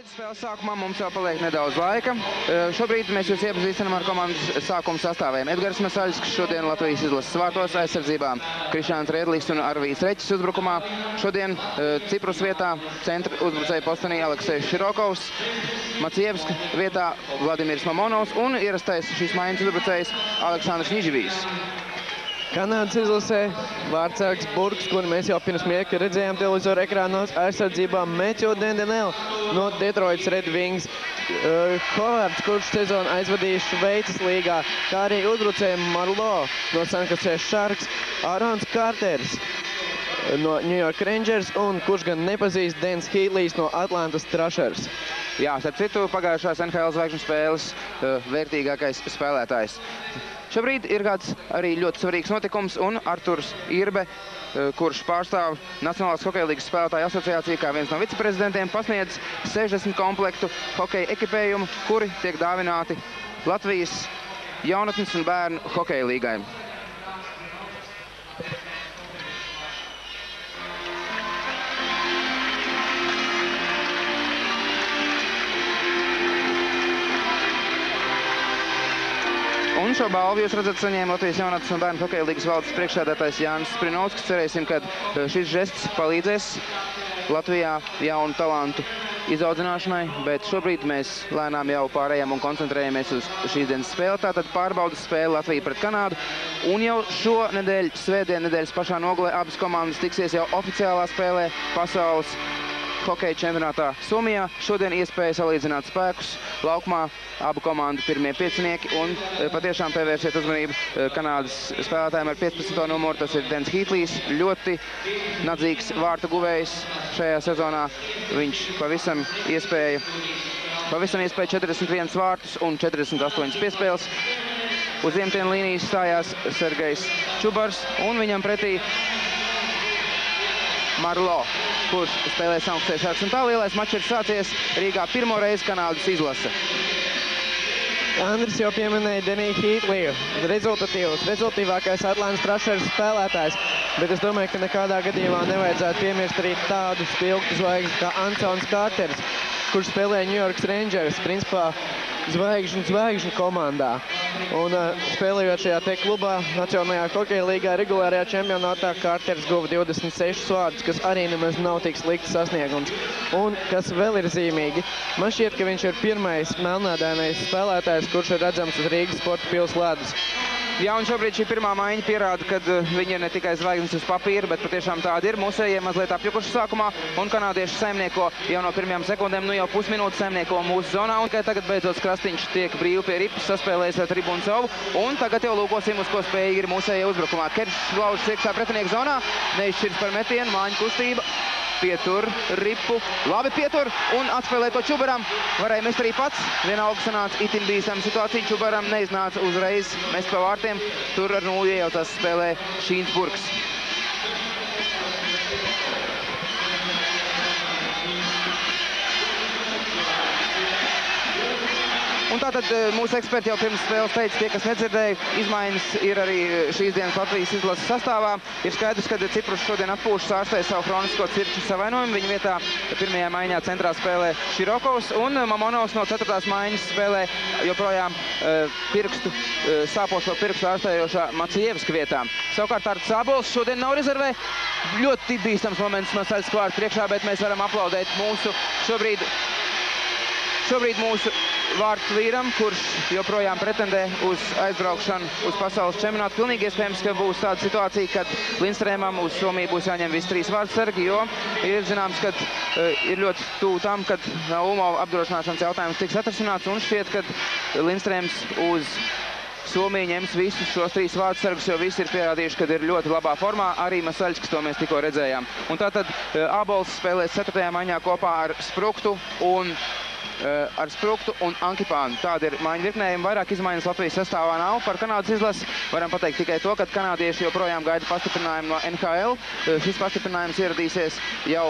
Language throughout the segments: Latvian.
Līdz spēles sākumā mums jau paliek nedaudz laika. Šobrīd mēs jūs iepazīstinām ar komandas sākuma sastāviem. Edgars Masaļs, kas šodien Latvijas izlases vārtos, aizsardzībā Krišāns Riedlis un Arvijs Reķis uzbrukumā. Šodien Ciprus vietā centra uzbrucēja postenī Aleksejs Širokovs, Macievska vietā Vladimirs Mamonovs un ierastais šīs maiņas uzbrucējs Aleksandrs Niživijs. Kanādas izlasē vārdsargs Burks, kuru mēs jau pirms mirkļa redzējām televizoru ekrānos, aizsardzībā Metju Dendenel no Detroitas Red Wings. Hovards, kurš sezonu aizvadīja Šveices līgā, kā arī uzbrucēja Marlo no San Jose Sharks, Arons Carters no New York Rangers un kurš gan nepazīst Dens Heatlīs no Atlantas Thrashers. Jā, starp citu, pagājušās NHL zvaigžņu spēles vērtīgākais spēlētājs. Šobrīd ir kāds arī ļoti svarīgs notikums, un Arturs Irbe, kurš pārstāv Nacionālās hokeja līgas spēlētāju asociāciju kā viens no viceprezidentiem, pasniedz 60 komplektu hokeja ekipējumu, kuri tiek dāvināti Latvijas jaunatnes un bērnu hokeja līgai. Un šo balvu jūs redzat saņēma Latvijas jaunatnes un bērnu hokeja līgas valdes priekšsēdētājs Jānis Sprinovskis. Cerēsim, ka šis žests palīdzēs Latvijā jaunu talantu izaudzināšanai, bet šobrīd mēs lēnām jau pārējām un koncentrējamies uz šīs dienas spēli. Tātad pārbaudas spēle Latvija pret Kanādu. Un jau šo nedēļu, svētdien nedēļas pašā nogalē, abas komandas tiksies jau oficiālā spēlē pasaules hokeja čempionātā Somijā. Šodien iespēja salīdzināt spēkus laukumā, abu komandu pirmie piecinieki, un patiešām pievērsiet uzmanību Kanādas spēlētājiem ar 15. numuru. Tas ir Dens Heatlīs, ļoti nadzīgs vārtu guvējs šajā sezonā. Viņš pavisam iespēja 41 vārtus un 48 piespēles. Uz iemtienu līnijas stājās Sergejs Čubars, un viņam pretī Marlo, kurš spēlē San Jose Sharks. Un tā lielais mačs ir sācies Rīgā pirmo reizi Kanādas izlase. Andris jau pieminēja Deniju Heatliju, rezultatīvākais Atlantas Thrashers spēlētājs, bet es domāju, ka nekādā gadījumā nevajadzētu piemirst arī tādu spilgtu zvaigzni kā Arons Carters, kurš spēlē New York Rangers, principā zvaigžņu komandā. Un spēlējot šajā te klubā, Nacionālajā hokeja līgā regulārajā čempionātā, Carters guva 26 vārdus, kas arī nemaz nav tik slikts sasniegums. Un kas vēl ir zīmīgi, man šķiet, ka viņš ir pirmais melnādainais spēlētājs, kurš ir redzams uz Rīgas Sporta pils ledus. Jā, un šobrīd šī pirmā maiņa pierāda, ka viņi ir ne tikai zvaigznes uz papīra, bet patiešām tādi ir. Mūsējie mazliet apjukuši sākumā, un kanādieši saimnieko jau no pirmajām sekundēm, nu jau pusminūtes saimnieko mūsu zonā. Un tikai tagad beidzot Krastīņš tiek brīvi pie ripas, saspēlējis ar tribūnu savu. Un tagad jau lūkosim, uz ko spējīgi ir mūsējie uzbrukumā. Keršs laužas iekšā pretinieku zonā, neizšķirs par metienu, māņu kustība. Pietur ripu, labi pietur un atspēlē to Čubaram. Varēja mest arī pats, vienalga sanāca itin bīstama situācija. Čubaram neiznāca uzreiz mest pa vārtiem. Tur ar nulli iejaucās spēlē Šīns Burks. Un tātad mūsu eksperti jau pirms spēles teica, tie, kas nedzirdēja, izmaiņas ir arī šīs dienas Latvijas izlases sastāvā. Ir skaidrs, ka Ciprus šodien atpūšas ārstēja savu hronisko cirkšķu savainojumu. Viņa vietā pirmajā maiņā centrā spēlē Širokovs, un Mamonovs no 4. maiņas spēlē joprojām sāpošo pirkstu ārstējošā Macievska vietā. Savukārt Arts Ābols šodien nav rezervē. Ļoti bīstams moments no Saļas kvārta priekšā, bet mēs varam aplaudēt mūsu šobrīd mūsu vārtu vīram, kurš joprojām pretendē uz aizbraukšanu uz pasaules čempionātu. Pilnīgi iespējams, ka būs tāda situācija, kad Lindstrēmam uz Somiju būs jāņem visi 3 vārdsargi, jo ir zināms, ka ir ļoti tuvu tam, kad UMO apdrošināšanas jautājums tiks atrasināts, un šķiet, ka Lindstrēms uz Somiju ņems visus šos 3 vārdsargus, jo visi ir pierādījuši, ka ir ļoti labā formā. Arī Masaļs, kas to mēs tikko redzējām. Un tātad Ābols spēlēs 4. maiņā kopā ar Spruktu un Ankipānu. Tāda ir maiņu virknējuma. Vairāk izmaiņas Latvijas sastāvā nav. Par Kanādas izlasi varam pateikt tikai to, ka kanādieši joprojām gaida pastiprinājumu no NHL. Šis pastiprinājums ieradīsies jau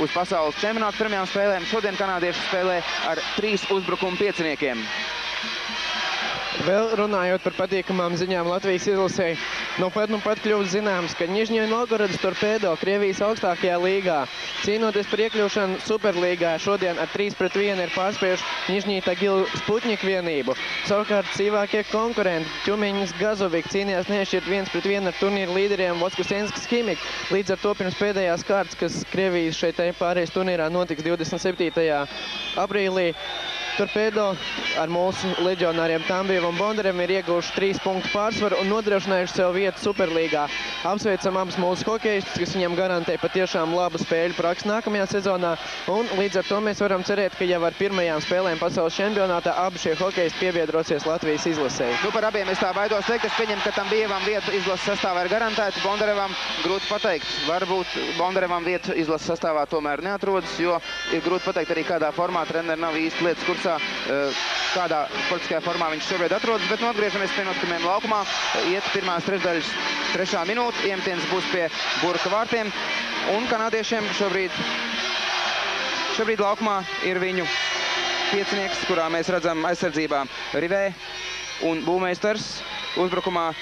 uz pasaules čempionātu pirmajām spēlēm. Šodien kanādieši spēlē ar 3 uzbrukumu pieciniekiem. Vēl runājot par patīkamām ziņām Latvijas izlasēji, nu pat kļūst zināms, ka Nižņoj Novgorodas Torpedo Krievijas augstākajā līgā, cīnoties par iekļūšanu Superlīgā, šodien ar 3-1 ir pārspējuši Nižņij Tagilu Sputņik vienību. Savukārt cīvākie konkurenti Ķumiņas Gazovik cīnījās neešķirt 1-1 ar turnīru līderiem Voskresenskas Chimik. Līdz ar to pirms pēdējās kārtas, kas Krievijas šeit pārējais turnīrā notiks 27. aprīlī, Torpedo ar mūsu leģionāriem Tambievu un Bondarevu ir ieguvuši 3 punktu pārsvaru un nodrošinājuši sev vietu Superlīgā. Apsveicam abus mūsu hokejistus, kas viņam garantē patiešām labu spēļu praksi nākamajā sezonā. Un līdz ar to mēs varam cerēt, ka jau ar pirmajām spēlēm pasaules čempionātā abi šie hokejisti piebiedrosies Latvijas izlasēji. Nu, par abiem es tā baidos teikt. Es pieņemu, ka Tambievam vietu izlases sastāvā ir garantēta. Bondarevam grūti pateikt. Varbūt Bondarevam vietu izlases sastāvā tomēr neatrodas, jo ir grūti pateikt arī kādā formā. Treneri nav īsti lietas kursā, kādā sportiskajā formā viņš šobrīd atrodas, bet atgriežamies pie notikumiem laukumā. Iet pirmās trešdaļas 3. minūte, iemetiens būs pie burka vārtiem, un kanādiešiem šobrīd laukumā ir viņu piecinieks, kurā mēs redzam aizsardzībā Rivē un Būmeisters, uzbrukumā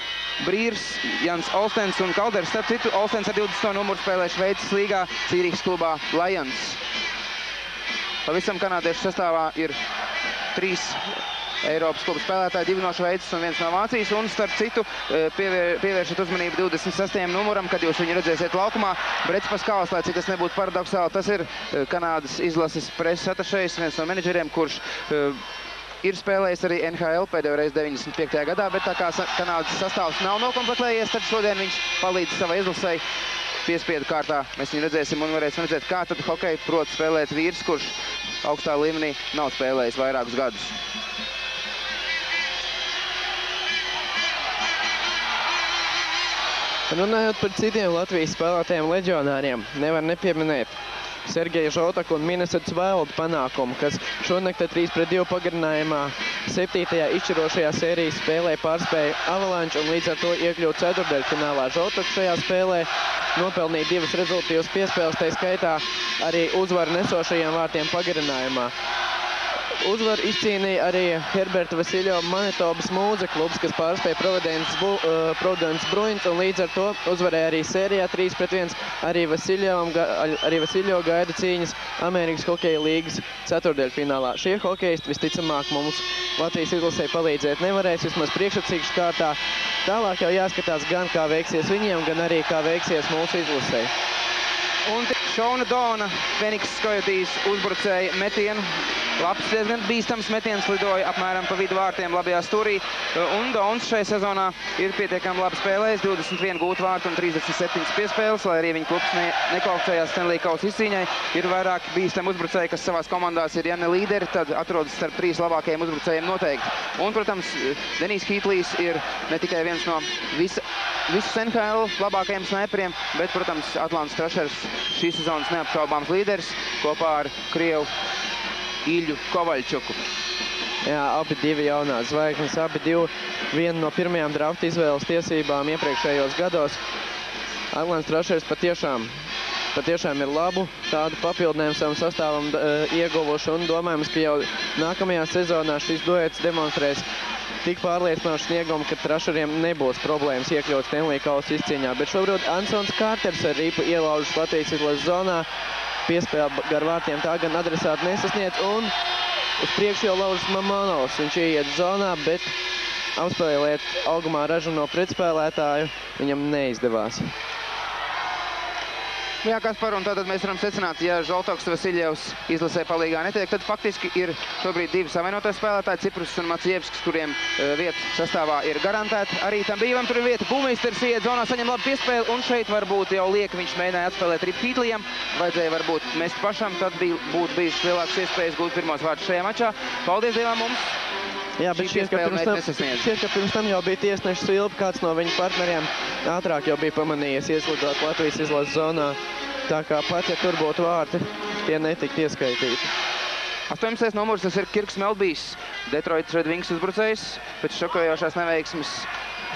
Brīrs, Jans Olstens un Kalders. Starp citu, Olstens ar 20. numuru spēlē Šveices līgā Cīriks klubā Lions. Pavisam kanādiešu sastāvā ir 3 Eiropas klubu spēlētāji, 2 no Šveices un 1 no Vācijas. Un starp citu, pievēršat uzmanību 26. numuram, kad jūs viņu redzēsiet laukumā. Brets Paskals, lai cik tas nebūtu paradoxāli, tas ir Kanādas izlases preses atašējs, viens no menedžeriem, kurš ir spēlējis arī NHL pēdējo reizi 95. gadā, bet tā kā Kanādas sastāvs nav nokomplektējies, tad šodien viņš palīdz savai izlasei. Piespiedu kārtā mēs viņu redzēsim un varēsim redzēt, kā tad hokeju prot spēlēt vīrs, kurš augstā līmenī nav spēlējis vairākus gadus. Runājot par citiem Latvijas spēlētājiem leģionāriem, nevar nepieminēt Sergeja Žotaku un Minnesotas Wild panākumu, kas šonakt 3-2 pagarinājumā 7. izšķirošajā sērijas spēlē pārspēja Avalanche un līdz ar to iekļūt ceturtdaļfinālā. Žotaku šajā spēlē nopelnīja 2 rezultīvas piespēles, tai skaitā arī uzvaru nesošajiem vārtiem pagarinājumā. Uzvaru izcīnīja arī Herberta Vasiljova Manitobas Mūdze klubs, kas pārspēja Providence Bruins un līdz ar to uzvarēja arī sērijā 3-1. Arī Vasiljova gaida cīņas Amerikas hokeja līgas ceturtdaļfinālā. Šie hokejisti visticamāk mums Latvijas izlasē palīdzēt nevarēs, vismaz priekšsacīkšu kārtā. Tālāk jau jāskatās gan kā veiksies viņiem, gan arī kā veiksies mūsu izlasē. Un Šauna Dona, Feniks Coyotes uzbrucēja metienu. Labs, diezgan bīstams metiens lidoja apmēram pa vidu vārtiem labajā stūrī. Un Dons šajā sezonā ir pietiekami labi spēlējis, 21 gūtu vārtu un 37 piespēles, lai arī viņa klubs nekvalificējās Stanley Kausa izcīņai. Ir vairāk bīstami uzbrucēji, kas savās komandās ir, ja ne līderi, tad atrodas starp 3 labākajiem uzbrucējiem noteikti. Un, protams, Denijs Hītlīs ir ne tikai viens no visus NHL labākajiem snaiperiem, bet, protams, Atlantas Thrashers šīs sezonas neapšaubāms līderis kopā ar Krievu Iļu Kovaļčuku. Jā, abi divi jaunās zvaigznes, abi divi viena no pirmajām drafta izvēles tiesībām iepriekšējos gados. Atlantas Thrashers patiešām ir labu tādu papildinājumu savam sastāvam ieguvuši un domājams, ka jau nākamajā sezonā šis duets demonstrēs tik pārliecinošu sniegumu, ka Thrasheriem nebūs problēmas iekļūt Stanley Kausa izcīņā. Bet šobrīd Ansons Kārters ar ripu ielaužas Latvijas izlases zonā. Piespēle gar vārtiem tā gan adresāti nesasniedz un uz priekšu jau laužas Mamonovs. Viņš ieiet zonā, bet apspēlēt augumā ražu no pretspēlētāju viņam neizdevās. Jā, Kaspar, un tātad mēs varam secināt, ja Žoltoks Vasiljevs izlasē palīgā netiek, tad faktiski ir šobrīd 2 savienotie spēlētāji, Ciprus un Macievskis, kuriem vieta sastāvā ir garantēta. Arī Tambievam tur ir vieta. Būmeisters iet zonā, saņem labu piespēli, un šeit varbūt jau liek viņš mēģināja atspēlēt Rip Hītlijam. Vajadzēja varbūt mest pašam, tad būtu bijušas lielākas iespējas gūt pirmos vārdus šajā mačā. Paldies Dievam mums! Jā, bet šķiet, ka pirms tam jau bija tiesneša Svilpa, kāds no viņa partneriem ātrāk jau bija pamanījies ieslidot Latvijas izlases zonā. Tā kā pat, ja tur būtu vārti, tie netika ieskaitīti. 18. numurs, tas ir Kirks Melbijs, Detroit Red Wings uzbrucējs. Pēc šokējošās neveiksmes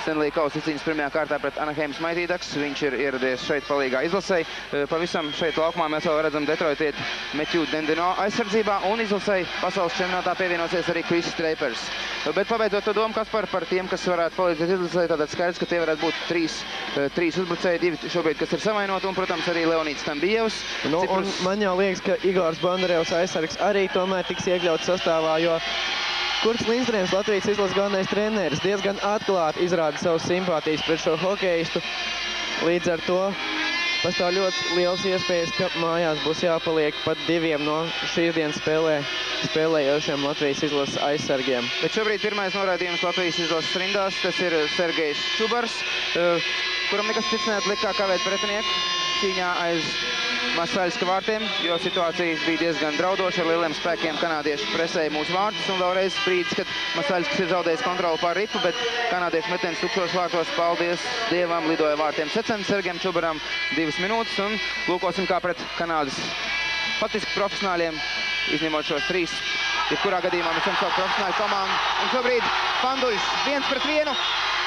Stanley kausa izcīņas pirmajā kārtā pret Anaheimas Mighty Ducks. Viņš ir ieradies šeit palīgā izlasei. Pavisam šeit laukumā mēs vēl redzam Detroitieti Matthew Dendino aizsardzībā, un izlasei pasaules čempionātā pievienosies arī Chris Strapers. Bet pabeidzot to domu, Kaspar, par tiem, kas varētu palīdzēt izlasei, tātad skaidrs, ka tie varētu būt trīs uzbrucēji, divi šobrīd, kas ir savainoti, un, protams, arī Leonīds Tambijevs. Nu, un man jau liekas, ka Igors Bondarevs aizsargs arī tomēr tiks iekļauts sastāvā, jo Kurts Lindstrēms, Latvijas izlases galvenais treneris, diezgan atklāti izrāda savas simpātijas pret šo hokeistu. Līdz ar to pastāv ļoti liels iespējas, ka mājās būs jāpaliek pat diviem no šīs dienas spēlējošiem Latvijas izlases aizsargiem. Bet šobrīd pirmais noraidījums Latvijas izlases rindās, tas ir Sergejs Čubars, kuram nekas cits neatliek kā kavēt pretinieku cīņā aiz Masaļska vārtiem, jo situācija bija diezgan draudoša, ar lieliem spēkiem kanādieši presēja mūsu vārtus, un vēlreiz brīdis, kad Masaļskas ir zaudējis kontroli pār ripu, bet kanādiešu metiens tukšos vārtos, paldies Dievam, lidoja vārtiem secens Sergejam Čubaram 2 minūtes, un lūkosim kā pret Kanādas faktiski profesionāļiem, izņemot šos 3. Jebkurā gadījumā mēs esam savu profesionāļu komandu, un šobrīd Fanduļs 1-1.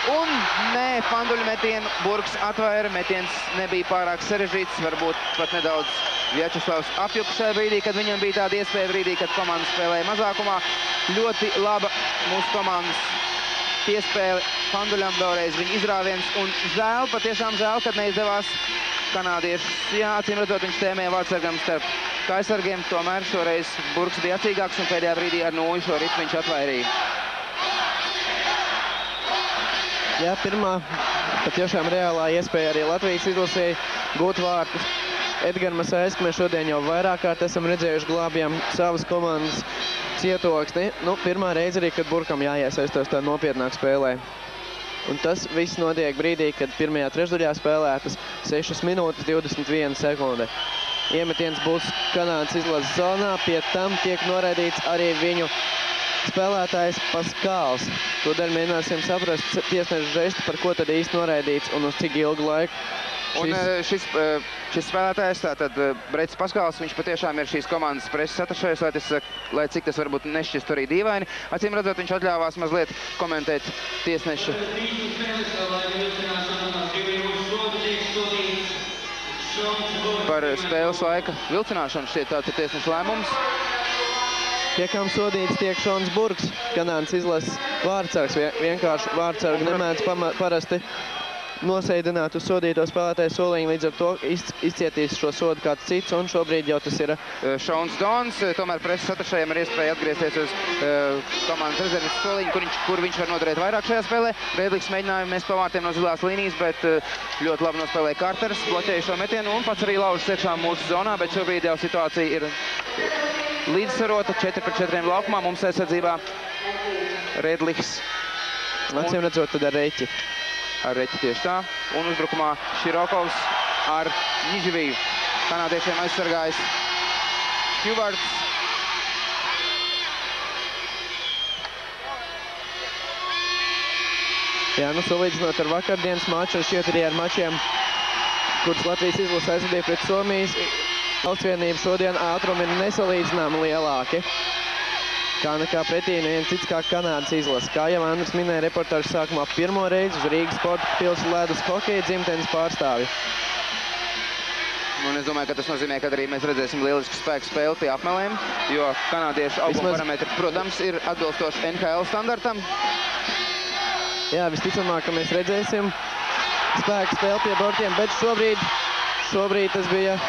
Un nē, Fanduļu metienu Burks atvaira, metiens nebija pārāk sarežģīts, varbūt pat nedaudz Vjačeslavs apjuka šajā brīdī, kad viņam bija tāda iespēja brīdī, kad komanda spēlēja mazākumā. Ļoti laba mūsu komandas piespēle Fanduļam, vēlreiz viņa izrāviens, un žēl, patiešām žēl, kad neizdevās kanādiešus. Jā, acīm redzot, viņš tēmēja vārdsargam starp kājsargiem, tomēr šoreiz Burks bija acīgāks, un pēdējā brīdī ar 0 šo ripu viņš atvairīja. Jā, pirmā patiešām reālā iespēja arī Latvijas izlasēji gūt vārtus. Edgars Masaļsku mēs šodien jau vairāk kārt esam redzējuši glābjam savas komandas cietoksni. Nu, pirmā reize arī, kad Burkam jāiesaistās tā nopietnāk spēlē. Un tas viss notiek brīdī, kad pirmajā trešdaļā spēlētas 6 minūtes 21 sekunde. Iemetiens būs Kanādas izlases zonā, pie tam tiek noraidīts arī viņu spēlētājs Paskāls. Todēļ mēģināsim saprast tiesneša žestu, par ko tad īsti noraidīts un uz cik ilgu laiku. Un šis spēlētājs, tātad Breits Paskāls, viņš patiešām ir šīs komandas preses atašais, lai cik tas varbūt nešķistu arī dīvaini. Acīm redzot, viņš atļāvās mazliet komentēt tiesneša. Par spēles laika vilcināšanu šķiet tāds ir tiesneša lēmums. Pie kam sodīts tiek Šons Burks, Kanādas izlases vārdsargs. Vienkārši vārdsargu nemēdz parasti noseidināt uz sodīto spēlētāju soliņu, līdz ar to izcietīs šo sodu kāds cits, un šobrīd jau tas ir Šons Dons, tomēr preses atašajiem ir iespēja atgriezties uz komandas rezerves soliņu, kur viņš var noturēt vairāk šajā spēlē. Reidliks mēģināja mest pa vārtiem no zilās līnijas, bet ļoti labi nospēlēja Karters, bloķēja šo metienu, un pats arī laužas iekšā mūsu zonā, bet šobrīd jau situācija ir līdzsvarota, 4-4 laukumā, mums aizsardzībā Reidliks. Acīm redzot, tad ar Reķi. Ar Reķi tieši tā, un uzbrukumā Širokovs ar Niživiju. Kanādiešiem aizsargājas Hubarts. Jā, nu salīdzinot ar vakardienas maču, un šķiet arī ar mačiem, kurus Latvijas izlase aizvadīja pret Somijas, valstsvienību šodien ātrumi ir nesalīdzināmi lielāki. Kā nekā pretī neviens cits kā Kanādas izlase. Kā jau Andris minēja reportāžas sākumā, pirmo reizi uz Rīgas sporta pils ledus hokeja dzimtenes pārstāvi. Un es domāju, ka tas nozīmē, ka arī mēs redzēsim lielisku spēku spēli pie apmelēm, jo kanādiešu auguma parametri, protams, ir atbilstoši NHL standartam. Jā, visticamāk, ka mēs redzēsim spēku spēli pie bortiem, bet šobrīd tas bija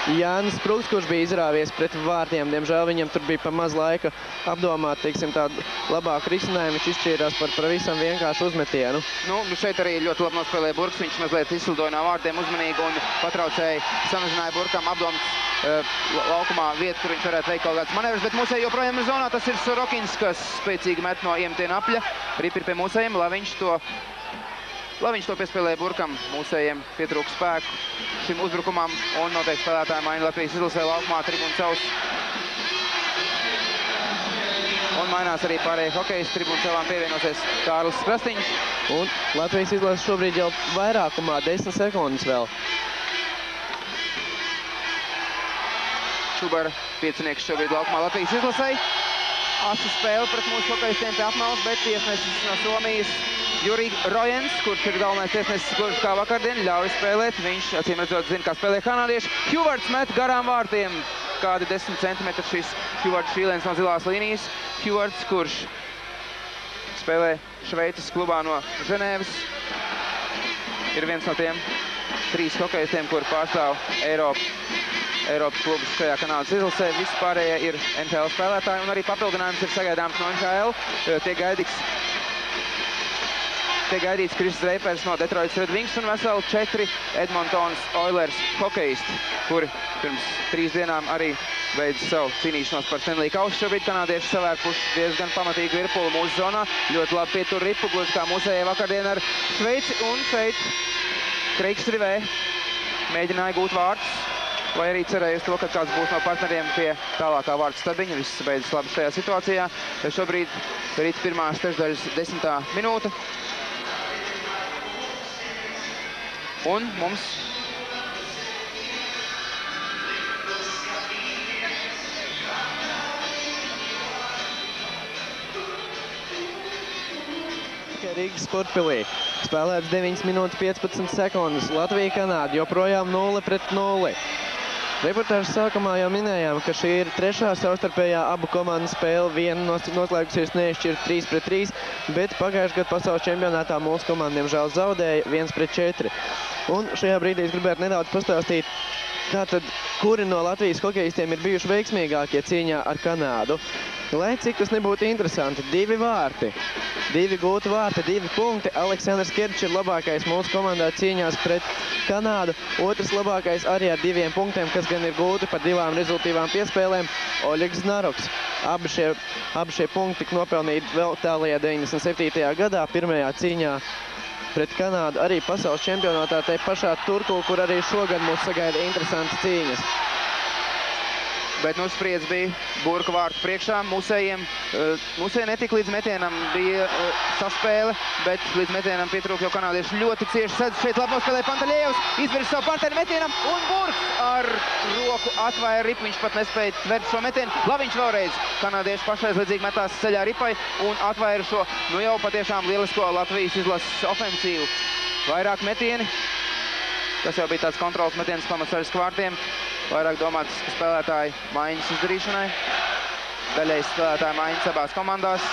Jānis Sprūks, kurš bija izrāvies pret vārtiem. Diemžēl viņam tur bija pa maz laika apdomāt, teiksim, tādu labāku risinājumu. Viņš izšķīrās par pavisam vienkāršu uzmetienu. Nu, šeit arī ļoti labi nospēlēja Burks. Viņš mazliet izslidoja no vārtiem uzmanīgi un patraucēja, samazināja Burkam apdomas laukumā vietu, kur viņš varētu veikt kaut kāds manevrs, bet mūsēji joprojām ir zonā. Tas ir Sorokins, kas spēcīgi met no iemetiena apļa. Ripi ir pie mūsējiem, lai viņš to piespēlēja Burkam. Mūsējiem pietrūka spēku šim uzbrukumam, un noteikti spēlētāji maina Latvijas izlasē laukumā tribūnu savus. Un mainās arī pārējie hokejas tribūnu savām pievienosies Kārlis Krastiņš. Un Latvijas izlase šobrīd jau vairākumā, 10 sekundes vēl. Čubara piecinieks šobrīd laukumā Latvijas izlasē. Asu spēle pret mūsu hokejistiem pie apmales, bet tiesnesis no Somijas Jurij Rojens, kurš ir galvenais tiesnesis, kurš kā vakardien ļauj spēlēt. Viņš, acīm redzot, zina, kā spēlē kanādieši. Huvards met garām vārtiem. Kādi 10 centimetri šis Huvards šīlēns no zilās līnijas. Huvards, kurš spēlē Šveices klubā no Ženēvas. Ir viens no tiem 3 hokejistiem, kuri pārstāv Eiropas klubus šajā Kanādas izlasē. Visi pārējie ir NHL spēlētāji, un arī papildinājums ir sagaidāms no NHL. Tiek gaidīts Kris Reipers no Detroitas Red Wings un veseli 4 Edmontonas Oilers hokejisti, kuri pirms 3 dienām arī beidz savu cīnīšanos par Stanley kausu. Šobrīd kanādieši savērpuši diezgan pamatīgi virpuli mūsu zonā. Ļoti labi pietur ripu, gluži kā mūsējie vakardien ar Šveici. Un šeit Kreigs Rivē mēģināja gūt vārdus, vai arī cerēja uz to, ka kāds būs no partneriem pie tālākā vārdu stabiņa. Viss beidzas labi šajā situācijā. Šobrīd rīt pirmās trešdaļas 10. minūte. Un mums Rīgas sportpilī. Spēlēts 9 minūtes 15 sekundes. Latvija, Kanāda joprojām 0-0. Reportāžas sākumā jau minējām, ka šī ir 3. savstarpējā abu komandu spēle. Viena noslēgusies neizšķirt 3-3, bet pagājušajā gadu pasaules čempionātā mūsu komanda, diemžēl, zaudēja 1-4. Un šajā brīdī es gribētu nedaudz pastāstīt, tātad, kuri no Latvijas hokejistiem ir bijuši veiksmīgākie cīņā ar Kanādu. Lai cik tas nebūtu interesanti, 2 vārti, 2 gūti vārti, 2 punkti. Aleksandrs Kerčs ir labākais mūsu komandā cīņās pret Kanādu. Otrs labākais arī ar 2 punktiem, kas gan ir gūti par 2 rezultīvām piespēlēm, Oļegs Znaroks. Abi šie punkti tika nopelnīti vēl tālajā 97. gadā, pirmajā cīņā pret Kanādu, arī pasaules čempionātā, tai pašā Turku, kur arī šogad mūs sagaida interesantas cīņas. Bet nu spriedz bija burka vārtu priekšā mūsējiem. Mūsēji netika līdz metienam, bija saspēle, bet līdz metienam pietrūk, jo kanādieši ļoti cieši sedz. Šeit labi nospēlē Pantaļejevs, izvirs savu partneri metienam, un burks ar roku atvēja ripu. Viņš pat nespēja tvert šo metienu. Laviņš vēlreiz. Kanādieši pašaizliedzīgi metās ceļā ripai un atvēra šo, nu jau patiešām lielisko Latvijas izlases ofensīvu. Vairāk metieni. Tas jau bija tāds kontrols metiens pamatsaļas kvārtiem. Vairāk domāts spēlētāju maiņas izdarīšanai. Daļais spēlētāju maiņas abās komandās.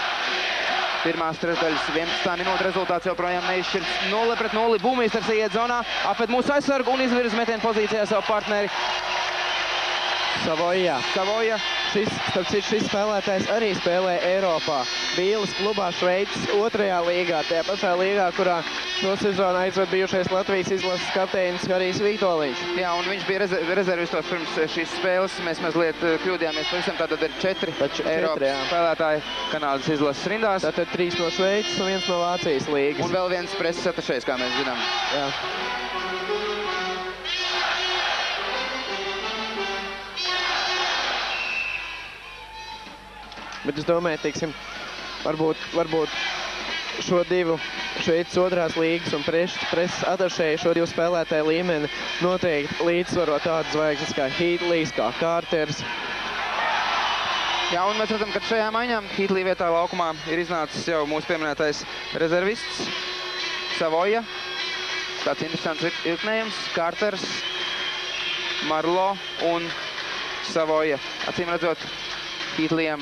Pirmās trešdaļas 11. minūte rezultāts joprojām neizšķirts 0-0. Būmīsters iet zonā, apved mūsu aizsargu un izvirz metienu pozīcijā savu partneri. Savoja. Šis spēlētājs arī spēlē Eiropā. Bīles klubā Šveices 2. līgā, tajā pašā līgā, kurā no sezona aizved bijušais Latvijas izlases kapteinis Harijs Vītoliņš. Jā, un viņš bija rezervistos pirms šīs spēles. Mēs mazliet kļūdījāmies pavisam, tātad ir 4 Eiropas spēlētāji Kanādas izlases rindās. Tātad 3 no Šveices un 1 no Vācijas līgas. Un vēl viens preses atašējs, kā mēs zinām. Jā. Bet es domāju, teiksim, varbūt šo 2 Šveices 2. līgas un preses atašēju šo 2 spēlētāju līmeni noteikti līdzsvaro tādas zvaigznes kā Hītlīs, kā Kārters. Jā, un mēs redzam, ka šajā maiņā Hītlī vietā laukumā ir iznācis jau mūsu pieminētais rezervists Savoja. Tāds interesants ilknējums. Kārters, Marlo un Savoja. Acīm redzot, Hītlījam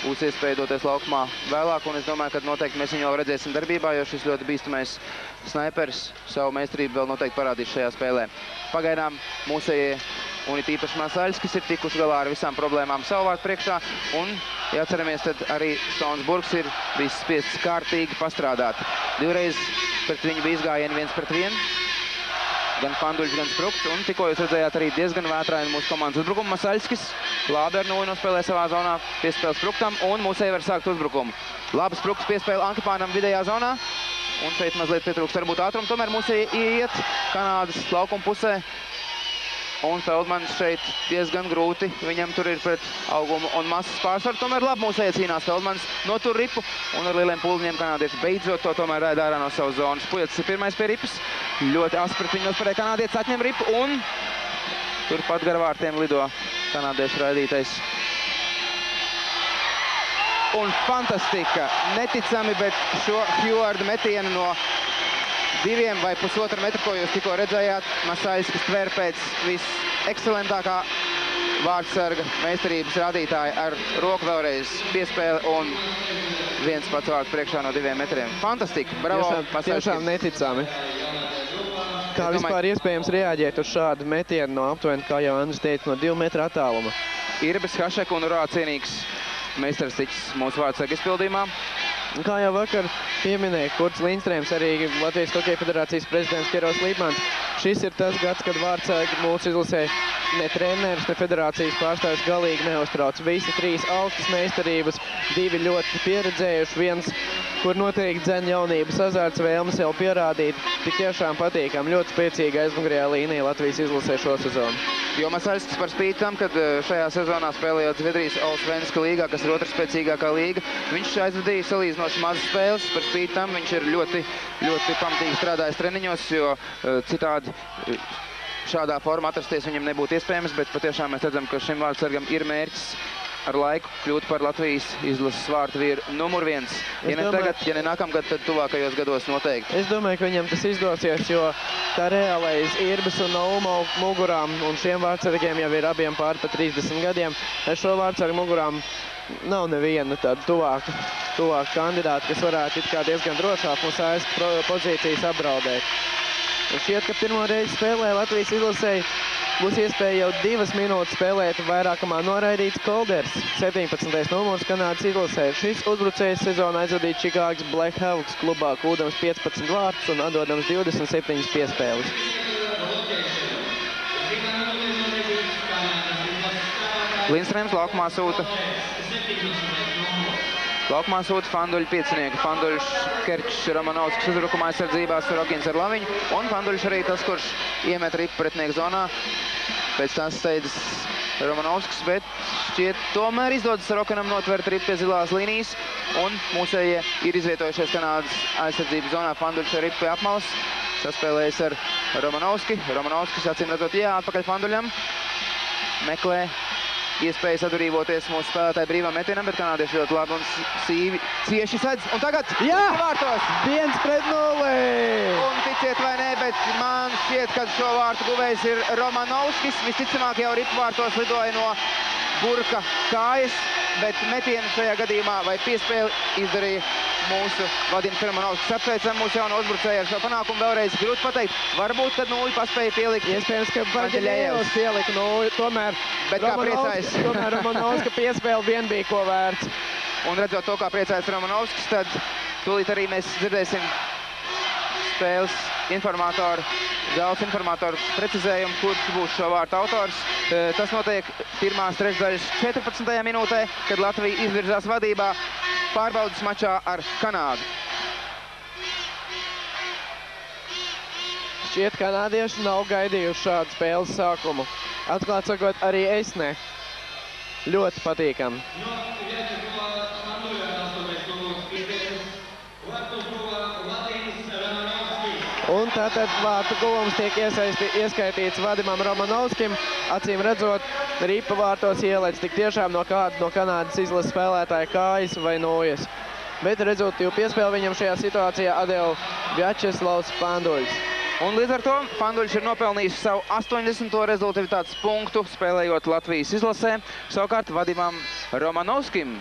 būs iespēja doties laukumā vēlāk, un es domāju, ka noteikti mēs viņu vēl redzēsim darbībā, jo šis ļoti bīstamais snaipers savu meistarību vēl noteikti parādīs šajā spēlē. Pagaidām mūsējie un it īpaši Masaļskis ir tikuši galā ar visām problēmām savu vārtu priekšā, un, ja atceramies, tad arī Stons Burks ir bijis spiests kārtīgi pastrādāt. 2 reizes pret viņu bija izgājieni 1-1. Gan Panduļs, gan Sprukts, un tikko jūs redzējāt arī diezgan vētraini mūsu komandas uzbrukumu. Masaļskis labi ar 0 nospēlē savā zonā, piespēle Spruktam, un mūsēji var sākt uzbrukumu. Labi Sprukts piespēle Ankipānam vidējā zonā, un šeit mazliet pietrūkst varbūt ātrumu, tomēr mūsēji iet Kanādas laukuma pusē. Un Feldmans šeit diezgan grūti, viņam tur ir pret augumu un masas pārsvaru. Tomēr labi mūsēji cīnās Feldmans, notur ripu, un ar lieliem puldiņiem kanādieši beidzot to tomēr raida ārā no savas zonas. Pujacis ir pirmais pie ripas, ļoti asprat viņu nospērēja kanādietis, atņem ripu, un turpat gar vārtiem lido kanādiešu raidītais. un fantastika. Neticami, bet šo Hjūarda metienu no 2 vai 1,5 metru, ko jūs tikko redzējāt, Masaļskis tver pēc visekscelentākā vārdsarga meistarības rādītāja ar roku vēlreiz piespēli un viens pats vārds priekšā no 2 metriem. Fantastika, bravo, Masaļskis. Tiešām neticami. Kā vispār iespējams reaģēt uz šādu metienu no aptuveni, kā jau Andris teica, no 2 metru attāluma? Irbis Hašek un urā cienīgs meistars ticis mūsu vārdsarga izpildījumā. Kā jau vakar pieminēja Kurts Lindstrēms, arī Latvijas Hokeja federācijas prezidents Keros Līpmans. Šis ir tas gads, kad vārdsargi mūsu izlasē ne treneris, ne federācijas pārstāvis galīgi neuztrauc. Visi 3 augstas meistarības, 2 ļoti pieredzējuši, viens, kur noteikti dzen jaunības azarts, vēlme sev pierādīt. Tik tiešām patīkam, ļoti spēcīga aizmugurējā līnija Latvijas izlasē šo sezonu. Jo Masaļskis par spīti tam, kad šajā sezonā spēlējot Zviedrijas Allsvenska līgā, kas ir otra spēcīgākā līga, viņš aizvadīja salīdzinoši mazas spēles. Par spīti tam viņš ir ļoti pamatīgi strādājis treniņos, jo citādi šādā formā atrasties viņam nebūtu iespējams, bet patiešām mēs redzam, ka šim vārdsargam ir mērķis ar laiku kļūt par Latvijas izlases vārtvīru numur 1. Ja ne tagad, ja ne nākamgad, tad tuvākajos gados noteikti. Es domāju, ka viņam tas izdosies, jo tā reālais Irbis un Naumo mugurām un šiem vārdsargiem jau ir abiem pāri pa 30 gadiem. Es šo vārdsargu mugurām nav neviena tāda tuvāka kandidāta, kas varētu it kā diezgan drošāk mūsu ASK pozīcijas apdraudēt. Un šķiet, ka pirmo reizi spēlē Latvijas izlasēji būs iespēja jau 2 minūtes spēlēt vairākamā noraidīts Kolders, 17. numurs Kanādas izlasē. Šis uzbrucējs sezonu aizvadīja Čikāgas Black Hawks klubā, kļūdams 15 vārtus un atdodams 27 piespēles. Lindstrēms laukumā sūta Fanduļa piecinieku. Fanduļš, Kerčs, Romanovskis uzbrukumā aizsardzībā, Sorokins ar Laviņu. Un Fanduļš arī tas, kurš iemet ripu pretinieku zonā. Pēc tās steidzas Romanovskis, bet šķiet tomēr izdodas Sorokinam notvert ripu pie zilās līnijas. Un mūsējie ir izvietojušies Kanādas aizsardzības zonā. Fanduļš ar ripu pie apmalas. Saspēlējis ar Romanovski. Romanovskis acīm redzot, jā, atpakaļ Fanduļam. Meklē iespēja sadurīvoties mūsu spēlētāju brīvām metienam, bet kanādieši ļoti labi un sīvi cieši sedz. Un tagad vārtos! 1-0! Un ticiet vai nē, bet man šķiet, ka šo vārtu guvējs ir Romanovskis. Visticamāk jau ripu vārtos lidoja no burka kājas, bet metienu šajā gadījumā vai piespēli izdarīja mūsu Vadims Romanovskis. Apsveicam mūsu jauno uzbrucēju ar šo panākumu. Vēlreiz grūti pateikt. Varbūt tad nulli paspēja pielikt. Iespējams, ka Vaģeļējevs pielika nulli. Tomēr Romanovska piespēle vien bija ko vērts. Un redzot to, kā priecājas Romanovskis, tad tūlīt arī mēs dzirdēsim spēles zāles informatoru precizējumu, kurš būs šo vārtu autors. Tas notiek pirmās trešdaļas 14. minūtē, kad Latvija izvirzās vadībā pārbaudas mačā ar Kanādu. Šķiet, kanādieši nav gaidījuši šādu spēles sākumu. Atklāt sakot, arī es ne. Ļoti patīkami. Un tātad vārtu guvums tiek ieskaitīts Vadimam Romanovskim. Acīm redzot, ripa vārtos ielaic tik tiešām no kāda no Kanādas izlases spēlētāja kājas vai nojas. Bet rezultīvu piespēli viņam šajā situācijā atdeva Vjačeslavs Fanduļs. Un līdz ar to Fanduļs ir nopelnījis savu 80. rezultātas punktu, spēlējot Latvijas izlasē. Savukārt Vadimam Romanovskim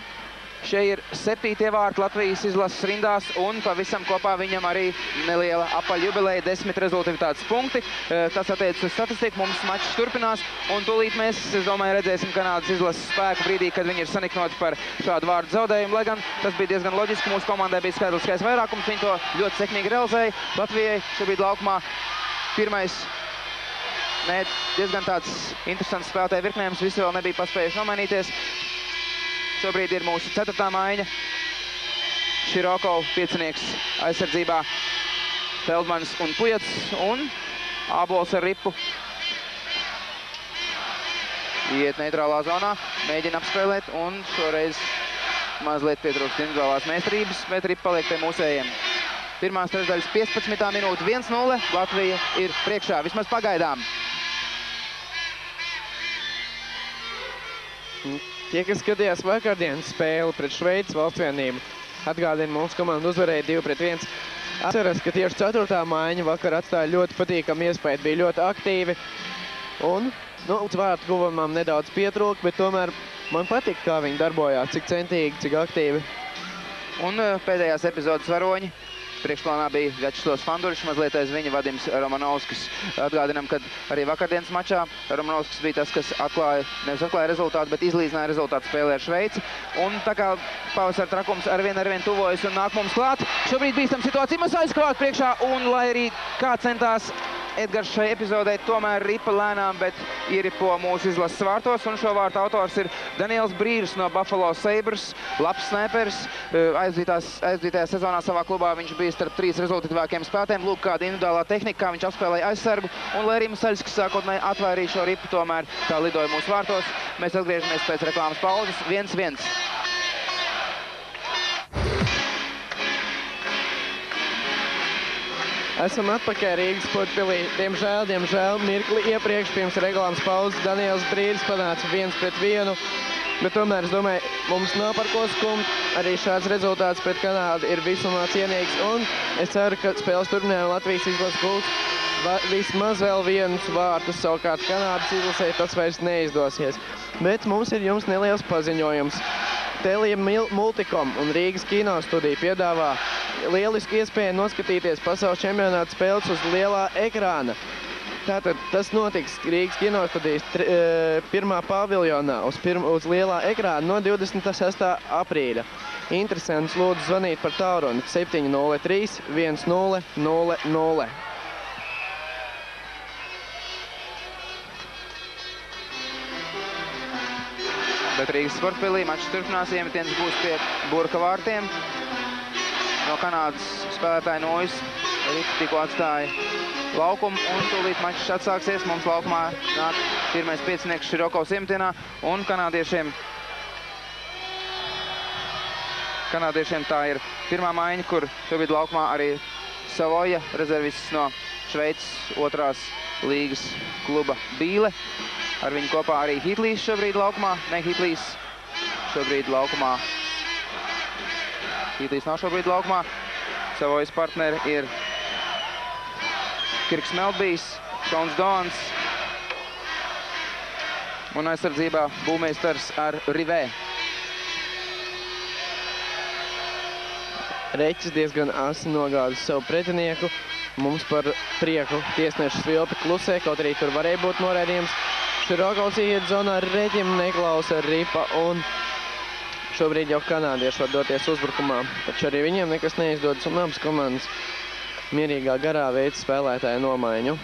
šie ir 7. vārti Latvijas izlases rindās, un pavisam kopā viņam arī neliela apaļ jubileja, 10 rezultātas punkti. Tas attiecas uz statistiku, mums mačs turpinās, un tūlīt mēs, es domāju, redzēsim Kanādas izlases spēku brīdī, kad viņi ir saniknoti par šādu vārdu zaudējumu, lai gan tas bija diezgan loģiski, mūsu komandai bija skaidriskais vairākums, viņi to ļoti sekmīgi realizēja. Latvijai šobrīd laukumā pirmais, diezgan tāds interesants spēlētāju virknējums, visi vēl nebija paspējuši nomainīties. Šobrīd ir mūsu 4. maiņa. Širokov piecinieks aizsardzībā Feldmans un Pujats un Ābols ar ripu. Iet neitrālā zonā, mēģina apspēlēt un šoreiz mazliet pietrūkst individuālās meistarības, bet ripa paliek pie mūsējiem. Pirmās trešdaļas 15. minūte 1-0. Latvija ir priekšā, vismaz pagaidām. Tie, kas skatījās vakardienas spēli pret Šveices valstsvienību, atgādina, mums komanda uzvarēja 2-1. Atceras, ka tieši 4. maiņa vakar atstāja ļoti patīkamu iespēju, bija ļoti aktīvi. Un, vārtu guvumam nedaudz pietrūka, bet tomēr man patīk, kā viņi darbojās, cik centīgi, cik aktīvi. Un pēdējās epizodes varoņi. Priekšplānā bija Vjačeslavs Fanduļš, mazliet aiz viņa Vadims Romanovskis. Atgādinām, ka arī vakardienas mačā Romanovskis bija tas, kas nevis atklāja rezultātu, bet izlīdzināja rezultātu spēlē ar Šveici. Un tā kā pavasara trakums arvien tuvojas un nāk mums klāt, šobrīd bīstam situācija mums aizskavāt priekšā, un lai arī kā centās Edgars šai epizodē, tomēr ripa lēnām, bet ieripo mūsu izlases vārtos, un šo vārtu autors ir Daniels Brīrs no Buffalo Sabres, labs snaiperis. Aizdītajā sezonā savā klubā viņš bija starp 3 rezultatīvākiem spēlētājiem. Lūk, kāda individuālā tehnika, kā viņš apspēlēja aizsargu, un lai arī Masaļskis sākotnēji atvairīja šo ripu, tomēr tā lidoja mūsu vārtos. Mēs atgriežamies pēc reklāmas pauzes 1-1. Esam atpakaļ Rīgas sportpilī. Diemžēl, mirkli iepriekš pirms reklāmas pauzes Daniels Brīrs panāca 1-1. Bet tomēr, es domāju, mums nav par ko skumt. Arī šāds rezultāts pret Kanādu ir visumā cienīgs. Un es ceru, ka spēles turpinājumā Latvijas izlases gūs vismaz vēl vienus vārtus. Savukārt Kanādas izlasē tas vairs neizdosies. Bet mums ir jums neliels paziņojums. Telia Multicom un Rīgas kinostudija piedāvā lielisku iespēju noskatīties pasaules čempionāta spēles uz lielā ekrāna. Tātad tas notiks Rīgas kinostudijas 1. paviljonā uz lielā ekrāna no 26. aprīļa. Interesants, lūdzu zvanīt par tālruni 703 1000. Bet Rīgas sportpilī mačs turpinās, iemetiens būs pie burka vārtiem. No Kanādas spēlētāja Nojas ripu tikko atstāja laukumu, un tūlīt mačs atsāksies. Mums laukumā nāk pirmais piecinieks Širokovs iemetienā, un kanādiešiem tā ir pirmā maiņa, kur šobrīd laukumā arī Savoja, rezervists no Šveices 2. līgas kluba Bīle. Ar viņu kopā arī Hitlīs šobrīd laukumā. Ne Hitlīs šobrīd laukumā. Hitlīs nav šobrīd laukumā. Savojas partneri ir Kirks Melbijs, Šons Dons un aizsardzībā būvmeistars ar Rivē. Reķis diezgan asi nogāzis savu pretinieku. Mums par prieku tiesneša Svilpi klusē, kaut arī tur varēja būt noraidījums. Širokovs iet zonā ar Reķim, neklausa ripa, un šobrīd jau kanādieši var doties uzbrukumā. Taču arī viņiem nekas neizdodas, un abas komandas mierīgā garā veids spēlētāju nomaiņu.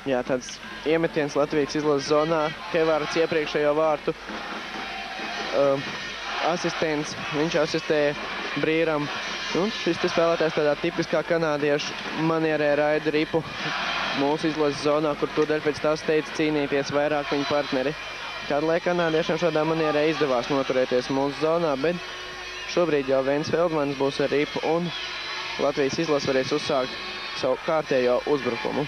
Jā, tāds iemetiens Latvijas izlases zonā. Kevārds iepriekšējo vārtu asistents. Viņš asistēja Brīram. Un šis te spēlētājs tādā tipiskā kanādiešu manierē raida ripu mūsu izlases zonā, kur tūdaļ pēc tās teica cīnīties vairāk viņu partneri. Kādlai kanādiešiem šādā manierē izdevās noturēties mūsu zonā, bet šobrīd jau Vens Feldmans būs ar ripu un Latvijas izlase varēs uzsākt savu kārtējo uzbrukumu.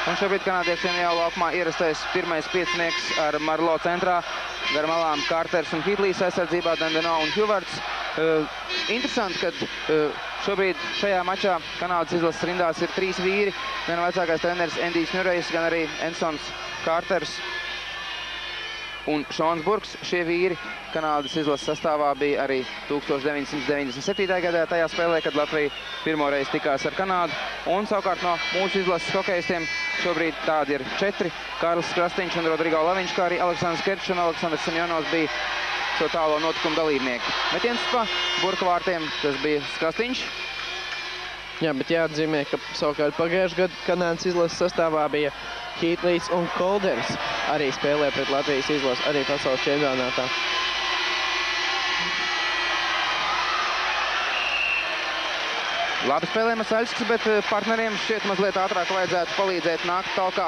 Un šobrīd kanādiešiem jau laukumā ierastais pirmais piecinieks ar Marlo centrā. Gar malām Kārters un Hitlīs aizsardzībā, Dandeno un Huvards. Interesanti, ka šobrīd šajā mačā Kanādas izlases rindās ir 3 vīri. Gan vecākais treneris Endijs Ņurejs, gan arī Ensons Kārters un Šons Burks. Šie vīri Kanādas izlases sastāvā bija arī 1997. gadā tajā spēlē, kad Latvija pirmoreiz tikās ar Kanādu. Un savukārt no mūsu izlases hokejistiem šobrīd tādi ir 4. Kārlis Krastīņš un Rodrigo Laviņš, kā arī Aleksandrs Kerčs un Aleksandrs Semjonovs bija šo tālo notikumu dalībnieki. Metiens pa burka vārtiem, tas bija Krastīņš. Jā, bet jāatzīmē, ka savukārt pagājušajā gadu Kanādas izlases sastāvā bija Heatlīs un Kolders. Arī spēlē pret Latvijas izlases, arī pasaules čempionātā. Labi spēlē Masaļskis, bet partneriem šķiet mazliet ātrāk vajadzētu palīdzēt nākt talkā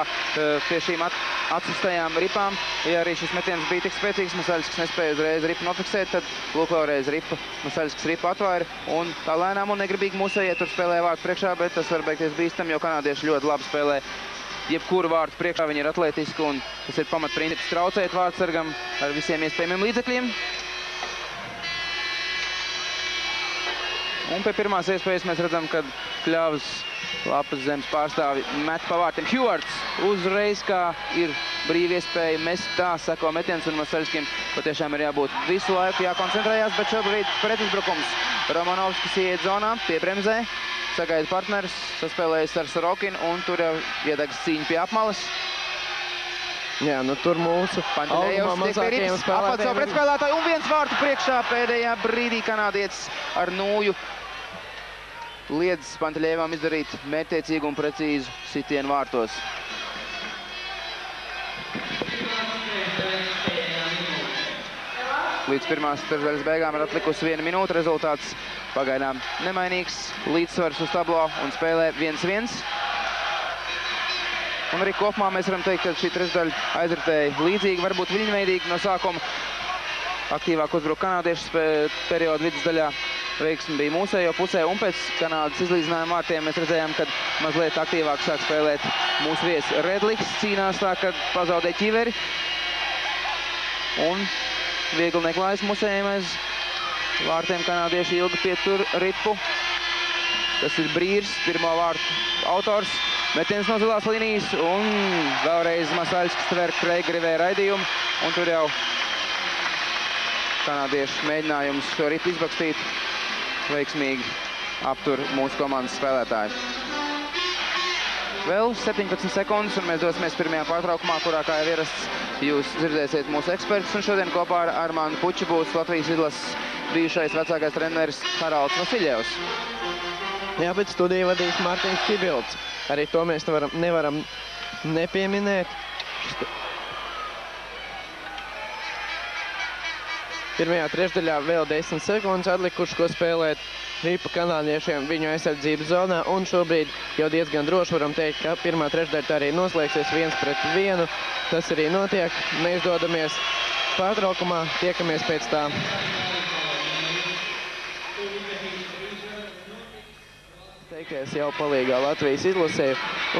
pie šīm atsistajām ripām. Ja arī šis metiens bija tik spēcīgs, Masaļskis nespēja uzreiz ripu nofiksēt, tad lūk vēlreiz Masaļskis ripu atvaira un tā lēnām un negribīgi mūsējie tur spēlē vārtu priekšā, bet tas var beigties bīstam, jo kanādieši ļoti labi spēlē jebkuru vārtu priekšā. Viņi ir atletiski un tas ir pamatprincips traucēt vārtsargam ar visiem iespējamiem līdzekļiem. Un pie pirmās iespējas mēs redzam, kad Kļavas Lapas zemes pārstāvi met pa vārtiem. Hjūvards uzreiz, kā ir brīvi iespēja mest, tā sako metiens, un Masaļskim patiešām ir jābūt visu laiku jākoncentrējās, bet šobrīd pretuzbrukums. Romanovskis ieiet zonā, piebremzē, sagaida partneris, saspēlējas ar Sorokinu, un tur jau iedegas cīņa pie apmalas. Jā, nu tur mūsu augumā mazākajiem spēlētājiem. Apats savu pretspēlētāju un viens vārtu priekšā pēdējā brīdī kanādietis ar nūju liedz Panteļevam izdarīt mērķtiecīgu un precīzu sitienu vārtos. Līdz pirmās trešdaļas beigām ir atlikusi 1 minūte. Rezultāts pagaidām nemainīgs. Līdzsvars uz tablo un spēlē 1-1. Un arī kopumā mēs varam teikt, ka šī trešdaļa aizritēja līdzīgi, varbūt viļņveidīgi no sākuma. Aktīvāk uzbruk kanādiešu periodu vidusdaļā. Veiksmi bija mūsējo pusē, un pēc Kanādas izlīdzinājuma vārtiem mēs redzējām, ka mazliet aktīvāk sāk spēlēt mūsu viesi Redliks. Cīnās tā, kad pazaudē ķiveri. Un viegli neklājas mūsējiem aiz vārtiem. Kanādieši ilgi pietur ripu. Tas ir Brīrs, pirmo vārtu autors. Metiens no zilās līnijas, un vēlreiz Masaļskis tver Kreigrivē raidījumu. Un tur jau kanādiešu mēģinājums šo ripu izbakstīt veiksmīgi aptur mūsu komandas spēlētāju. Vēl 17 sekundes, un mēs dosimies pirmajā pārtraukumā, kurā, kā jau ierasts, jūs dzirdēsiet mūsu ekspertus. Un šodien kopā ar Armānu Puči būs Latvijas izlases bijušais vecākais treneris Haralds Vasiljevs. Jā, bet studiju vadīs Mārtiņš Čibilds. Arī to mēs nevaram nepieminēt. Pirmajā trešdaļā vēl 10 sekundes atlikuši, ko spēlēt ripa kanādiešiem viņu aizsardzības zonā. Un šobrīd jau diezgan droši varam teikt, ka pirmā trešdaļa arī noslēgsies 1-1. Tas arī notiek. Mēs dodamies pārtraukumā, tiekamies pēc tā. Teikties jau palīgā Latvijas izlasē.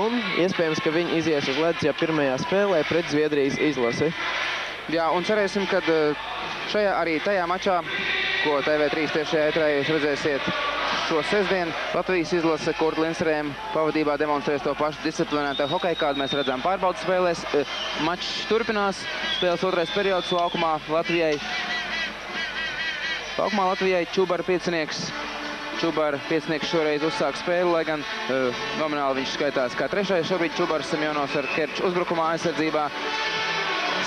Un iespējams, ka viņi izies uz ledus jau pirmajā spēlē pret Zviedrijas izlasi. Jā, un cerēsim, ka šajā arī tajā mačā, ko TV3 tiešajā ētrā jūs redzēsiet šo sestdienu, Latvijas izlase Kurt Lindstrēm pavadībā demonstrēs to pašu disciplinēto hokeju, kādu mēs redzam pārbaudas spēlēs. Mačs turpinās, spēles otrais periods laukumā Latvijai Čubara piecinieks. Čubara piecinieks šoreiz uzsāk spēli, lai gan nomināli viņš skaitās kā trešais. Šobrīd Čubars Semjonovs ar Kerču uzbrukumā aizsardzībā.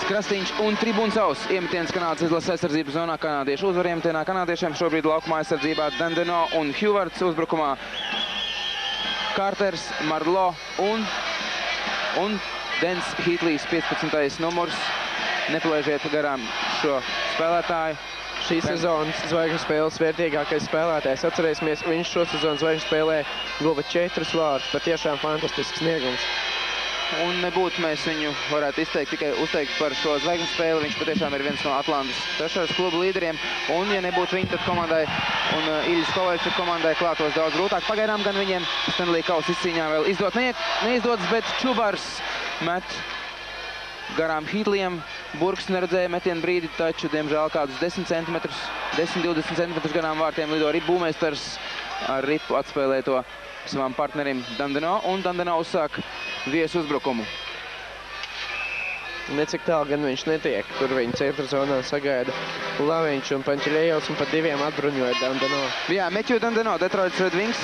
Krastīņš un Tribuncaus iemetiens Kanādas izlases aizsardzības zonā. Kanādiešu uzvar iemetienā kanādiešiem. Šobrīd laukumā aizsardzībā Dandeno un Hjūvards. Uzbrukumā Kārters, Marlo un Dens Heatlīs 15. numurs. Nepalaižiet garām šo spēlētāju. Šīs sezonas zvaigžņu spēles vērtīgākais spēlētājs. Atcerēsimies, viņš šo sezonu zvaigžņu spēlē guva 4 vārdus. Patiešām fantastisks sniegums. Un nebūtu mēs viņu varētu tikai uzteikt par šo zvaigžņu spēli. Viņš patiešām ir viens no Atlantas trešās klubu līderiem. Un, ja nebūtu viņi, tad komandai un Iļas Kovaļčuk komandai klātos daudz grūtāk. Pagaidām gan viņiem Stanley Kausa izcīņā vēl neizdodas, bet Čubars met garām Heatliem. Burks neredzēja metienu brīdi, taču, diemžēl, kādus 10-20 centimetrus garām vārtiem lido ripu būmēstars ar ripu atspēlē to savam partnerim Dandeno, un Dandeno uzsāk viesu uzbrukumu. Necik tālu gan viņš netiek. Tur viņa centra zonā sagaida Laviņš un Pančelējovs un pat diviem atbruņoja Dandeno. Jā, Meķu Dandeno, Detroits Red Wings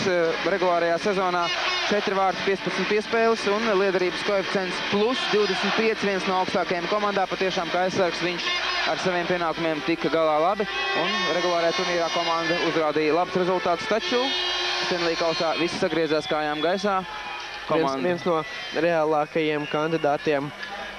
regulārajā sezonā 4 vārti 15 piespēles un liederības koeficients plus 25, viens no augstākajiem komandā. Patiešām kā aizsargs viņš ar saviem pienākumiem tika galā labi un regulārajā turnīrā komanda uzrādīja labs rezultāts, taču Stanley kausā visi sagriezās kājām gaisā. Viens no reālākajiem kandidātiem,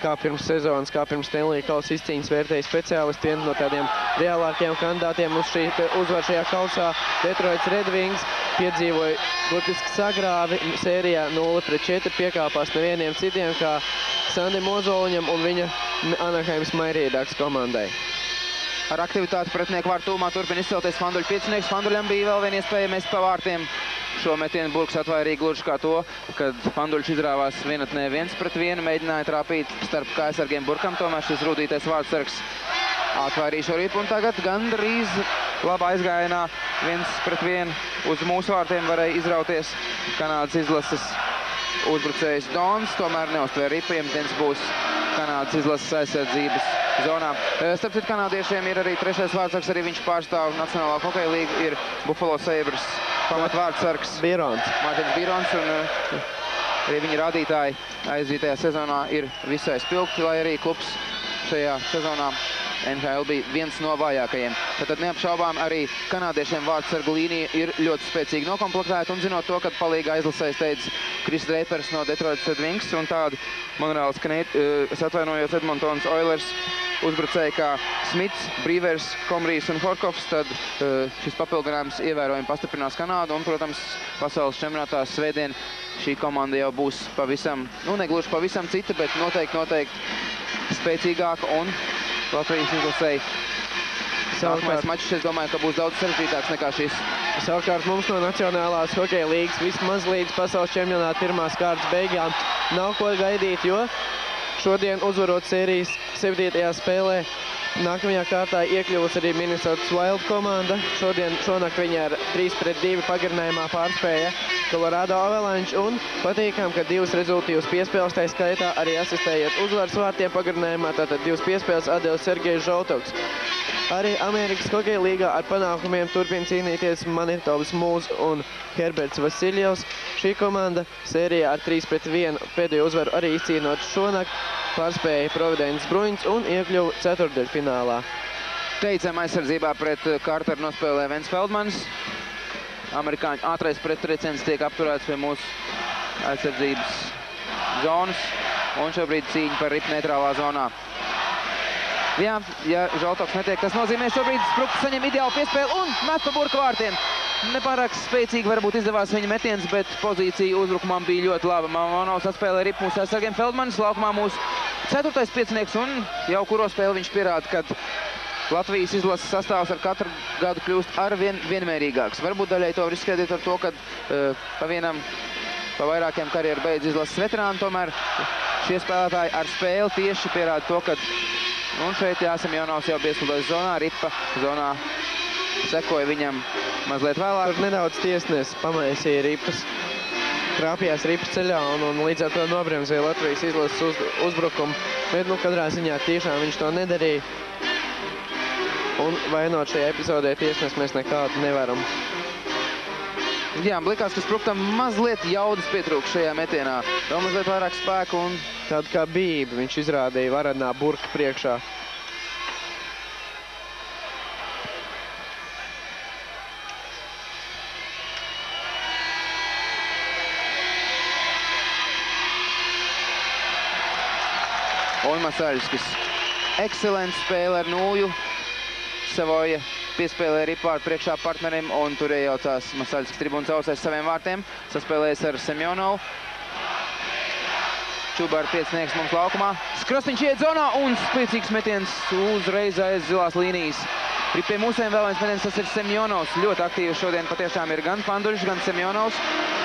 kā pirms sezonas, kā pirms Stanley kausa izcīņas vērtēja speciālisti, viens no tādiem reālākajiem kandidātiem uz šī uzvaru šajā kausā. Detroits Red Wings piedzīvoja burtiski sagrāvi sērijā 0-4, piekāpās nevieniem citiem kā Sandim Ozoliņam un viņa Anaheimas Mairīdāks komandai. Ar aktivitāti pretinieku vārtu tūmā turpina izcelties Fanduļu piecinieks. Fanduļam bija vēl viena iespēja mest pa vārtiem. Šo metienu Burks atvairīja gluži kā to, kad Fanduļš izrāvās vienatnē 1-1, mēģināja trāpīt starp kājasargiem Burkam, tomēr šis rūtītais vārtsargs atvairīja šo ripu, un tagad gandrīz labā aizgājienā 1-1 uz mūsu vārtiem varēja izrauties Kanādas izlases uzbrucējs Dons, tomēr neuztvēra ripu, iemetiens būs Kanādas izlases aizsardzības zonā. Starp citu kanādiešiem ir arī trešais vārtsargs, arī viņš pārstāv Nacionālā hokeja līgu, ir Buffalo Sabres pamatvārtsargs Mārtiņš Birons, un arī viņa rādītāji aizdītajā sezonā ir visai spilgti, lai arī klubs šajā sezonā NHL bija viens no vājākajiem. Tātad neapšaubām arī kanādiešiem vārtsargu līnija ir ļoti spēcīgi nokomplektēta, un zinot to, kad palīgā izlasēs teica Kris Dreipers no Detroits Red Wings un tādu Monreāls atvainojot Edmontons Oilers uzbrucēji kā Smits, Brīvers, Komrijs un Horkovs, tad šis papildinājums ievērojami pastiprinās Kanādu, un, protams, pasaules čempionātā svētdien šī komanda jau būs pavisam, negluži pavisam cita, bet noteikti spēcīgāka, un Latvijas izlasēji nākamais mačs, es domāju, ka būs daudz sarežģītāks nekā šis. Savukārt mums no Nacionālās hokeja līgas vismaz līdz pasaules čempionāta pirmās kārtas beigām nav ko gaidīt, jo šodien uzvarot sērijas 7. spēlē nākamajā kārtā iekļuvusi arī Minnesotas Wild komanda. Šonakt viņa ar 3-2 pagarinājumā pārspēja Colorado Avalanche, un patīkam, ka divas rezultīvas piespēles, tā skaitā arī asistējot uzvaras vārtiem pagarinājumā, tātad divas piespēles atdevis Sergejs Žoltovs. Arī Amerikas hokeja līgā ar panākumiem turpina cīnīties Manitovas Mūs un Herberts Vasiljevs. Šī komanda sērijā ar 3-1 pēdējo uzvaru arī izcīnot šonakt, pārspēja Providence Bruins un iekļuva ceturtdaļfinālā. Teicam aizsardzībā pret Carteru nospēlē Vens Feldmans. Amerikāņu ātrais prettrieciens tiek apturēts pie mūsu aizsardzības zonas, un šobrīd cīņa par ripu neitrālā zonā. Jā, ja Žoltovs netiek, tas nozīmē šobrīd Sprukts saņem ideālu piespēli un met pa Burka vārtiem. Nepārāk spēcīgi varbūt izdevās viņa metiens, bet pozīcija uzbrukumam bija ļoti laba. Mamonovs atspēlē ripu mūsu aizsargiem. Feldmanis laukumā mūsu ceturtais piecinieks, un jau kuro spēli viņš pierāda, kad Latvijas izlases sastāvs ar katru gadu kļūst arvien vienmērīgāks. Varbūt daļai to var izskaidrot ar to, ka pa vairākiem karjeru beidz izlases veterāni, tomēr šie spēlētāji ar spēli tieši pierāda to, ka un šeit Semjonovs jau bija ieslidojis zonā, ripa zonā sekoja viņam mazliet vēlāk. Tur nedaudz tiesnes pamaisīja ripas, krāpjās ripas ceļā un līdz ar to nobremzēja Latvijas izlases uzbrukumu. Bet, katrā ziņā tiešām viņš to nedarīja. Un vainot šajā epizodē tiesnes mēs nekādu nevaram. Jā, likās, ka Spruktam mazliet jaudas pietrūks šajā metienā. Vēl mazliet vairāk spēku un tādu kā bijību viņš izrādīja varenā Burka priekšā. Un Masaļskis. Ekscelents spēle ar nūju. Savoja piespēlēja ripvārdu priekšā partnerim un tur iejaucās Masaļskis tribūnas ausais saviem vārtiem. Saspēlējas ar Semjonovu. Čubāra piecinieks mums laukumā. Krasniņš iet zonā un spēcīgs metiens uzreiz aiz zilās līnijas. Pie mūsiem vēl viens metiens, tas ir Semjonovs. Ļoti aktīvi šodien patiešām ir gan Fanduļš, gan Semjonovs.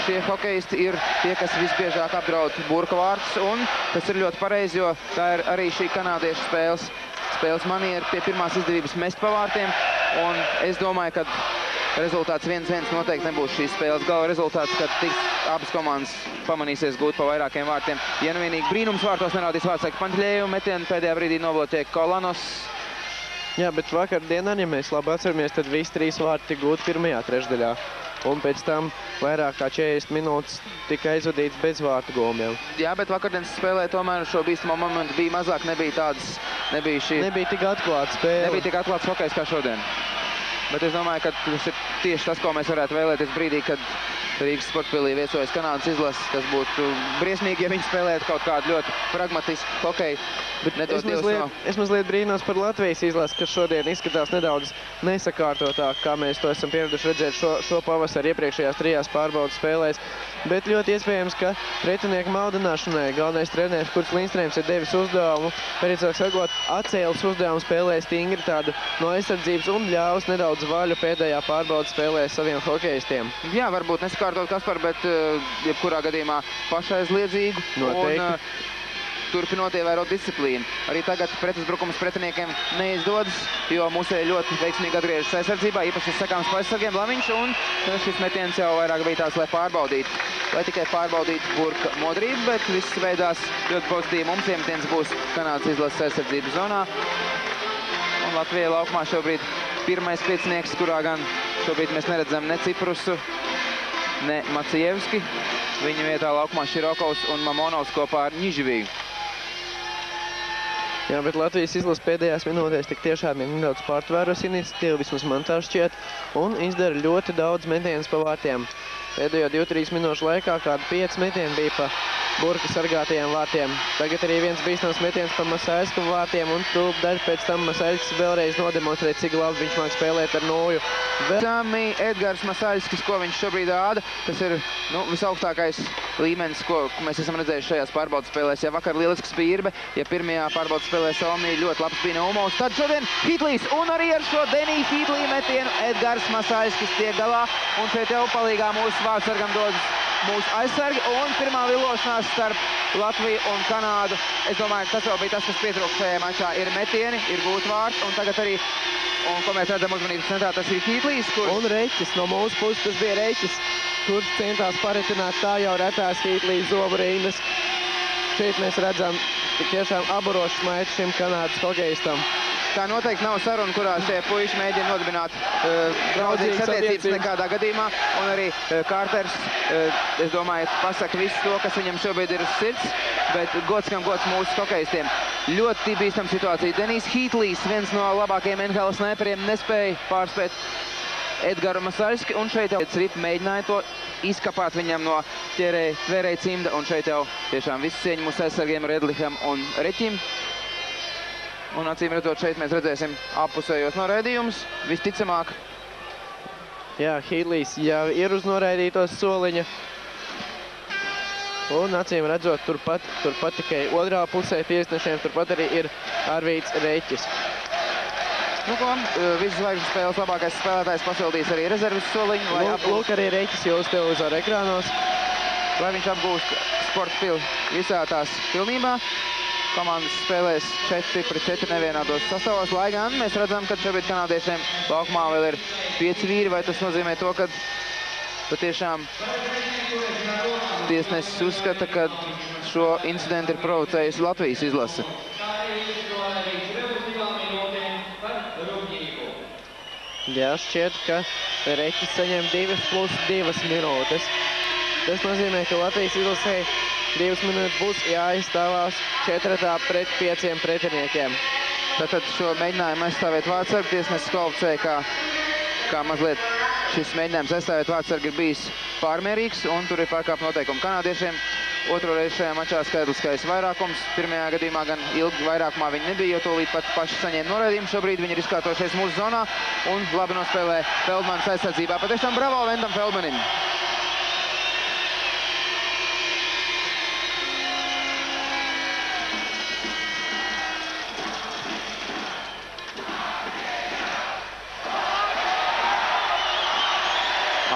Šie hokeisti ir tie, kas visbiežāk apdraud Burka vārtus, un tas ir ļoti pareizi, jo tā ir arī šī kanādiešu spēles maniera pie pirmās izdevības mest pa vārtiem, un es domāju, ka rezultāts 1-1 noteikti nebūs šīs spēles gala rezultāts, kad abas komandas pamanīsies gūt pa vairākiem vārtiem. Ja nu vienīgi brīnums vārtos nerādīs vārtsargi Pantelēju, metienu pēdējā brīdī nobloķē Kolanos. Jā, bet vakardien, ja mēs labi atceramies, tad visi 3 vārti gūti pirmajā trešdaļā. Un pēc tam vairāk kā 40 minūtes tika aizvadīts bez vārtu gomiem. Jā, bet vakardienas spēlē tomēr šo bīstamo momentu bija mazāk, nebija tik atklāts spēle. Nebija tik atklāts hokejs kā šodien. Bet es domāju, ka tas ir tieši tas, ko mēs varētu vēlēties brīdī, kad Rīgas sportpilī viesojas Kanādas izlases. Tas būtu briesmīgi, ja viņi spēlētu kaut kādu ļoti pragmatisku hokeju. Es mazliet brīnos par Latvijas izlasi, kas šodien izskatās nedaudz nesakārtotāk, kā mēs to esam pieraduši redzēt šo pavasaru iepriekšējās 3 pārbaudas spēlēs. Bet ļoti iespējams, ka pretinieku maldināšanai galvenais treneris Kurts Lindstrēms ir devis uzdevumu, precīzāk sakot, atcēlis uzdevumu spēlē stingri tādu no aizsardzības un ļaus nedaudz vaļu pēdējā pārbaudas spēlē saviem hokeistiem. Jā, varbūt nesakārtot Kaspar, bet jebkurā gadījumā pašaizliedzīgu. Noteikti. Turpinot ievērot disciplīnu. Arī tagad pretuzbrukums pretiniekiem neizdodas, jo mūsēji ļoti veiksmīgi atgriežas aizsardzībā, īpaši sakāms pašsargiem Blamiņš, un šis metiens jau vairāk bija tāds, lai pārbaudītu. Lai tikai pārbaudītu burka modrību, bet viss veidās ļoti pozitīvi. Mums iemetiens būs Kanādas izlases aizsardzības zonā. Un Latvijai laukumā šobrīd pirmais piecinieks, kurā gan šobrīd mēs neredzam ne Ciprusu, ne Macijevski. Viņa vietā laukumā Širokovs un Mamonovs kopā ar Ņiživiju. Jā, bet Latvijas izlase pēdējās minūtēs tik tiešām ir nedaudz pārtvērus iniciatīvu, vismaz man tā šķiet, un izdara ļoti daudz metienus pa vārtiem. Pēdējo 2-3 minūšu laikā kādi 5 metieni bija pa burka sargātajiem vārtiem. Tagad arī viens bīstams metiens pa Masaļska vārtiem, un tūp daļa pēc tam Masaļsks vēlreiz nodemonstrē, cik labi viņš māk spēlēt ar nūju. Sami Edgars Masaļskis, ko viņš šobrīd rāda, tas ir visaugstākais līmenis, ko mēs esam redzējuši šajās pārbaudas spēlēs. Ja vakar lielisks bija Irbe, ja pirmajā pārbaudas spēlē Salmī ļoti labs bija Neumovs, tad šodien Hitlīs, un arī ar šo Denī Hitlī metienu Edgars Masaļskis tiek galā, un šeit jau palīgā mūsu vārdsargam dodas mūsu aizsargi, un pirmā villošanās starp Latviju un Kanādu. Es domāju, ka tas jau bija tas, kas pietrūkst šajā mačā. Ir metieni, ir gūt vārds, un tagad arī, un ko mēs redzam uzmanības centrā, tas ir Hitlīs, kurš... Un Reķis, no mūsu puses tas bija Reķis, kurš centās paritināt tā jau retās Hitlīs zobu rindas. Šeit mēs redzam tik tiešām aburošu smaitu šim Kanādas hokeistam. Tā noteikti nav saruna, kurā šie puiši mēģina nodibināt draudzīgas attiecības nekādā gadījumā. Un arī Kārters, es domāju, pasaka visu to, kas viņam šobrīd ir uz sirds, bet gods kam gods mūsu hokeistiem. Ļoti bīstam situācija. Denijs Hitlīs, viens no labākajiem NHL snaiperiem, nespēja pārspēt Edgaru Masaļski, un šeit jau Ripa mēģināja to izkapāt viņam no tvērēja cimda, un šeit jau tiešām visu cieņu mūsu aizsargiem Redliham un Reķim. Un acīm redzot, šeit mēs redzēsim appusējos noraidījumus, visticamāk. Jā, Hitlīs jau ir uz noraidītos soliņa. Un acīm redzot, turpat tikai otrā pusē tiesnešiem, turpat arī ir Arvīts Reķis. Nu ko, visu zvaigžņu spēles labākais spēlētājs pasildīs arī rezervis soliņu. Lūk arī Reķis jūs televizoru ekrānos. Lai viņš apgūst sporta pili visā tās pilnībā. Komandas spēlēs 4-4 nevienādos sastāvos, lai gan mēs redzam, ka šobrīd kanādiešiem laukumā vēl ir 5 vīri, vai tas nozīmē to, ka patiešām tiesnesis uzskata, ka šo incidentu ir provocējusi Latvijas izlase. Jā, šķiet, ka Reķis saņem 2+2 minūtes. Tas nozīmē, ka Latvijas izlasē 2 minūtes būs jāizstāvās 4 pret 5 pretiniekiem. Tātad šo mēģinājumu aizstāvēt vārdsargu tiesnesis kvalificēja, kā mazliet šis mēģinājums aizstāvēt vārdsargu ir bijis pārmērīgs, un tur ir pārkāp noteikumi kanādiešiem. Otro reizi šajā mačā skaidriskais vairākums. Pirmajā gadījumā gan ilgi vairākumā viņi nebija, jo tūlīt pat paši saņēma noraidījumu. Šobrīd viņi ir izkārtojušies mūsu zonā un labi nospēlē Feldmanas aizsardzībā. Patiešām bravo Vendam Feldmanim!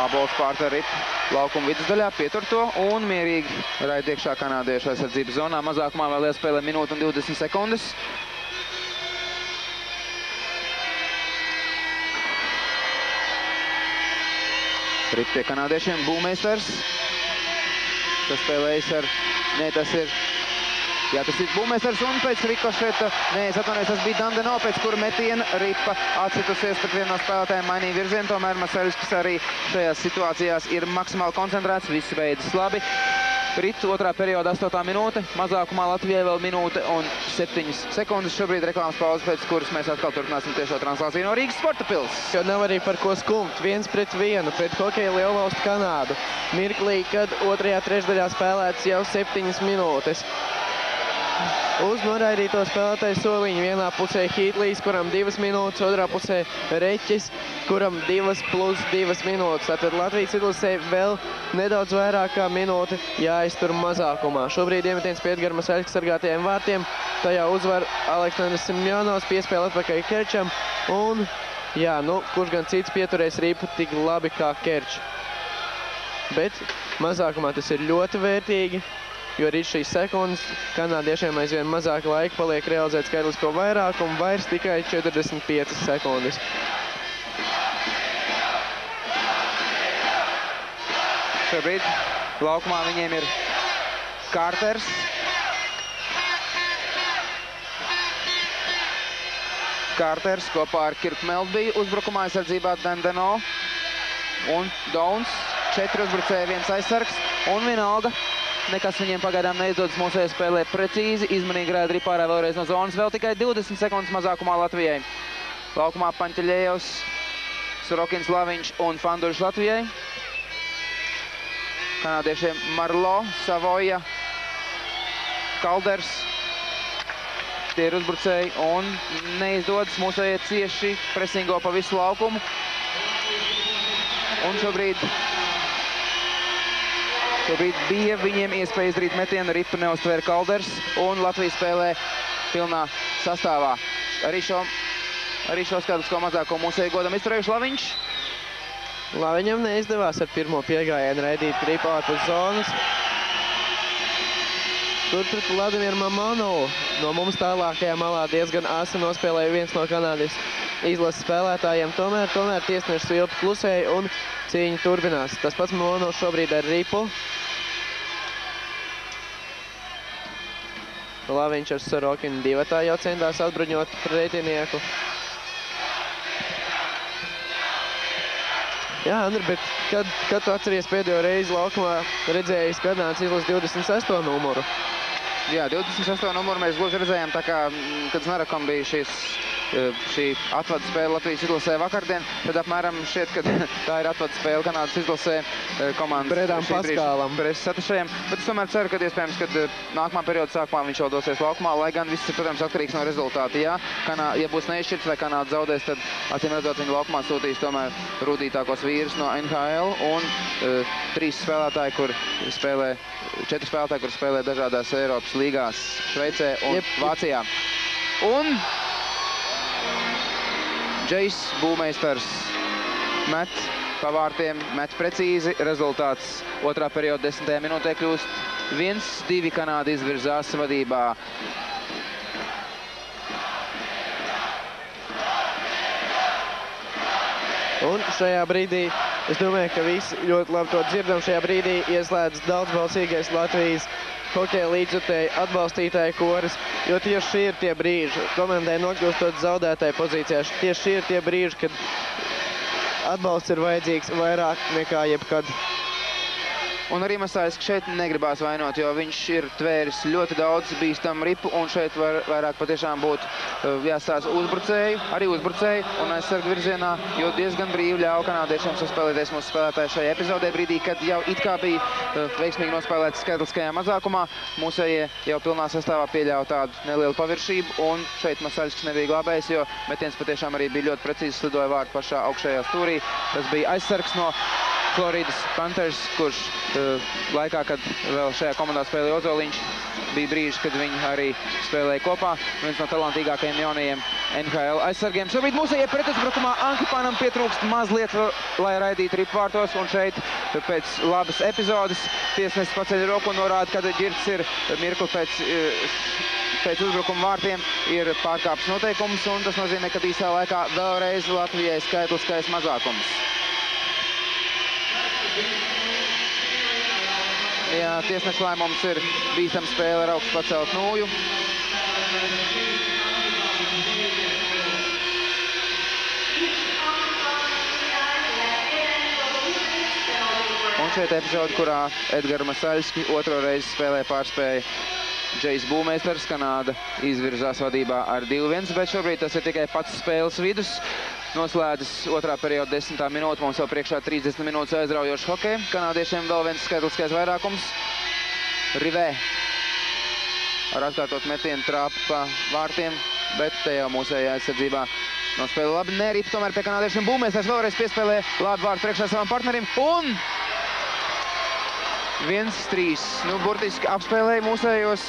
Bols pārta Ripa laukuma vidusdaļā, pietur to un mierīgi raid iekšā kanādiešu aizsardzības zonā. Mazākumā vēl iespēlē minūte un 20 sekundes. Ripa pie kanādiešiem, būmeistars. Tas spēlējis ar... Nē, tas ir... Jā, tas ir būmeistars un pēc rikošeta, nē, es atvainojos, tas bija Dandeno, pēc kura metiena Ripa atsitusies, bet viena no spēlētājiem mainīja virzienu, tomēr Masaļskis arī šajās situācijās ir maksimāli koncentrēts, viss beidzas labi. Rīt otrā perioda 8. minūte, mazākumā Latvijai vēl minūte un 7 sekundes. Šobrīd reklāmas pauze, pēc kuras mēs atkal turpināsim tiešo translāciju no Rīgas Sporta pils. Jo nav arī par ko skumt. 1-1 pret hokeja lielvalstu Kanādu. Mirklī, kad otrajā trešdaļā spēlēts jau 7 minūtes. Uz noraidīto spēlētāju soliņu vienā pusē Hītlīs, kuram 2 minūtes, otrā pusē Reķis, kuram 2+2 minūtes. Tātad Latvijas izlasē vēl nedaudz vairāk kā minūte jāiztur mazākumā. Šobrīd iemetiens pie Edgara aizsargātajiem vārtiem. Tajā uzvar Aleksandrs Simjonovs, piespēle atpakaļ Kerčam. Un, jā, nu, kurš gan cits pieturēs ripu tik labi kā Kerč. Bet mazākumā tas ir ļoti vērtīgi. Jo arī šīs sekundes kanādiešiem aizvien mazāk laika paliek realizēt skaitlisko vairākumu, vairs tikai 45 sekundes. Šobrīd laukumā viņiem ir Kārters. Kārters kopā ar Kirku Meldbiju uzbrukumā aizsardzībā Dendeno un Dauns. 4 uzbrucēji, 1 aizsargs un vienalga. Nekas viņiem pagaidām neizdodas mūsējā spēlē precīzi. Izmanīgi rāda ripā ārā vēlreiz no zonas. Vēl tikai 20 sekundes mazākumā Latvijai. Laukumā Paņķeļējos, Surokins, Laviņš un Fanduļš Latvijai. Kanādiešiem Marlo, Savoja, Kalders. Tie ir uzbrucēji un neizdodas mūsējie cieši presingo pa visu laukumu. Un šobrīd bija viņiem iespēja izdarīt metienu, ripu neuztvēra Kalders, un Latvija spēlē pilnā sastāvā. Arī šo skaitlisko mazāko mūsēju godam izturējuši Laviņš. Laviņam neizdevās ar pirmo piegājienu raidīt ripu ārpus zonas. Turpret Vladimir Mamanovu no mums tālākajā malā diezgan āsi nospēlēja viens no Kanādas izlases spēlētājiem. Tomēr tiesneši svilpi klusēja un cīņa turpinās. Tas pats Mamanovs šobrīd ar ripu. Laviņš ar Sorokinu divatā jau centās atbruņot pretinieku. Jā, Andri, bet kad tu atceries pēdējo reizi laukumā redzējis Kanādas izlases 26. numuru? Jā, 26. numuru mēs gluži redzējām, tā kā, kad Znarakam bija šī atvada spēle Latvijas izlasē vakardien, tad apmēram šķiet, ka tā ir atvada spēle Kanādas izlasē komandas Bredām Paskālam. Preses atašajiem. Bet es tomēr ceru, ka iespējams, kad nākamā perioda sākumā viņš vēl dosies laukumā, lai gan viss ir, protams, atkarīgs no rezultāta. Ja būs neizšķirts vai Kanāda zaudēs, tad acīm redzot viņa laukumā sūtīs tomēr rūtītākos vīrus no NHL un 4 spēlētāji, kur spēlē dažādās Eiropas līgās Šveicē un Vācijā. Un Džejs Būmeistars met pa vārtiem, met precīzi. Rezultāts otrā perioda 10. minūtē kļūst 1-2. Kanāda izvirzās vadībā. Un šajā brīdī, es domāju, ka visi ļoti labi to dzirdam, šajā brīdī ieslēdz daudzbalsīgais Latvijas hokeja līdzjutēji atbalstītāji koris, jo tieši šie ir tie brīži, komandai nokļūstot zaudētāju pozīcijā, tieši šie ir tie brīži, kad atbalsts ir vajadzīgs vairāk nekā jebkad. Un arī Masājs šeit negribās vainot, jo viņš ir tvēris ļoti daudz bīstam ripu, un šeit var vairāk patiešām būt jāstās arī uzbrucēju un aizsargu virzienā, jo diezgan brīvi ļauj kanādiešiem saspēlēties mūsu spēlētāji šajā epizodē, brīdī, kad jau it kā bija veiksmīgi nospēlēts skaitliskajā mazākumā, mūsējie jau pilnā sastāvā pieļauj tādu nelielu paviršību, un šeit Masājs nebija glābējs, jo metiens patiešām arī bija ļoti precīzi, slidoja vārtu pašā augšējā stūrī. Tas bija aizsargs no Floridas Panthers, kurš laikā, kad vēl šajā komandā spēlēja Ozoliņš, bija brīži, kad viņi arī spēlēja kopā. Viens no talantīgākajiem jaunajiem NHL aizsargiem. Šobrīd mūsējie pretuzbrukumā Ankipānam pietrūkst mazliet, lai raidītu ripu vārtos, un šeit pēc labas epizodes tiesnesis paceļ roku un norāda, kad Ģirts ir mirkli pēc uzbrukuma vārtiem ir pārkāpis noteikumus, un tas nozīmē, ka īsā laikā vēlreiz Latvijai skaitliskais mazākums. Jā, tiesneša lēmums ir bīstam spēle ar augstu pacelt nūju. Un šeit epizode, kurā Edgars Masaļski otro reizi spēlē pārspēja Džejs Būmeisters. Kanāda izvirzās vadībā ar 2-1, bet šobrīd tas ir tikai pats spēles vidus. Noslēdzas otrā perioda 10. minūte. Mums vēl priekšā 30 minūtes aizraujošs hokej. Kanādiešiem vēl viens skaitliskais vairākums. Rivē ar atkārtot metienu trāpa pa vārtiem, bet te jau mūsējā aizsardzībā nospēlē labi. Nē, Ripa tomēr pie kanādiešiem. Būmeisters vēlreiz piespēlē labi vārtu priekšā savam partnerim. Un 1-3. Nu, burtiski apspēlēja mūsējos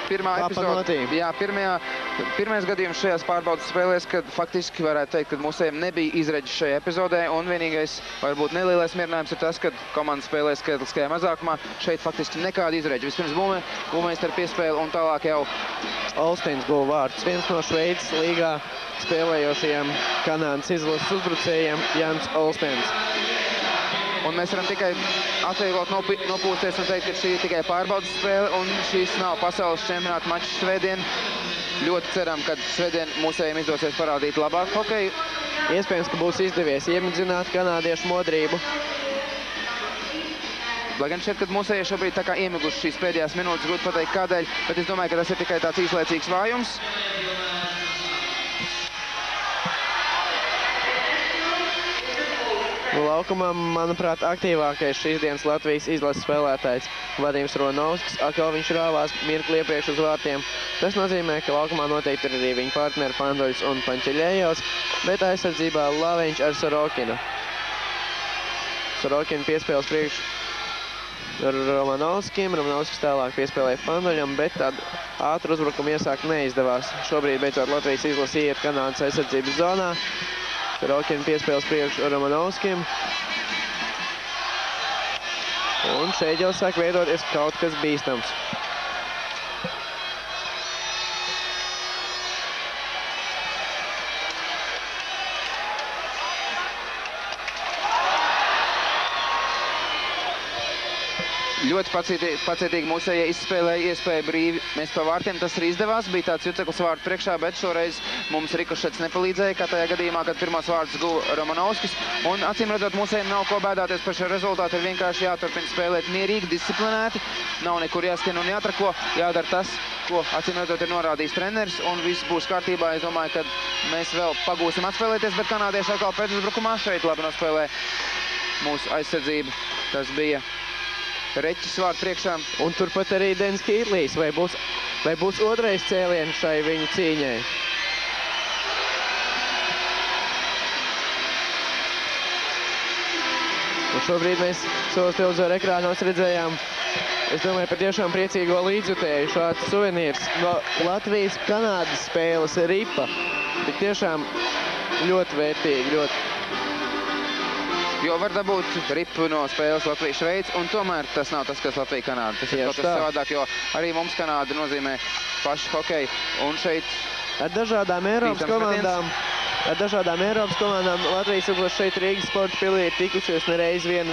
pirmā epizode. Jā, pirmais gadījums šajās pārbaudas spēlēs, kad faktiski varētu teikt, ka mūsējiem nebija izreģis šajā epizodē, un vienīgais, varbūt nelielais mierinājums ir tas, ka komanda spēlē skaitliskajā mazākumā. Šeit faktiski nekāda izreģa. Vispirms Būmeistera piespēle, un tālāk jau Olsteins guva vārtus. Viens no Šveices līgā spēlējošajiem Kanādas izlases uzbrucējiem Jans Olsteins. Un mēs varam tikai atvieglot nopūsties un teikt, ka šī ir tikai pārbaudas spēle, un šīs nav pasaules čempionāta mačs svētdien. Ļoti ceram, ka svētdien mūsējiem izdosies parādīt labāku hokeju. Iespējams, ka būs izdevies iemidzināt kanādiešu modrību. Lai gan šeit, kad mūsējie šobrīd tā kā iemiguši šīs pēdējās minūtes, grūti pateikt kādēļ, bet es domāju, ka tas ir tikai tāds īslaicīgs vājums. Laukumā, manuprāt, aktīvākais šīs dienas Latvijas izlases spēlētājs Vadims Romanovskis. Atkal viņš rāvās mirkli iepriekš uz vārtiem. Tas nozīmē, ka laukumā noteikti ir arī viņa partneri Pandoļs un Pančeļējos, bet aizsardzībā Laviņš ar Sorokinu. Sorokina piespēles priekš Romanovskim. Romanovskis tālāk piespēlēja Pandoļam, bet tad ātru uzbrukumu iesākt neizdevās. Šobrīd beidzot Latvijas izlase iet Kanādas aizsardzības zonā. Sorokina piespēles priekš Romanovskim. Un šeit jau sāk veidoties kaut kas bīstams. Ļoti pacietīgi mūsējie izspēlēja iespēju brīvi mest pa vārtiem. Tas arī izdevās. Bija tāds juceklis vārtu priekšā, bet šoreiz mums rikošets nepalīdzēja, kā tajā gadījumā, kad pirmās vārtus guva Romanovskis. Un acīm redzot, mūsējiem nav ko bēdāties par šo rezultātu. Ir vienkārši jāturpina spēlēt mierīgi, disciplinēti. Nav nekur jāskrien un jātrako. Jādara tas, ko acīm redzot ir norādījis treneris, un viss būs kārtībā. Es domāju, ka mēs vēl pagūsim atspēlēties, bet kanādieši atkal pēcuzbrukumā šeit labi nospēlē mūsu aizsardzību. Tas bija Reķis vārtu priekšā. Un turpat arī Dens Kītlīs. Vai būs otrais cēliens šai viņu cīņai? Un šobrīd mēs savos televizoru ekrānos redzējām, es domāju, patiešām priecīgo līdzjutēju šāds suvenīrs no Latvijas-Kanādas spēles Ripa. Tik tiešām ļoti vērtīgi, Jo var dabūt ripu no spēles Latvija-Šveica, un tomēr tas nav tas, kas Latvija-Kanāda. Tas ir kaut kas savādāk, jo arī mums Kanāda nozīmē pašu hokeju. Un šeit ar dažādām Eiropas komandām Latvijas izlase šeit Rīgas sporta pilī ir tikusies nereiz vien,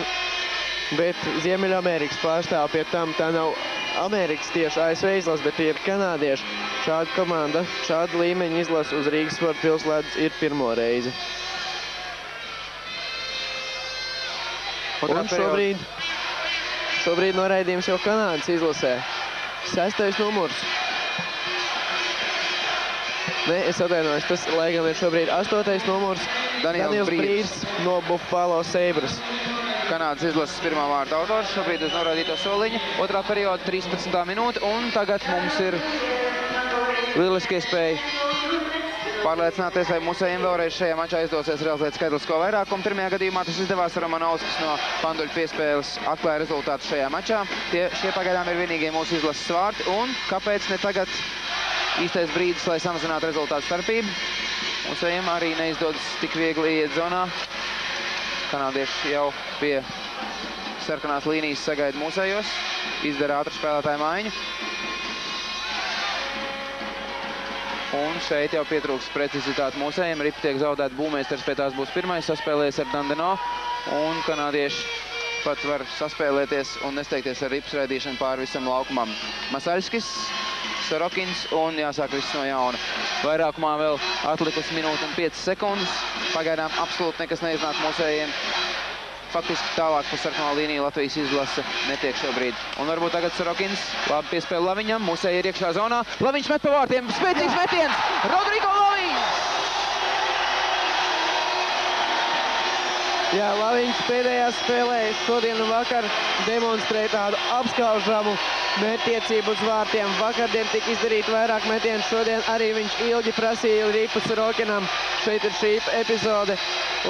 bet Ziemeļamerikas pārstāv pie tam tā nav Amerikas tieši ASV izlase, bet tie ir kanādieši. Šāda komanda, šāda līmeņa izlase uz Rīgas sporta pils ledus ir pirmo reizi. Un šobrīd noraidījums jau Kanādas izlasē. 6. numurs. Nē, es atvainojos, tas laikam ir šobrīd 8. numurs. Daniels Brīrs no Buffalo Sabres. Kanādas izlases pirmā vārta autors, šobrīd uz noraidīto soliņu. Otrā perioda 13. minūte, un tagad mums ir lieliski iespēja pārliecināties, vai mūsējiem vēlreiz šajā mačā izdosies realizēt skaitlisko vairākumu. Pirmajā gadījumā tas izdevās. Romanovskis no Pandoļa piespēles atklāja rezultātu šajā mačā. Šie pagaidām ir vienīgie mūsu izlases vārti. Un kāpēc ne tagad īstais brīdis, lai samazinātu rezultātu starpību? Mūsējiem arī neizdodas tik viegli iet zonā. Kanādieši jau pie sarkanās līnijas sagaida mūsējos. Izdara ātru spēlētāju maiņu. Un šeit jau pietrūks precizitāti mūsējiem. Ripa tiek zaudēta, Būmeisters pie tās būs pirmais, saspēlēs ar Dandeno. Un kanādieši pat var saspēlēties un nesteigties ar ripas raidīšanu pāri visam laukumam. Masaļskis, Sorokins un jāsāk viss no jauna. Vairākumā vēl atlikusi minūte un 5 sekundes. Pagaidām absolūti nekas neiznāk mūsējiem. faktiski tālāk pa sarkano līniju Latvijas izlase netiek šobrīd. Un varbūt tagad Sorokins labi piespēl Laviņam, Musēji ir iekšā zonā. Laviņš met pa vārtiem, spēcīgs metiens, Rodrigo Laviņš! Jā, Laviņš pēdējā spēlē šodien un vakar demonstrē tādu apskaužamu mērķtiecību uz vārtiem. Vakardien tika izdarīt vairāk metienu, šodien arī viņš ilgi prasīja ripu Sorokinam. Šeit ir šī epizode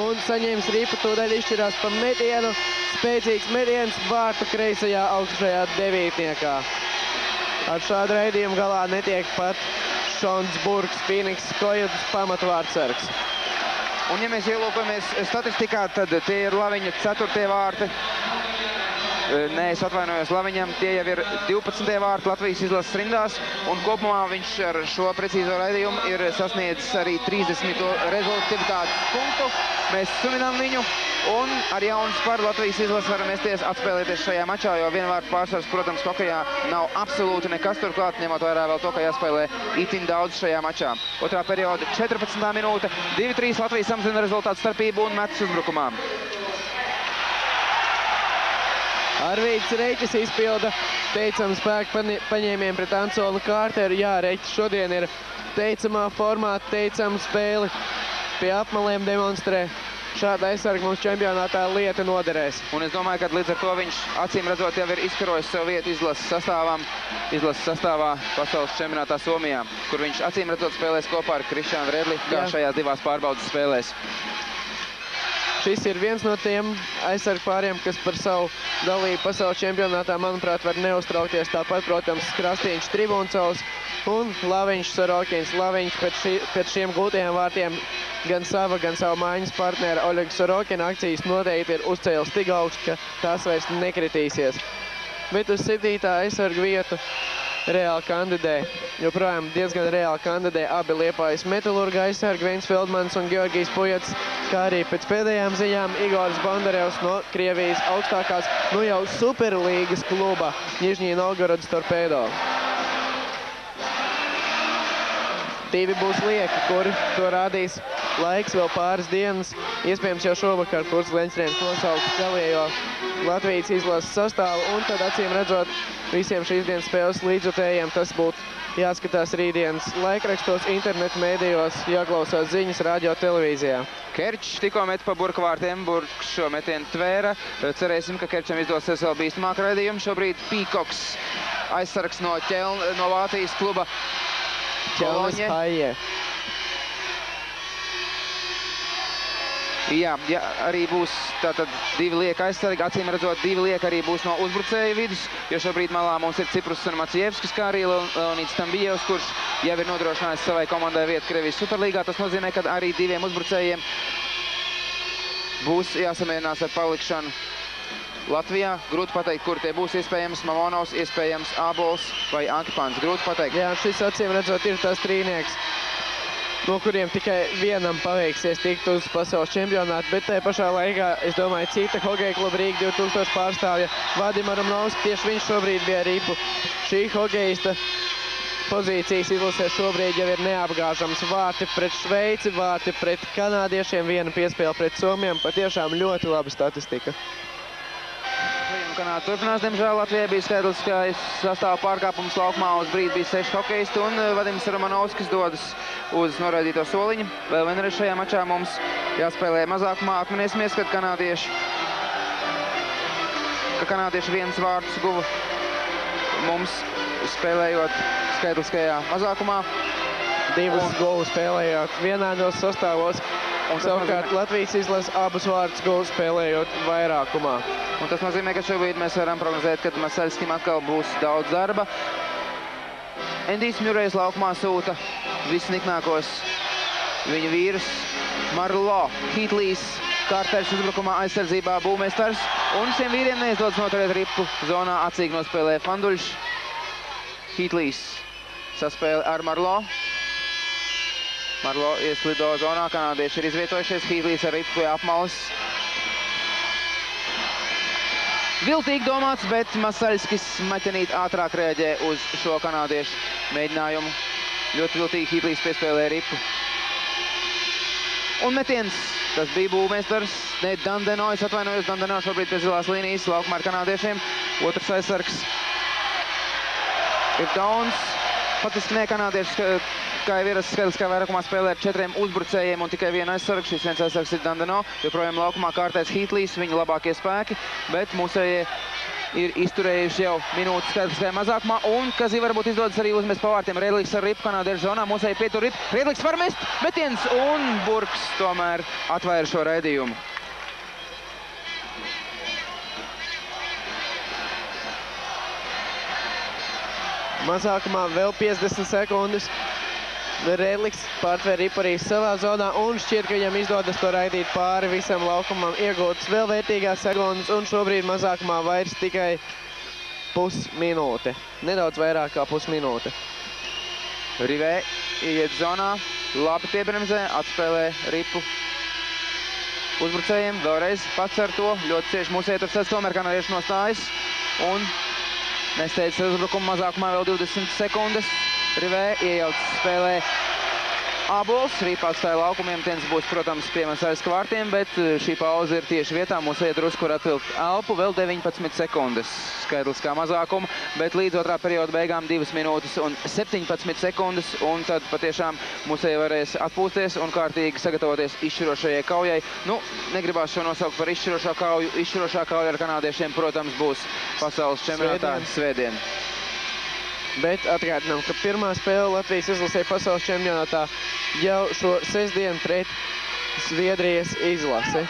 un saņēmis ripu, tūdaļ izšķirās pa metienu. Spēcīgs metiens vārtu kreisajā augšējā devītniekā. Ar šādu raidījumu galā netiek pat Šons Burgs, Phoenix Coyotes pamatvārtsargs. Un ja mēs ielūkojamies statistikā, tad tie ir Laviņa 4. vārti. Nē, es atvainojos Laviņam, tie jau ir 12. vārti Latvijas izlases rindās, un kopumā viņš ar šo precīzo raidījumu ir sasniedzis arī 30. rezultatīvitātes punktu. Mēs suminām viņu, un ar jaunu sparu Latvijas izlases varam mesties atspēlēties šajā mačā, jo vienvārtu pārsvars, protams, hokejā nav absolūti nekas turklāt, ņemot vērā vēl to, ka jāspēlē itin daudz šajā mačā. Otrā perioda 14. minūte, 2-3 Latvijas samazina rezultātu starpību un metas uzbrukumā. Arvīds Reiķis izpilda teicamu spēku paņēmienu pret Ansolu Kārteru. Jā, Reiķis šodien ir teicamā formā, teicamu spēli pie apmaliem demonstrē. Šāda aizsarga mums čempionātā lieta noderēs. Un es domāju, ka līdz ar to viņš acīm redzot jau ir izkarojis savu vietu izlases sastāvā pasaules čempionātā Somijā, kur viņš acīm redzot spēlēs kopā ar Krišānu Vredli, kā šajās divās pārbaudas spēlēs. Šis ir viens no tiem aizsargu pāriem, kas par savu dalību pasaules čempionātā, manuprāt, var neuztraukties. Tāpat, protams, Krastīņš Tribūncovs un Laviņš Sorokins. Laviņš pēc šiem gūtajiem vārtiem gan savu mājiņas partnera Oļega Sorokina akcijas noteikti ir uzcēlis tik augstu, ka tās vairs nekritīsies. Bet uz 7. aizsargu vietu reāli kandidē, joprojām diezgan reāli kandidē abi Liepājas Metalurga aizsargi Veins Feldmans un Georgijs Pujats, kā arī pēc pēdējām ziņām Igors Bondarevs no Krievijas augstākās, nu jau Superlīgas kluba Nižņī Novgorodas Torpedo. Divi būs lieki, kuri to rādīs laiks vēl pāris dienas. Iespējams jau šovakar Kurts Leņķrēns nosauks galējo Latvijas izlases sastāvu, un tad acīm redzot visiem šīs dienas spēles līdzjutējiem tas būtu jāskatās rītdienas laikrakstos, internetu mēdījos, jāklausās ziņas radio televīzijā. Kerčs tikko met pa burka vārtiem, Burks šo metienu tvēra. Cerēsim, ka Kerčam izdosies vēl bīstamāk raidījumu. Šobrīd Pīkoks aizsargs no Vācijas kluba Ķelnes Haie. Jā, arī būs tātad divi lieki aizsargi, acīm redzot divi lieki arī būs no uzbrucēju vidus, jo šobrīd malā mums ir Ciprus un Macievskis, kā arī Leonīds Tambijevs, kurš jau ir nodrošinājis savai komandai vietu Krievijas Superlīgā. Tas nozīmē, ka arī diviem uzbrucējiem būs jāsamierinās ar palikšanu Latvijā. Grūti pateikt, kur tie būs, iespējams Mamonovs, iespējams Ābols vai Ankipāns. Grūti pateikt. Jā, šis acīm redzot ir tas trīnieks, no kuriem tikai vienam paveiksies tikt uz pasaules čempionātu, bet tajā pašā laikā, es domāju, cita hokeja kluba Rīga 2000 pārstāvja Vadima Rumnovska, tieši viņš šobrīd bija ripu. Šī hokeista pozīcijas izlasē šobrīd jau ir neapgāžams. Vārti pret Šveici, vārti pret kanādiešiem, viena piespēle pret Somiem. Patiešām ļoti laba statistika. Kanāda turpinās, diemžēl Latvijai bija skaidrs sastāva pārkāpums laukumā, uz brīdi bija 6 hokeisti un Vadims Romanovskis dodas uz noraidīto soliņu. Vēl vienreiz šajā mačā mums jāspēlē mazākumā. Atminēsimies, ka kanādieši viens vārds guva mums spēlējot skaitliskajā mazākumā. Divus govu spēlējot vienādos sastāvos. Savukārt Latvijas izlase abus vārdus govu spēlējot vairākumā. Un tas nozīmē, ka šobrīd mēs varam prognozēt, ka Masaļskim atkal būs daudz darba. Endijs Mjurejs laukumā sūta visniknākos viņa vīrus. Marlo, Hitlīs, Kārters uzbrukumā aizsardzībā Būmestars. Un šiem vīriem neizdodas noturēt ripu zonā, acīgi nospēlē Fanduļš. Hitlīs saspēle ar Marlo. Marlo ieslido zonā, kanādieši ir izvietojušies. Hitlīs ar ripu pie apmalas. Viltīgi domāts, bet Masaļskis maķenīt ātrāk reaģē uz šo kanādiešu mēģinājumu. Ļoti viltīgi Hitlīs piespēlē ripu. Un metiens, tas bija būvmeistars, ne Dandeno, es atvainojos, Dandeno šobrīd pie zilās līnijas, laukumā ar kanādiešiem. Otrs aizsargs ir Downs. Faktiski ne kanādieši, kā jau ierasts skaitliskā vairākumā spēlē ar 4 uzbrucējiem un tikai vienu aizsargu. Šis viens aizsargs ir Dandeno, joprojām laukumā kārtais Heatlīs, viņa labākie spēki, bet mūsējie ir izturējuši jau minūtes skaitliskajā mazākumā, un Kazī varbūt izdodas arī uzmest pa vārtiem. Redliks ar ripu kanādiešu zonā, mūsēji pietur ripu. Redliks var mest, metiens, un Burks tomēr atvaira šo raidījumu. Mazākumā vēl 50 sekundes. Redliks pārtvēr ripu arī savā zonā, un šķiet, ka viņam izdodas to raidīt pāri visam laukumam, iegūtas vēl vērtīgās sekundes, un šobrīd mazākumā vairs tikai pusminūte. Nedaudz vairāk kā pusminūte. Rivē iet zonā, labi piebremzē, atspēlē ripu uzbrucējiem, vēlreiz pats ar to, ļoti cieši mūsu ietursēs, tomēr kanādieši nostājas, un nesteidz uzbrukumu mazākumā vēl 20 sekundes. Rivē iejauc spēlē Abols, Rīpa atstāja laukumiem, tens būs, protams, piemērs aiz kvārtiem, bet šī pauze ir tieši vietā, mūs iet drusku var atvilkt elpu, vēl 19 sekundes skaitliskā mazākuma, bet līdz otrā perioda beigām 2 minūtes un 17 sekundes, un tad patiešām mūsēji varēs atpūsties un kārtīgi sagatavoties izšķirošajai kaujai. Nu, negribās šo nosaukt par izšķirošā kauju, izšķirošā kauja ar kanādiešiem, protams, būs pasaules čempionātā svētdien. Bet atgādinām, ka pirmā spēle Latvijas izlasē pasaules čempionātā jau šo sestdienu pret Zviedrijas izlase.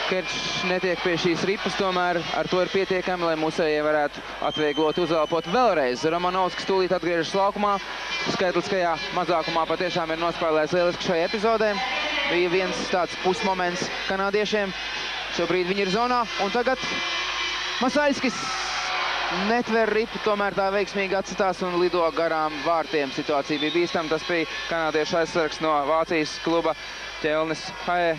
Kerčs netiek pie šīs ripas, tomēr ar to ir pietiekami, lai mūsējie varētu atvieglot uzelpot vēlreiz. Romanovskis tūlīt atgriežas laukumā, skaitliskajā mazākumā patiešām ir nospēlējis lieliski šajā epizodē. Bija viens tāds pusmoments kanādiešiem, šobrīd viņi ir zonā, un tagad Masaļskis netver ripu, tomēr tā veiksmīgi atsitās un lido garām vārtiem. Situācija bija bīstama, tas bija kanādiešu aizsargs no Vācijas kluba ķelnes Hae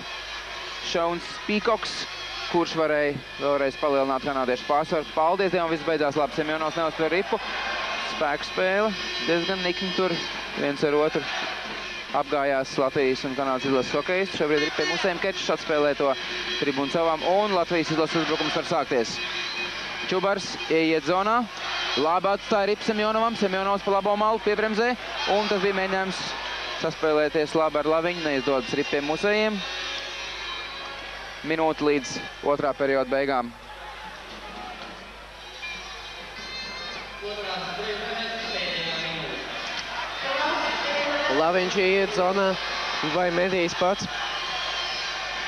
Šauns Pīkoks, kurš varēja vēlreiz palielināt kanādiešu pārsvaru. Paldies Dievam, viss beidzās labi, Semjonovs neuztver ripu. Spēku spēle, diezgan nikni tur, viens ar otru apgājās Latvijas un Kanādas izlases hokejisti. Šobrīd ir pie mūsējiem Kerčs, atspēlē to tribūnu savām, un Latvijas izlases uzbrukums var sākties. Čubars ieiet zonā, labi atstāja ripu Semjonovam, Semjonovs pa labo malu piebremzē, un tas bija mēģinājums saspēlēties labi ar Laviņu, neizdodas ripu pie mūsējiem. Minūte līdz otrā perioda beigām. Laviņš ieiet zonā, vai medīs pats.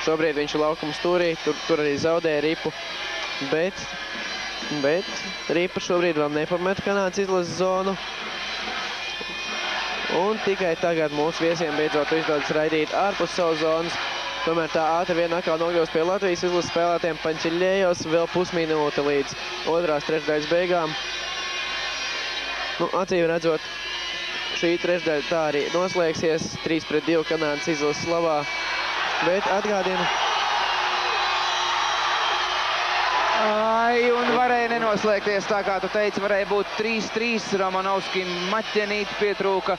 Šobrīd viņš ir laukuma stūrī, tur arī zaudēja ripu. Bet ripa šobrīd vēl nepamet Kanādas izlases zonu. Un tikai tagad mūsu viesiem beidzot izdodas raidīt ārpus savu zonas. Tomēr tā ātri vien atkal nokļūst pie Latvijas izlases spēlētiem Paņķiļējos, vēl pusminūte līdz otrās trešdaļas beigām. Nu, acīm redzot, šī trešdaļa tā arī noslēgsies, 3-2 Kanādas izlases labā, bet atgādinu. Ai, un varēja nenoslēgties, tā kā tu teici, varēja būt 3-3, Romanovskim Maķenīt pietrūka,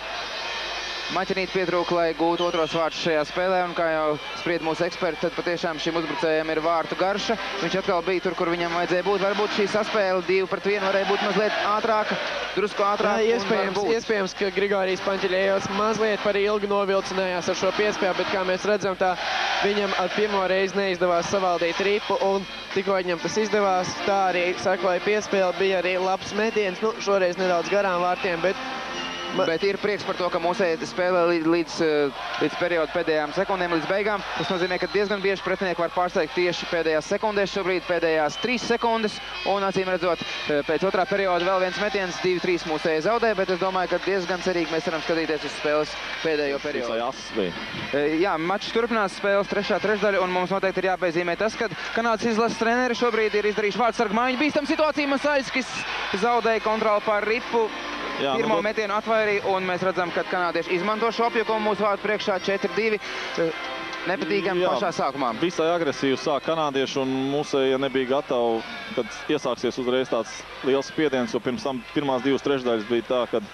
lai gūtu otros vārtus šajā spēlē, un kā jau spried mūsu eksperti, tad patiešām šim uzbrucējiem ir vārtu garša. Viņš atkal bija tur, kur viņam vajadzēja būt. Varbūt šī saspēle 2-1 varēja būt mazliet ātrāka, drusku ātrāka. Iespējams, ka Grigorijs Paņķiļējos mazliet par ilgi novilcinājās ar šo piespēju, bet kā mēs redzam, tā viņam ar pirmo reizi neizdevās savaldīt ripu, un tikko viņam tas izdevās, tā arī sakoja piespēle, bija arī labs metiens, nu, šoreiz nedaudz garām vārtiem, Bet ir prieks par to, ka mūsēji spēlē līdz perioda pēdējām sekundēm, līdz beigām. Tas nozīmē, ka diezgan bieži pretinieki var pārsteigt tieši pēdējās sekundēs, šobrīd pēdējās 3 sekundes. Un acīm redzot, pēc otrā perioda vēl viens metiens, 2-3 mūsēji zaudē, bet es domāju, ka diezgan cerīgi mēs varam skatīties uz spēles pēdējo periodu. Jā, mačs turpinās spēles trešdaļa, un mums noteikti ir jāpiezīmē tas, ka Kanādas izlases treneri šobrīd ir izdarījuši vārdsargu maiņu. Bīstam situācija, Masaļskis zaudēja kontroli pār ripu. Jā, pirmo metienu atvairīja, un mēs redzam, ka kanādieši izmanto šo apjukumu mūsu vārtu priekšā 4-2. Nepatīkami pašā sākumā. Visai agresīvi sāk kanādieši, un mūsēji nebija gatavi, kad iesāksies uzreiz tāds liels spiediens, jo pirms tam pirmās 2 trešdaļas bija tā, kad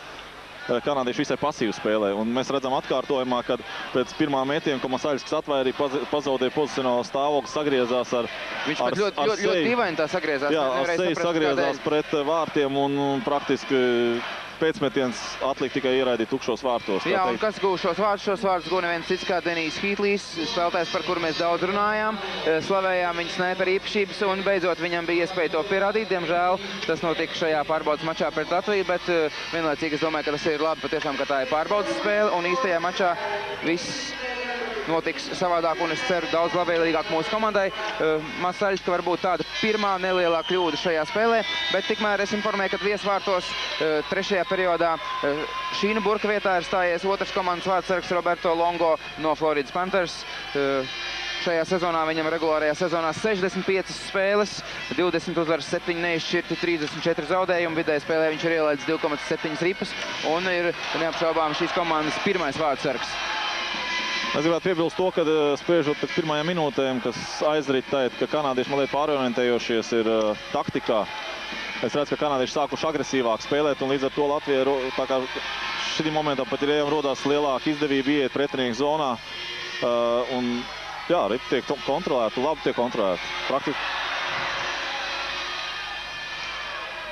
kanādieši visai pasīvi spēlē. Un mēs redzam atkārtojumā, kad pēc pirmā metiena, ko Masaļskis atvairīja, pazaudēja pozicionālo stāvokli, sagriezās ar Viņš pat ļoti dīvaini tā sagriezās. Jā, ar seju sagriezās pret vārtiem un praktiski pēcmetiens atlika tikai ieraidīt tukšos vārtos. Jā, un kas guva šos vārtus? Šos vārtus guva neviens cits kā Denijs Hītlīs, spēlētājs, par kuru mēs daudz runājām, slavējām viņa snaiperu īpašības, un beidzot viņam bija iespēja to pierādīt. Diemžēl tas notika šajā pārbaudas mačā pret Latviju, bet vienlaicīgi es domāju, ka tas ir labi patiešām, ka tā ir pārbaudas spēle, un īstajā mačā viss notiks savādāk, un es ceru daudz labvēlīgāk mūsu komandai. Masaļska varbūt tāda pirmā nelielā kļūda šajā spēlē, bet tikmēr es informēju, ka viesvārtos trešajā periodā Šīna Burka vietā ir stājies otrs komandas vārdsargs Roberto Longo no Floridas Panthers. Šajā sezonā viņam regulārajā sezonā 65 spēles, 20 uzvaras, 7 neizšķirti, 34 zaudējumi. Vidēji spēlē viņš ir ielaidis 2,7 ripas un ir neapšaubām šīs komandas pirmais vārdsargs. Es gribētu piebilst to, ka spriežot pēc pirmajām minūtēm, kas aizrit tēt, ka kanādieši mazliet pārorientējošies ir taktikā. Es redzu, ka kanādieši sākuši agresīvāk spēlēt, un līdz ar to Latvija tā kā šī momentā pat ir rodās lielāka izdevība ieiet pretinieku zonā. Un jā, ripa tiek kontrolēta, labi tiek kontrolēta. Praktiski.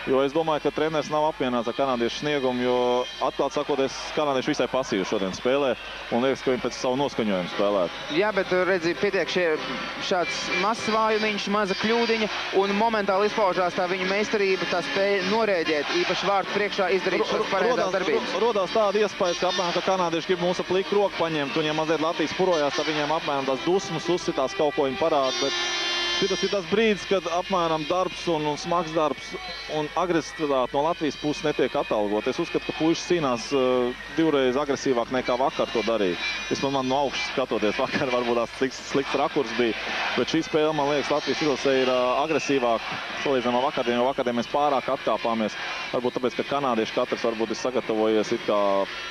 Jo es domāju, ka treneris nav apmierināts ar kanādiešu sniegumu, jo atklāt sakoties, kanādieši visai pasīvi šodien spēlē un liekas, ka viņi pēc savu noskaņojumu spēlētu. Jā, bet redzi, pietiek šāds mazs vājumiņš, maza kļūdiņa un momentāli izpaužās tā viņa meistarība, tā spēja norēģēt, īpaši vārtu priekšā izdarīt šos pareizās darbības. Rodās tāda iespējas, ka apmēram, ka kanādieši grib mūsu pliku roku paņemt, un ja mazliet Latvijas purojās, tad viņiem apmēram tās dusmas uzsitās, kaut ko viņi parāda, bet šitas ir tas brīdis, kad apmēram darbs un smags darbs un agresivitāte no Latvijas puses netiek atalgot. Es uzskatu, ka puiši cīnās divreiz agresīvāk nekā vakar to darīja. Vismaz man no augšas skatoties, vakar varbūt tās slikts rakurs bija, bet šī spēle, man liekas, Latvijas izlasē ir agresīvāk salīdzinām ar vakardien, jo vakardien mēs pārāk atkāpāmies. Varbūt tāpēc, ka kanādieši katrs varbūt ir sagatavojies it kā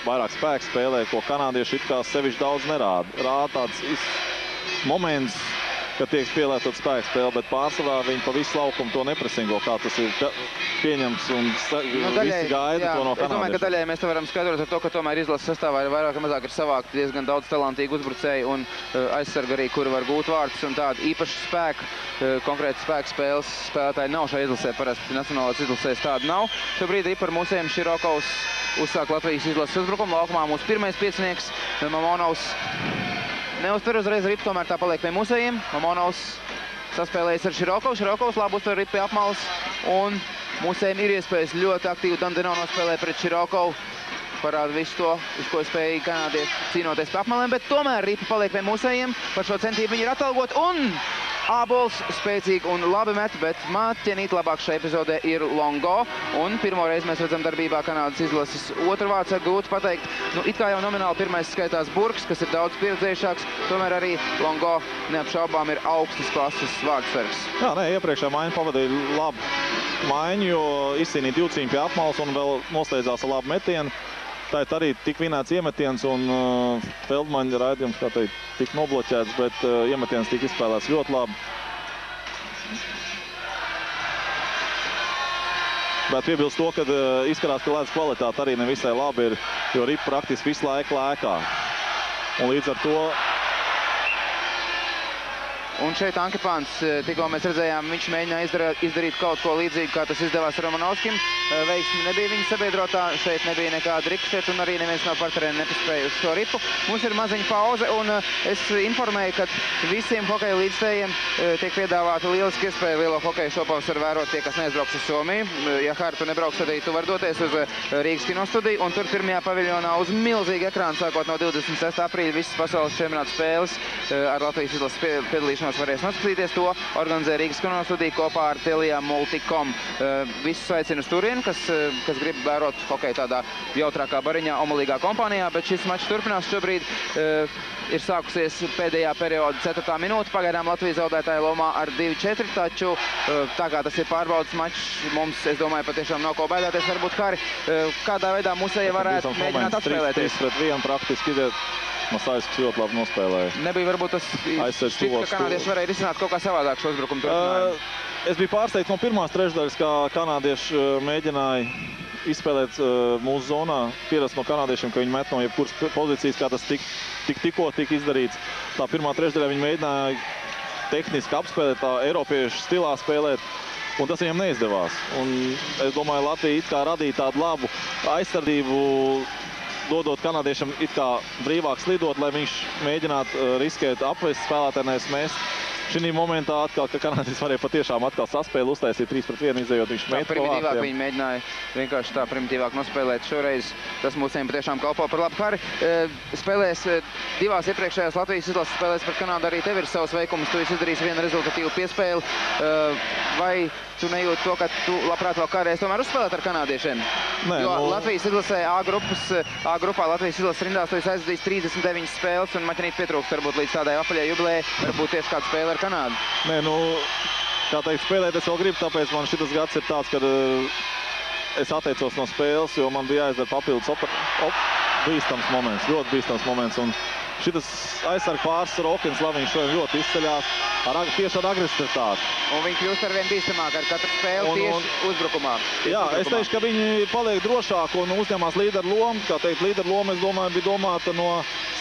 vairāk spēku spēlē, ko kanādieši it kā sevišķi daudz nerāda. Rāda tāds moments, ka tiek spēlētot spēku spēle, bet pārsvarā viņi pa visu laukumu to nepresingo, kā tas ir pieņemts un visi gaida to no kanādiešiem. Es domāju, ka daļai mēs te varam skaidrot ar to, ka tomēr izlases sastāvā ir vairāk vai mazāk ir savākt diezgan daudz talantīgu uzbrucēju un aizsargu arī, kuri var gūt vārtus un tādu īpašu spēku, konkrēti spēku spēles spēlētāji nav šajā izlasē, parasti nacionālās izlasēs tādu nav. Šobrīd arī par mūsējiem Širokovs uzsāk Latvijas izlases uzbrukumu laukumā. Mūsu pirmais piecinieks Mamonovs neuztver uzreiz ripu, tomēr tā paliek pie mūsējiem. Mamonovs saspēlējas ar Širokovu. Širokovs labi uztver ripu pie apmalas. Un mūsējiem ir iespējas ļoti aktīvi Dandino nospēlē pret Širokovu. Parāda visu to, uz ko spēja kanādieši cīnoties pie apmalēm, bet tomēr ripa paliek pie mūsējiem. Par šo centību viņi ir atalgot un Ābols spēcīgi un labi met, bet māķenīt labāk šajā epizodē ir Longo. Un pirmo reizi mēs redzam darbībā Kanādas izlases otru vārdsargu, grūti pateikt. Nu, it kā jau nomināli pirmais skaitās Burks, kas ir daudz pieredzējušāks, tomēr arī Longo neapšaubām ir augstas klases vārdsargs. Jā, nē, iepriekšējā maiņa pavadīja labu maiņu, jo izcīnīja divu cīņu pie apmalas un vēl noslēdzās ar labu metienu. Tā ir arī tik vinēts iemetiens un Feldmaņa raidījums, kā teikt, tik nobloķēts, bet iemetiens tika izspēlēts ļoti labi. Bet piebilst to, ka izskatās, ka ledus kvalitāte arī nevisai labi ir, jo ripa praktiski visu laiku lēkā. Un līdz ar to Un šeit Ankepāns, tikko mēs redzējām, viņš mēģināja izdarīt kaut ko līdzīgu, kā tas izdevās Romanovskim. Veiksmi nebija viņa sabiedrotā, šeit nebija nekāda rikušēta un arī neviens no partneriem nepaspēja uz šo ripu. Mums ir maziņa pauze un es informēju, ka visiem hokeja līdzstējiem tiek piedāvāta lieliski iespēja lielo hokeju šopavasaru vērot tie, kas neizbrauks uz Somiju. Ja Hartu nebrauks, tad arī tu var doties uz Rīgas kinostudiju un tur pirmajā paviljonā uz milzīgu ekrānu, sākot no 26. aprīļa visas pasaules čempionāta spēles ar Latvijas izlases piedalīšanos varēs noskatīties. To organizē Rīgas kinostudija kopā ar Telia Multicom. Visus aicinu uz turienu, kas grib vērot hokeju tādā jautrākā bariņā, omulīgā kompānijā, bet šis mačs turpinās šobrīd. Ir sākusies pēdējā perioda 4. minūte. Pagaidām Latvijas zaudētāja lomā ar 2-4, taču tā kā tas ir pārbaudas mačs, mums, es domāju, patiešām nav ko baidāties. Varbūt Kari, kādā veidā mūsēji varētu mēģināt atspēlēties? 3-1 praktiski iziet. Masaļskis ļoti labi nospēlēja. Nebija varbūt tas šķiet, ka kanādieši varēja risināt kaut kā savādāk šo uzbrukumu turpinājumu. Es biju pārsteigts no pirmās trešdaļas, kā kanādieši mēģināja izspēlēt mūsu zonā, pierast no kanādiešiem, ka viņi met no jebkuras pozīcijas, kā tas tikko tika izdarīts. Tā pirmā trešdaļā viņi mēģināja tehniski apspēlēt, tā eiropiešu stilā spēlēt, un tas viņam neizdevās. Un es domāju, Latvija it kā radīja tādu labu aizsardzību, dodot kanādiešam it kā brīvāk slidot, lai viņš mēģinātu riskēt apvest spēlētāju, nevis mest. Šī momentā atkal, ka kanādietis varēja patiešām atkal saspēli uztaisīt 3-1, izējot viņš met pa vārtiem. Viņi mēģināja vienkārši tā primitīvāk nospēlēt. Šoreiz tas mūsiem patiešām kalpo par labu. Hari, spēlēs divās iepriekšējās Latvijas izlases spēlēs par Kanādu, arī tev ir savs veikums, tu esi izdarījis vienu rezultatīvu piespēli. Vai tu nejūti to, ka tu labprāt vēl kādreiz tomēr uzspēlēt ar kanādiešiem? Nē, jo Latvijas izlasē A grupā Latvijas izlases rindās tu esi aizvadījis 39 spēles un maķinīt pietrūkst varbūt līdz tādai apaļai jubilejai, varbūt tieši kāda spēle ar Kanādu. Nē, kā teikt, spēlēt es vēl gribu, tāpēc man šitas gads ir tāds, kad es atteicos no spēles, jo man bija jāizdara papildus bīstams moments, ļoti bīstams moments. Un šitas aizsarga pāris Rokins Laviņš šodien ļoti izceļās tieši ar agresivitāti. Un viņi kļūst arvien bīstamāk ar katru spēli tieši uzbrukumā. Jā, es teikšu, ka viņi paliek drošāk un uzņemās līderu lomu. Kā teikt, līderu loma, es domāju, bija domāta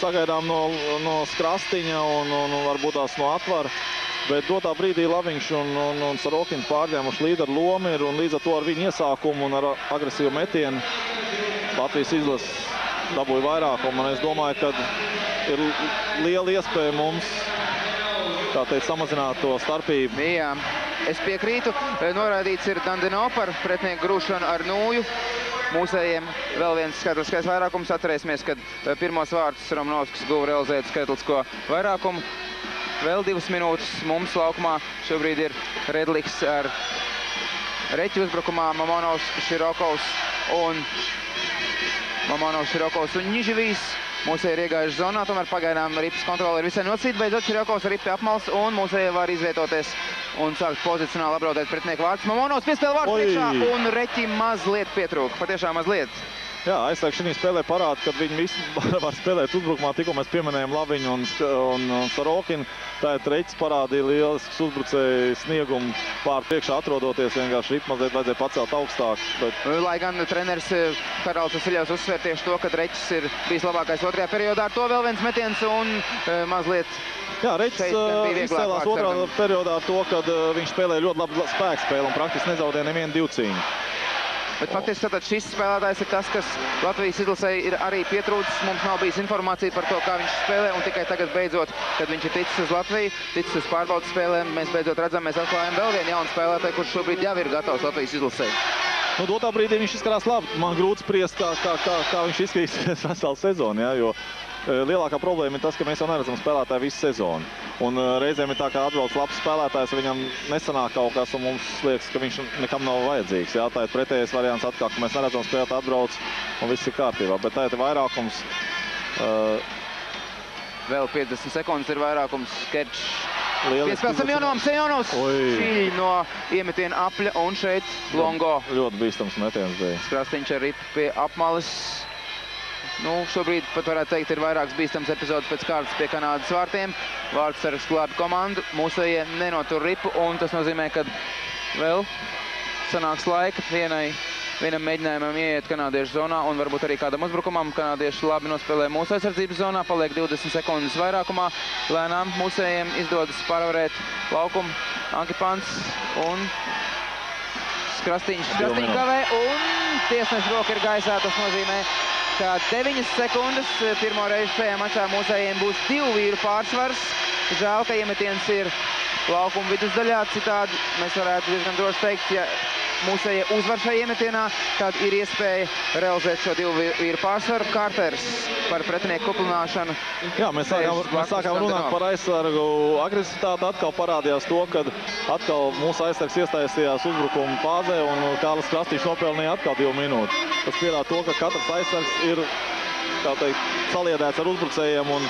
sagaidām no Skrastiņa un varbūt tās no Atvara. Bet dotā brīdī Laviņš un Sarokins pārņēmuši līderu lomu ir un līdz ar to ar viņu iesākumu un ar agresīvu metienu Latvijas izlases dabūja vairākumu. Un es domāju, ka ir liela iespēja mums, kā teikt, samazināt to starpību. Jā, es piekrītu. Norādīts ir Dandino par pretinieku grūšanu ar nūju. Mūsējiem vēl viens skaitliskais vairākums. Atcerēsimies, kad pirmos vārtus Romanovskis guva realizēt skaitlisko vairākumu. Vēl 2 minūtes mums laukumā šobrīd ir Redliks ar Reķi uzbrukumā, Mamonovs, Širokovs un Ņiživijs. Mūsēji ir iegājuši zonā, tomēr pagaidām ripas kontrole ir visai nosīt, beidzot Širokovs ar ripi apmals un mūsēji var izvietoties un sākt pozicionāli apdraudēt pretinieku vārtus. Mamonovs piespēle vārtu priekšā un Reķi mazliet pietrūka, patiešām mazliet. Jā, aizsargi šī spēlē parāda, kad viņi visi var spēlēt uzbrukumā, tikko mēs pieminējam Laviņu un Sarokinu. Tātad Reķis parādīja lielisks uzbrucēju sniegumu pār priekšā atrodoties, vienkārši ripu mazliet vajadzēja pacelt augstāk. Lai gan treneris Haralds Vasiljevs uzsver tieši to, ka Reķis ir bijis labākais otrajā periodā, ar to vēl viens metiens un mazliet... Jā, Reķis izcēlās otrā periodā ar to, kad viņš spēlēja ļoti labu spēkspēli un praktiski nezaudēja nevienu divcīņu. Bet faktiski tātad šis spēlētājs ir tas, kas Latvijas izlasē ir arī pietrūcis. Mums nav bijis informācija par to, kā viņš spēlē, un tikai tagad beidzot, kad viņš ir ticis uz Latviju, ticis uz pārbaudas spēlēm, mēs beidzot redzam, mēs atklājam vēl vienu jaunu spēlētāju, kurš šobrīd jau ir gatavs Latvijas izlasē. Dotā brīdī viņš izskatās labi. Man grūti spriest, kā viņš izskatīsies veselu sezonu, ja, jo lielākā problēma ir tas, ka mēs jau neredzam spēlētāju visu sezonu. Un reizēm ir tā, kā atbrauc labs spēlētājs, viņam nesanāk kaut kas, un mums liekas, ka viņš nekam nav vajadzīgs. Jā, tā ir pretējais variants atkal, ka mēs neredzam spēlētāju atbrauc, un viss ir kārtībā. Bet tā ir vairākums. Vēl 50 sekundes ir vairākums. Kerčs. Piespēl Semjonovs šķīļ no iemetiena apļa, un šeit Longo. Ļoti bīstams metiens bija. Skrastiņš ar ripu pie apmalis. Šobrīd pat varētu teikt, ir vairākas bīstams epizodes pēc kārtas pie Kanādas vārtiem. Vārtsargs glābi komandu, mūsējie nenotur ripu, un tas nozīmē, ka vēl sanāks laika vienam mēģinājumam ieiet kanādiešu zonā un varbūt arī kādam uzbrukumam. Kanādieši labi nospēlē mūsu aizsardzības zonā, paliek 20 sekundes vairākumā. Lēnām mūsējiem izdodas pārvarēt laukumu. Ankipants un Skrastiņš kavē, un tiesneša roka ir gaisā. Tas nozīmē, ka 9 sekundes pirmo reizi šajā mačā mūsējiem būs 2 vīru pārsvars. Žēl, ka iemetiens ir laukuma vidusdaļā, citādi mēs varētu diezgan droši teikt, ja mūsējie uzvar šajā iemetienā, tad ir iespēja realizēt šo 2 vīru pārsvaru. Kārters par pretinieku kuplināšanu. Jā, mēs sākām runāt par aizsargu agresivitāti. Atkal parādījās to, kad atkal mūsu aizsargs iestaisījās uzbrukuma fāzē un Kārlis Krastīšs nopelnīja atkal 2 minūtes. Tas pierāda to, ka katrs aizsargs ir, kā teikt, saliedēts ar uzbrucējiem un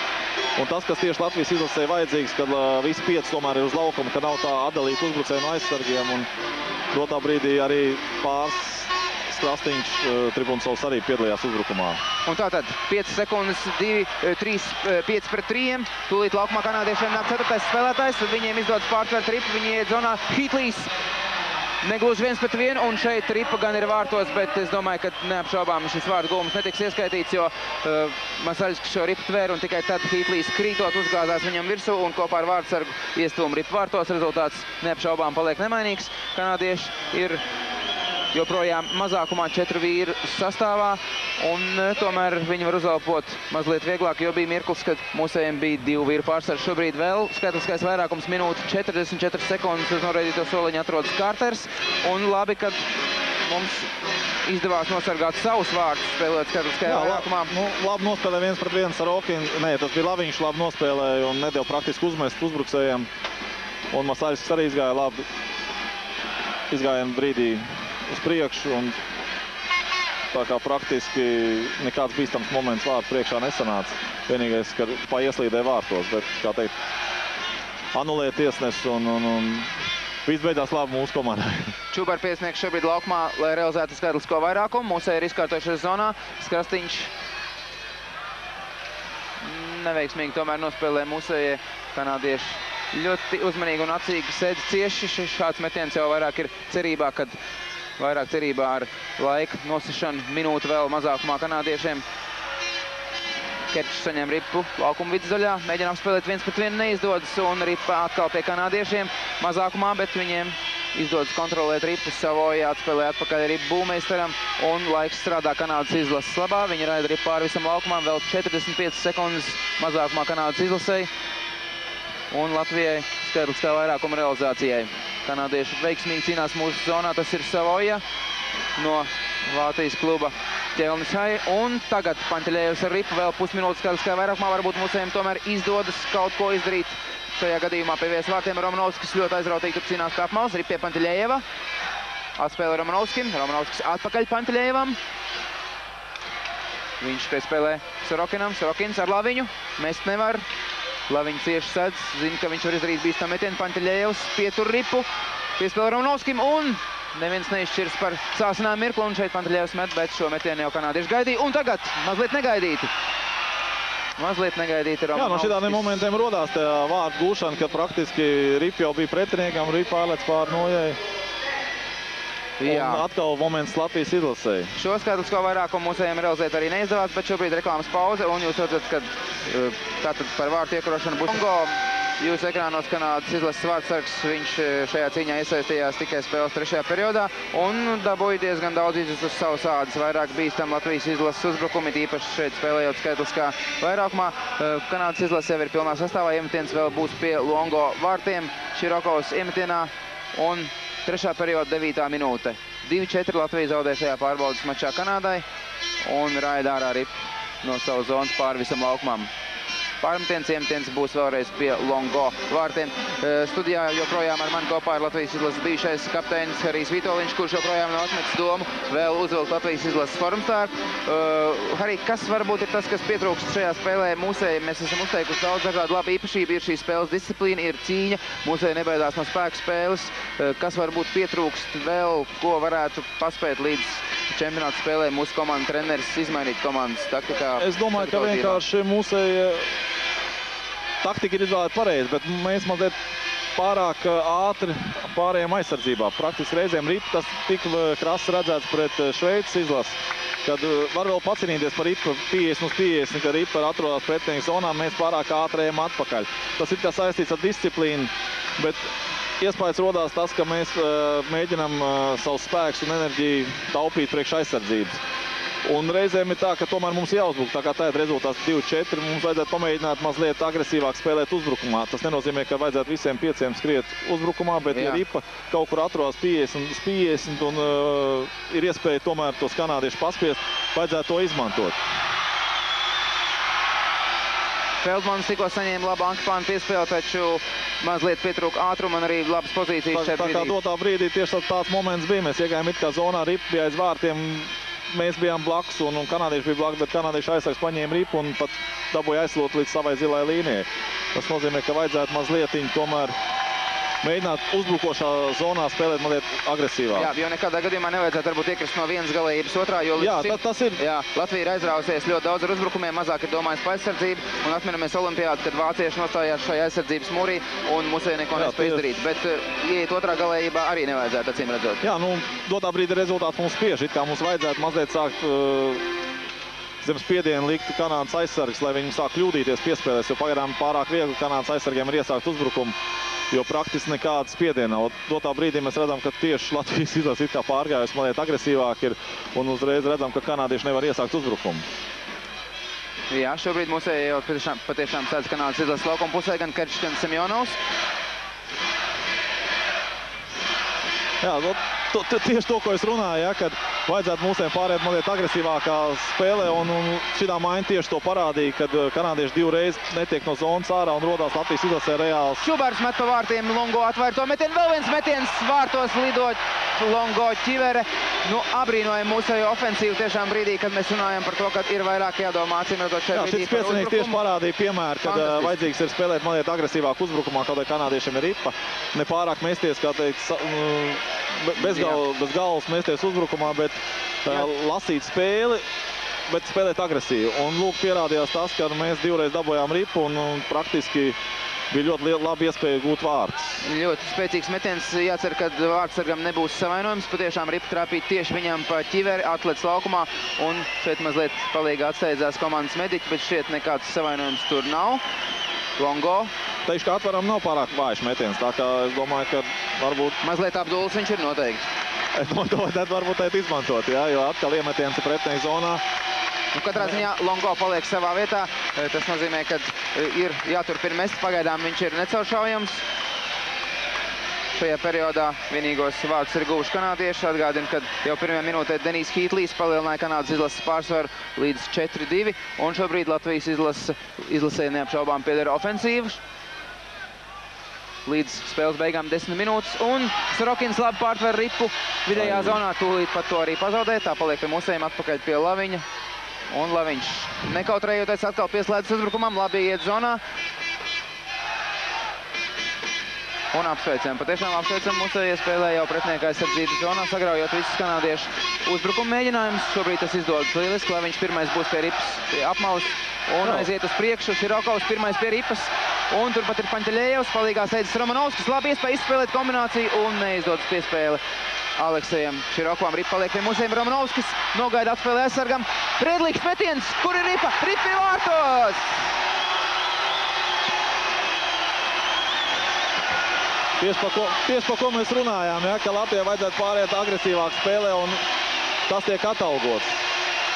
tas, kas tieši Latvijas izlasē vajadzīgs, kad visi 5 tomēr ir uz laukuma, ka nav tā atdalīta uzbrucēju no aizsargiem un dotā brīdī arī pāris Skrastiņš Tribunsovs arī piedalījās uzbrukumā. Un tātad 5 sekundes, 5 pret 3. Tūlīt laukumā kanādiešiem nāk 4. spēlētājs. Viņiem izdodas pārtvert ripu, viņi iet zonā. Hītlīs negluži 1-1, un šeit ripa gan ir vārtos, bet es domāju, ka neapšaubām šis vārdu gūms netiks ieskaitīts, jo Masaļskis šo ripu tvēra, un tikai tad Hītlīs krītot uzgāzās viņam virsū, un kopā ar vārdsargu iestūma ripu vārtos. Rezultāts neapšaubām paliek nemainīgs. Kanādieši ir joprojām mazākumā 4 vīru sastāvā, un tomēr viņi var uzelpot mazliet vieglāk, jo bija mirklis, kad mūsējiem bija 2 vīru pārsvars. Šobrīd vēl skaitliskais vairākums minūte 44 sekundes uz noraidīto soliņu atrodas Kārters, un labi, kad mums izdevās nosargāt savus vārdus, spēlēt skaitliskajā vairākumā. Labi nospēlēja 1-1 ar Okinu. Nē, tas bija Laviņš, labi nospēlēja un nedēļ praktiski uzmest uzbruksējiem. Un Masaļskis arī izgāja labi. Izgājienu brīdī uz priekšu, un tā kā praktiski nekāds bīstams moments vārdu priekšā nesanāca. Vienīgais, ka paieslīdēja vārtos, bet, kā teikt, anulēja tiesnesis un viss beidzās labi mūsu komandai. Čubar piesniegs šobrīd laukumā, lai realizētu skaitlisko vairākumu. Mūsēji ir izkārtojušies zonā. Skrastiņš neveiksmīgi tomēr nospēlē mūsējie. Kanādieši ļoti uzmanīgi un acīgi sēdz cieši. Šāds metiens jau vairāk ir cerībā, kad vairāk cerībā ar laika nosišanu, minūti vēl mazākumā kanādiešiem. Kerčs saņem ripu laukuma vidusdaļā, mēģina apspēlēt 1-1, neizdodas, un ripa atkal pie kanādiešiem mazākumā, bet viņiem izdodas kontrolēt ripu. Savoji atspēlē atpakaļ ripu būmeistaram, un laiks strādā Kanādas izlases labā. Viņi raida ripu pāri visam laukumam, vēl 45 sekundes mazākumā Kanādas izlasei, un Latvijai skaitliskā vairākuma realizācijai. Kanādieši veiksmīgi cīnās mūsu zonā, tas ir Savoja no Vācijas kluba Ķelnišai, un tagad Panteļējevs ar ripu vēl pusminūtes skaitliskā vairākumā. Varbūt mūsējiem tomēr izdodas kaut ko izdarīt. Šajā gadījumā pie viesvārtiem Romanovskis ļoti aizrautīgi tur cīnās kā apmals. Rip pie Panteļējeva. Atspēlē Romanovskim. Romanovskis atpakaļ Panteļējevam. Viņš piespēlē Sorokinam. Sorokins ar Laviņu. Mest nevar. Laviņu cieši sedz. Zina, ka viņš var izdarīt bīstam metienu. Panteļējevs pietur ripu. Piespēlē Romanovskim un neviens neizšķirs par sāsinām mirklu. Un šeit Panteļējevs met, bet šo metienu jau kanādieši gaidīja. Un tagad mazliet negaidīti. Mazliet negaidīti Romanovskis. Jā, no šitādiem momentiem rodās tajā vārdu gūšana, kad praktiski ripa jau bija pretiniekam, ripa pārlec pār nojai. Jā. Un atkal moments Latvijas izlasēja. Šo skaitlisko vairākumu mūsējiem realizēt arī neizdevās, bet šobrīd reklāmas pauze, un jūs redzat, ka tātad par vārtu iekarošanu būs Kongo. Jūsu ekrānos Kanādas izlases vārdsargs, viņš šajā cīņā iesaistījās tikai spēles 3. periodā un dabūja diezgan daudz izjust uz savas ādas. Vairāk bīstam Latvijas izlases uzbrukumi, īpaši šeit spēlējot skaitliskā vairākumā. Kanādas izlase jau ir pilnā sastāvā, iemetiens vēl būs pie Longo vārtiem. Širokovs iemetienā un 3. perioda 9. minūte. 2-4 Latvija zaudē šajā pārbaudas mačā Kanādai un raida ārā ripu no savas zonas pāri visam laukumam. Pārmetiens, iemetiens būs vēlreiz pie Longo vārtiem. Studijā joprojām ar mani kopā ir Latvijas izlases bijušais kapteinis Harijs Vitoļņš, kurš joprojām nav atmetis domu vēl uzvilkt Latvijas izlases formstāru. Harij, kas varbūt ir tas, kas pietrūkst šajā spēlē mūsēji? Mēs esam uzteikuši daudz dažādu labu īpašību, ir šī spēles disciplīna, ir cīņa, mūsēji nebaidās no spēku spēles. Kas varbūt pietrūkst vēl, ko varētu paspēt līdz čempionāta spēlē mūsu komandu treneris izmainīt komandas taktikā? Es domāju, ka vienkārši mūsēji taktika ir izvēlēta pareizi, bet mēs mazliet pārāk ātri pārējām aizsardzībā. Praktiski reizēm ripa tas tik krasi redzēts pret Šveices izlasi, kad var vēl pacīnīties par ripu 50-50, ka ripa atrodas pretinieku zonā, mēs pārāk ātri ejam atpakaļ. Tas ir kā saistīts ar disciplīnu, bet iespējas rodās tas, ka mēs mēģinam savus spēkus un enerģiju taupīt priekš aizsardzības. Un reizēm ir tā, ka tomēr mums jāuzbruk, tā kā tā ir rezultāts 2-4, mums vajadzētu pamēģināt mazliet agresīvāk spēlēt uzbrukumā. Tas nenozīmē, ka vajadzētu visiem 5 skriet uzbrukumā, bet ja ripa kaut kur atrodas 50 un ir iespēja tomēr tos kanādieši paspiest, vajadzētu to izmantot. Feldmans tikko saņēma labu ankpānu piespēli, taču mazliet pietrūka ātruma un arī labas pozīcijas šeit brīdī. Tā kā dotā brīdī tieši tāds moments bija, mēs iegājām it kā zonā, ripa bija aiz vārtiem. Mēs bijām blakus un kanādieši bija blakus, bet kanādieši aizsargs paņēma ripu un pat dabūja aizslot līdz savai zilai līnijai. Tas nozīmē, ka vajadzētu mazliet tomēr mēģināt uzbrukošā zonā spēlēt mazliet agresīvāk. Jā, jo nekādā gadījumā nevajadzētu varbūt iekrist no vienas galējības otrā, jo Jā, tas ir. Jā, Latvija ir aizrāvusies ļoti daudz ar uzbrukumiem, mazāk ir domājis par aizsardzību, un atminamies olimpiādu, kad vācieši nostājās šajā aizsardzības mūrī, un Musei neko nespēja izdarīt. Bet ieiet otrā galējībā arī nevajadzētu, acīm redzot. Jā, nu, dotā brīdī rezultāts mums spiež, it kā mums vajadzētu mazliet sākt zem spiedienu likt Kanādas aizsargs, lai viņi sāk kļūdīties piespēlēs, jo pagaidām pārāk viegli Kanādas aizsargiem ir iesākt uzbrukumu, jo praktiski nekāda spiediena nav. Dotā brīdī mēs redzam, ka tieši Latvijas izlase it kā pārgājusi mazliet agresīvāk ir, un uzreiz redzam, ka kanādieši nevar iesākt uzbrukumu. Jā, šobrīd Musei jau patiešām sēdz Kanādas izlases laukuma pusē, gan Kerčs, gan Semjonovs. Jā, tieši to, ko es runāju, ja, kad vajadzētu mūsiem pārēt mazliet agresīvākā spēlē, un šitā maiņa tieši to parādīja, kad kanādieši divreiz netiek no zonas ārā un rodās Latvijas izlasē reāls. Čubārs met pa vārtiem, Longo atvērto metienu, vēl viens metiens vārtos lidot, Longo ķivere. Nu, abrīnojam mūsējo ofensīvu tiešām brīdī, kad mēs runājam par to, ka ir vairāk jādomā, acīm redzot šeit brīdī par uzbrukumu. Šis tieši parādīja piemēru, kad vajadzīgs ir spēlēt mazliet agresīvāk uzbrukumā, kaut vai kanādiešiem ir ripa, nepārāk mesties, kā teikt, bez galvas mesties uzbrukumā, bet lasīt spēli, bet spēlēt agresīvi. Un lūk, pierādījās tas, ka mēs divreiz dabojām ripu un praktiski bija ļoti labi iespēja gūt vārds. Ļoti spēcīgs metiens. Jācer, ka vārdsargam nebūs savainojums. Patiešām ripa trāpīt tieši viņam pa ķiveri, atlec laukumā. Un šeit mazliet palīgi atsteidzās komandas mediķi, bet šeit nekāds savainojums tur nav. Longo. Teikšu, ka atvaram nav pārāk vājš metiens, tā kā es domāju, ka varbūt... Mazliet apdulis viņš ir noteikti. Es domāju, to vajadzētu varbūt tēt izmantot, jā, jo atkal iemetiens ir pretinieka zonā. Nu, katrā ziņā Longo paliek savā vietā. Tas nozīmē, ka ir jāturpina mest. Pagaidām viņš ir necauršaujams. Šajā periodā vienīgos vārdus ir guvuši kanādieši. Atgādinu, ka jau pirmajā minūtē Denijs Hītlīs palielināja Kanādas izlases pārsvaru līdz 4-2. Un šobrīd Latvijas izlasē neapšaubām pieder ofensīvas. Līdz spēles beigām 10 minūtes. Un Sorokins labi pārtver ripu vidējā zonā. Tūlīt pat to arī pazaudē. Tā paliek pie Musējiem atpakaļ pie Laviņa. Un Laviņš nekautrējoties atkal pieslēdzas uzbrukumam. Labi iet zonā. Un apsveicam. Patiešām apsveicam Musējie spēlē jau pretinieka aizsardzības zonā, sagraujot visus kanādiešu uzbrukuma mēģinājumus. Šobrīd tas izdodas lieliski. Laviņš pirmais būs pie ripas pie apmalas un aiziet uz priekšu. Širokovs pirmais pie ripas. Un turpat ir Paņķeļējevs, palīgā sēdzas Romanovskis. Labi iespēja izspēlēt kombināciju un neizdodas piespēle Aleksejam Širokovam. Ripa paliek pie Musējiem. Romanovskis nogaida atspēlē aizsargam. Predlīgs metiens. Kur ir ripa? Ripa pie vārtos! Tieši par ko mēs runājām, ja, ka Latvijai vajadzētu pāriet agresīvāk spēlē, un tas tiek atalgots.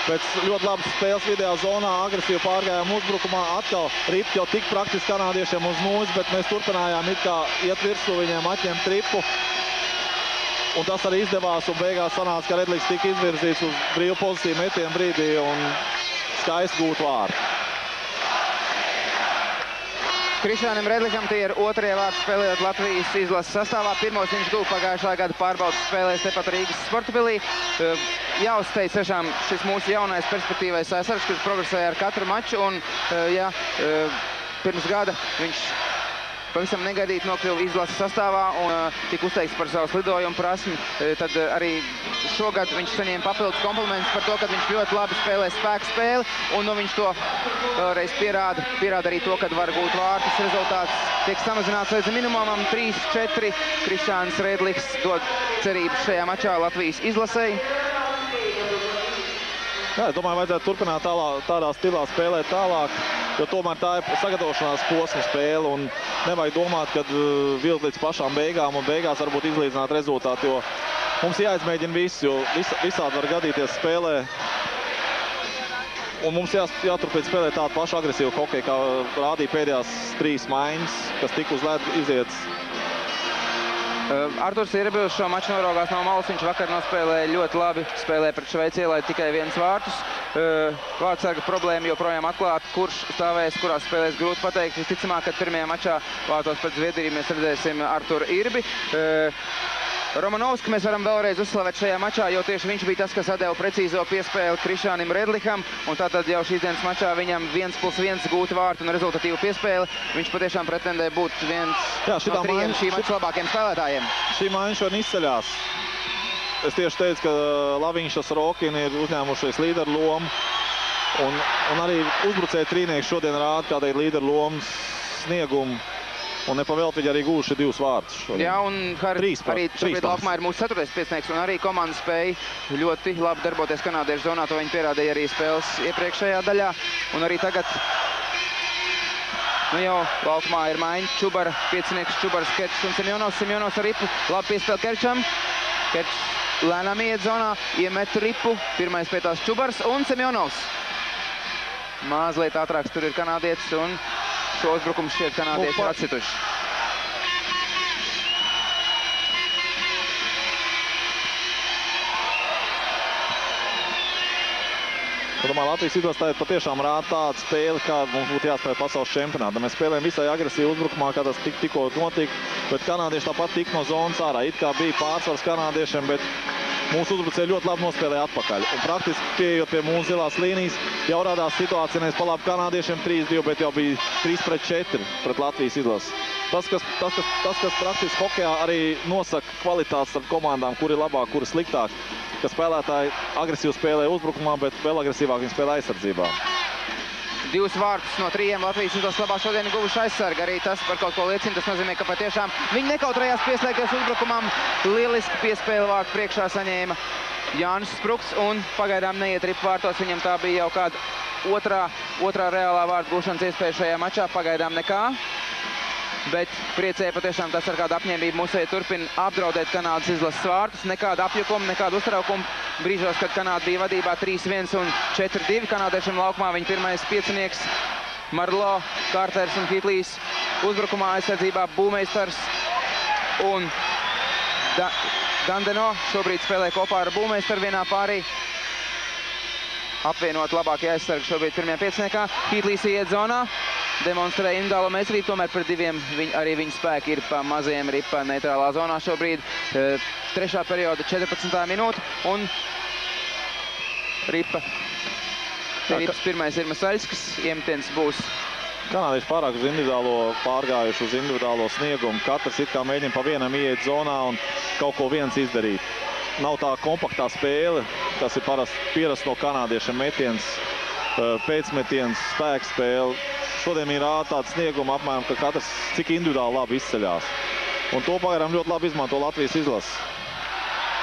Pēc ļoti labas spēles vidējā zonā agresīvi pārgājām uzbrukumā. Atkal ripa jau tik praktiski kanādiešiem uz nulles, bet mēs turpinājām it kā iet virsū viņiem, atņemt ripu. Un tas arī izdevās, un beigās sanāca, ka Redlīgs tika izvirzīts uz brīvu pozīciju metienu brīdī un skaisti gūt vārdu. Krišānam Redlikam tie ir otrie vārdi spēlējot Latvijas izlases sastāvā. Pirmos viņš guva pagājušā gada pārbaudas spēlēs tepat Rīgas Sportpilī. Jāuzteic tiešām šis mūsu jaunais perspektīvais aizsargs, kurš progresēja ar katru maču. Un, ja pirms gada viņš pavisam negaidīti nokļuva izlases sastāvā un tika uzteikts par savu slidojumu prasmi, tad arī šogad viņš saņēma papildus komplimentus par to, ka viņš ļoti labi spēlē spēku spēli, un nu, viņš to vēlreiz pierāda arī to, kad var gūt vārtus. Rezultāts tiek samazināts līdz minimumam 3-4. Krišāns Redliks dod cerības šajā mačā Latvijas izlasēji. Jā, es domāju, vajadzētu turpināt tādā stilā spēlēt tālāk, jo tomēr tā ir sagatavošanās posma spēle, un nevajag domāt, kad vilkt līdz pašām beigām, un beigās varbūt izlīdzināt rezultātu, jo mums jāizmēģina viss, jo visādi var gadīties spēlē, un mums jāturpina spēlēt tādu pašu agresīvu hokeju, kā rādīja pēdējās 3 maiņas, kas tik uz ledu izietas. Arturs Ierebils šo maču noraugās no malas. Viņš vakar nospēlēja ļoti labi. Spēlēja pret Šveici, ielaida tikai 1 vārtus. Vārdsarga problēma joprojām atklāta. Kurš stāvēs, kurās spēlēs, grūti pateikt. Visticamāk, ka pirmajā mačā vārtos pret Zviedriju mēs redzēsim Arturu Irbi. Romanovski mēs varam vēlreiz uzslavēt šajā mačā, jo tieši viņš bija tas, kas atdeva precīzo piespēli Krišānim Redliham, un tātad jau šīs dienas mačā viņam 1+1 gūti vārti un rezultatīvu piespēli. Viņš patiešām pretendē būt viens no 3 šī mača labākiem spēlētājiem. Šī maiņa šodien izceļās. Es tieši teicu, ka Laviņš un Sorokina ir uzņēmušies līderu lomu, un arī uzbrucēji trīnieki šodien rāda kādai līderu lomas sniegumu. Un nepavēlti viņi arī gūši 2 vārtus. Jā, un arī šobrīd laukumā ir mūsu 4. piecinieks, un arī komanda spēja ļoti labi darboties kanādiešu zonā. To viņi pierādīja arī spēles iepriekšējā daļā. Un arī tagad jau laukumā ir maiņa. Čubara, piecinieks Čubars, Kerčs un Semjonovs. Semjonovs ar ripu. Labi piespēle Kerčam. Kerčs lēnām iet zonā, iemet ripu. Pirmais pie tās Čubars un Semjonovs. Mazliet ātrāks tur ir kanādietis un šo uzbrukumu šķiet kanādieši ir atcituši. Es domāju, Latvijas izlasē patiešām rāda tādu spēli, kāda mums būtu jāspēlē pasaules čempionātā. Mēs spēlējam visai agresīvi uzbrukumā, kā tas tikko notika, bet kanādieši tāpat tika no zonas ārā. It kā bija pārsvars kanādiešiem, bet mūsu uzbrucēji ļoti labi nospēlēja atpakaļ. Un praktiski pieejot pie mūsu zilās līnijas, jau rādās situācija nevis pa labi kanādiešiem 3-2, bet jau bija 3-4 pret Latvijas izlasi. Tas, kas praktiski hokejā arī nosaka kvalitātes starp komandām, kur ir labāk, kur ir sliktāk, ka spēlētāji agresīvi spēlē uzbrukumā, bet vēl agresīvāk viņi spēlē aizsardzībā. 2 vārtus no 3 Latvijas izlases labā šodien guvuši aizsargi. Arī tas par kaut ko liecina. Tas nozīmē, ka patiešām viņi nekautrējās pieslēgties uzbrukumam. Lieliski piespēli vārtu priekšā saņēma Jānis Spruks un pagaidām neiet ripu vārtos. Viņam tā bija jau kāda otrā reālā vārtu gūšanas iespēja šajā mačā. Pagaidām nekā. Bet priecēja patiešām tas ar kādu apņēmību musēja turpina apdraudēt Kanādas izlases vārtus. Nekāda apjukuma, nekāda uztraukuma. Brīžos, kad Kanāda bija vadībā 3-1 un 4-2. Kanādiešiem laukumā viņa pirmais piecinieks Marlo, Kārters un Hitlīs. Uzbrukumā aizsardzībā Būmeistars un Dandeno. Šobrīd spēlē kopā ar Būmeistaru vienā pārī. Apvienot labākie aizsargi šobrīd pirmajā pieciniekā. Hitlīs iet zonā. Demonstrē individuālo meistarību, tomēr pret diviem arī viņa spēki ir pa mazajiem ripa neitrālā zonā šobrīd. 3. perioda 14. minūte un ripa. Rips pirmais ir Masaļskis, iemetiens būs. Kanādieši pārāk uz individuālo pārgājuši, uz individuālo sniegumu. Katrs it kā mēģina pa vienam ieiet zonā un kaut ko viens izdarīt. Nav tā kompaktā spēle, kas ir parasti pierast no kanādiešiem metiens, pēcmetiens, spēkspēle. Šodien ir tāds snieguma apmēram, ka katrs cik individuāli labi izceļās. Un to pagaidām ļoti labi izmanto Latvijas izlase.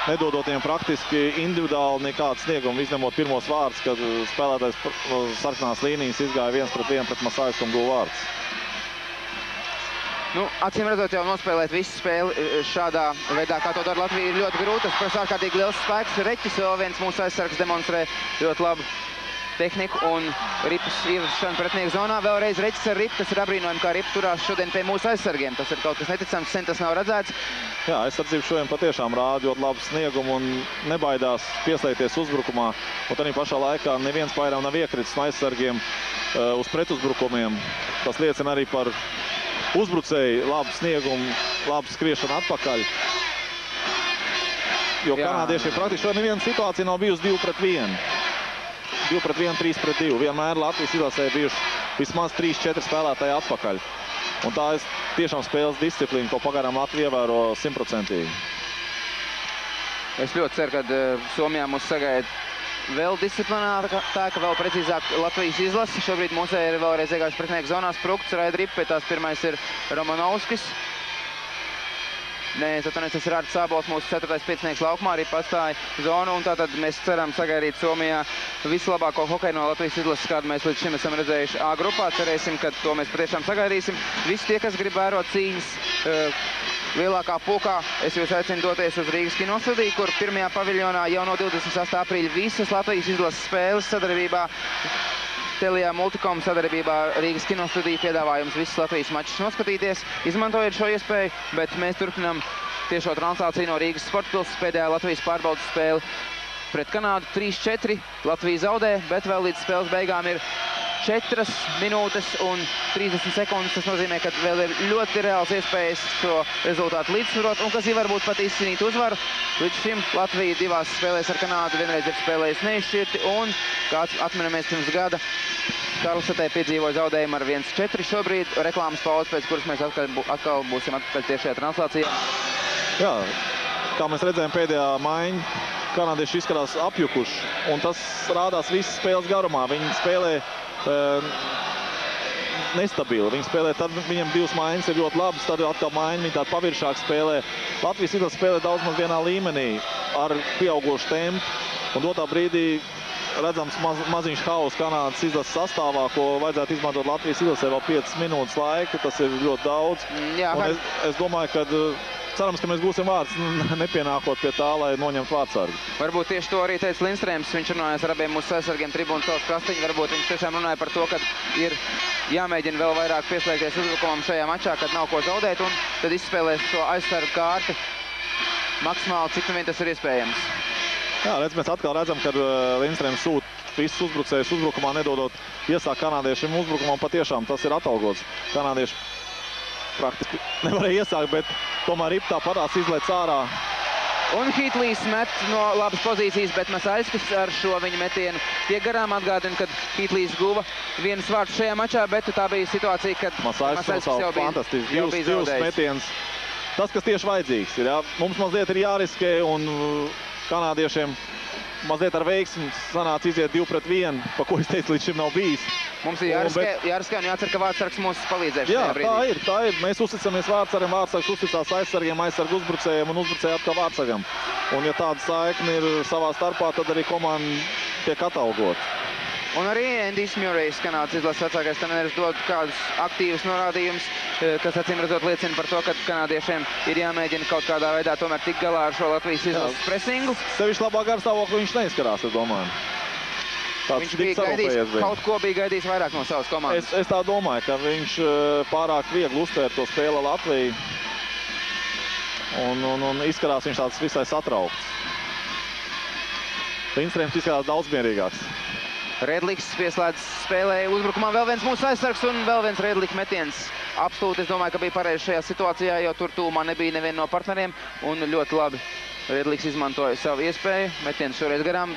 Nedodot viņiem praktiski individuāli nekādu sniegumu, izņemot pirmos vārdus, kad spēlētājs no sarkanās līnijas izgāja 1-1 pret Masaļsku un guva vārdus. Acīm redzot, jau nospēlēt visu spēli šādā veidā, kā to dara Latvija, ir ļoti grūti. Tas prasa ārkārtīgi liels spēks. Reķis vēl viens mūsu aizsargs demonstrē ļoti labu tehniku un ripas ievešanu pretinieku zonā. Vēlreiz Reķis ar ripu, tas ir apbrīnojami, kā ripa turās šodien pie mūsu aizsargiem. Tas ir kaut kas neticams, sen tas nav redzēts. Jā, aizsardzība šodien patiešām rāda ļoti labu sniegumu un nebaidās pieslēgties uzbrukumā. Un arī pašā laikā neviens vairāk nav iekritis no aizsargiem uz pretuzbrukumiem. Tas liecina arī par uzbrucēju labu sniegumu, labu skriešanu atpakaļ. Jo kanādiešiem praktiski šodien neviena situācija nav bijusi 2-1. 2-1, 3-2. Vienmēr Latvijas izlasē bijuši vismaz 3-4 spēlētāji atpakaļ. Un tā ir tiešām spēles disciplīna, ko pagaidām Latvija ievēro 100%. Es ļoti ceru, ka Somijā mūs sagaida vēl disciplinētā, ka vēl precīzāk Latvijas izlase. Šobrīd mūsē ir vēlreiz iegājuši pretinieku zonā. Sprukts, Raidripa, pie tās pirmais ir Romanovskis. Nē, tas ir Ārts Sābols, mūsu 4. piecinieks laukumā, arī pastāja zonu, un tātad mēs ceram sagaidīt Somijā vislabāko hokeju no Latvijas izlases, kādu mēs līdz šim esam redzējuši A grupā. Cerēsim, ka to mēs patiešām sagaidīsim. Visi tie, kas grib vērot cīņas lielākā pulkā, es jūs aicinu doties uz Rīgas kinostudiju, kur pirmajā paviljonā jau no 28. aprīļa visas Latvijas izlases spēles sadarbībā Telijā Multikom sadarbībā Rīgas kinostudija piedāvājums visas Latvijas mačus noskatīties. Izmantojiet šo iespēju, bet mēs turpinām tiešo translāciju no Rīgas sportpilsnes. Pēdējā Latvijas pārbaudas spēle pret Kanādu 3-4. Latvija zaudē, bet vēl līdz spēles beigām ir 4 minūtes un 30 sekundes. Tas nozīmē, ka vēl ir ļoti reāls iespējas šo rezultātu līdzsvarot un kas ir varbūt pat izcīnīt uzvaru. Līdz šim Latvija 2 spēlēs ar Kanādu vienreiz ir spēlējusi neizšķirti un, kāds atminamies pirms gada, Karlsatē piedzīvoja zaudējumu ar 1-4. Šobrīd reklāmas pauze, pēc kuras mēs atkal būsim atpakaļ tiešajā translācijā. Jā, kā mēs redzējām pēdējā maiņa, kanādieši izskatās apjukuši, un tas rādās visas spēles garumā. Viņi spēlē nestabili. Viņi spēlē, tad viņam 2 maiņas ir ļoti labas, tad atkal maiņa, viņi tādu paviršāk spēlē. Latvijas izlase spēlē daudz maz vienā līmenī ar pieaugošu tempu, un dotā brīdī redzams maziņš hauss Kanādas izlases sastāvā, ko vajadzētu izmantot Latvijas izlasē vēl 5 minūtes laika. Tas ir ļoti daudz. Jā, un es domāju, ka cerams, ka mēs gūsim vārds, nepienākot pie tā, lai noņemtu vārdsargu. Varbūt tieši to arī teica Lindstrēms. Viņš runājas ar abiem mūsu aizsargiem tribūnas savas krastiņu. Varbūt viņš tiešām runāja par to, ka ir jāmēģina vēl vairāk pieslēgties uzbrukumam šajā mačā, kad nav ko zaudēt, un tad izspēlēs šo aizsargu kārti maksimāli, cik nu vien tas ir iespējams. Jā, mēs atkal redzam, ka Lindstrēms sūta visus uzbrucējus uzbrukumā, nedodot iesākt kanādiešiem uzbrukumam. Patiešām tas ir atalgots. Kanādieši praktiski nevarēja iesākt, bet tomēr Riptā padās izlēc ārā. Un Hitlīs met no labas pozīcijas, bet Masaļskis ar šo viņa metienu tiek garām. Atgādina, kad Hitlīs guva 1 vārdu šajā mačā, bet tā bija situācija, kad Masaļskis jau bija zaudējis. Metiens. Tas, kas tieši vajadzīgs ir, jā. Mums mazliet ir jāriskē, un kanādiešiem mazliet ar veiksmi sanāca iziet 2-1, pa ko es teicu, līdz šim nav bijis. Mums ir jāriskē un jācer, ka vārdsargs mums palīdzēs šajā brīdī. Jā, tā ir. Mēs uzticamies vārdsargam, vārdsargs uzticās aizsargiem, aizsargu uzbrucējiem un uzbrucēji atkal vārdsargam. Un ja tāda saikne ir savā starpā, tad arī komanda tiek atalgot. Un arī Endijs Murejs, Kanādas izlases vecākais treneris, dod kādus aktīvus norādījumus, kas acīm redzot liecina par to, ka kanādiešiem ir jāmēģina kaut kādā veidā tomēr tikt galā ar šo Latvijas izlases presingu. Sevišķi labā garstāvokli viņš neizskarās, es domāju. Viņš bija gaidījis, kaut ko bija gaidījis vairāk no savas komandas. Es tā domāju, ka viņš pārāk viegli uztvēr to spēli Latviju. Un izskatās viņš tāds visai satraukts. Lindstrēms izskatās daudzmierīgāks. Redliks pieslēdz spēlē uzbrukumā. Vēl viens mūsu aizsargs un vēl viens Redlika metiens. Absolūti, es domāju, ka bija pareizi šajā situācijā, jo tur tūmā nebija neviena no partneriem. Un ļoti labi Redliks izmantoja savu iespēju. Metiens šoreiz garām.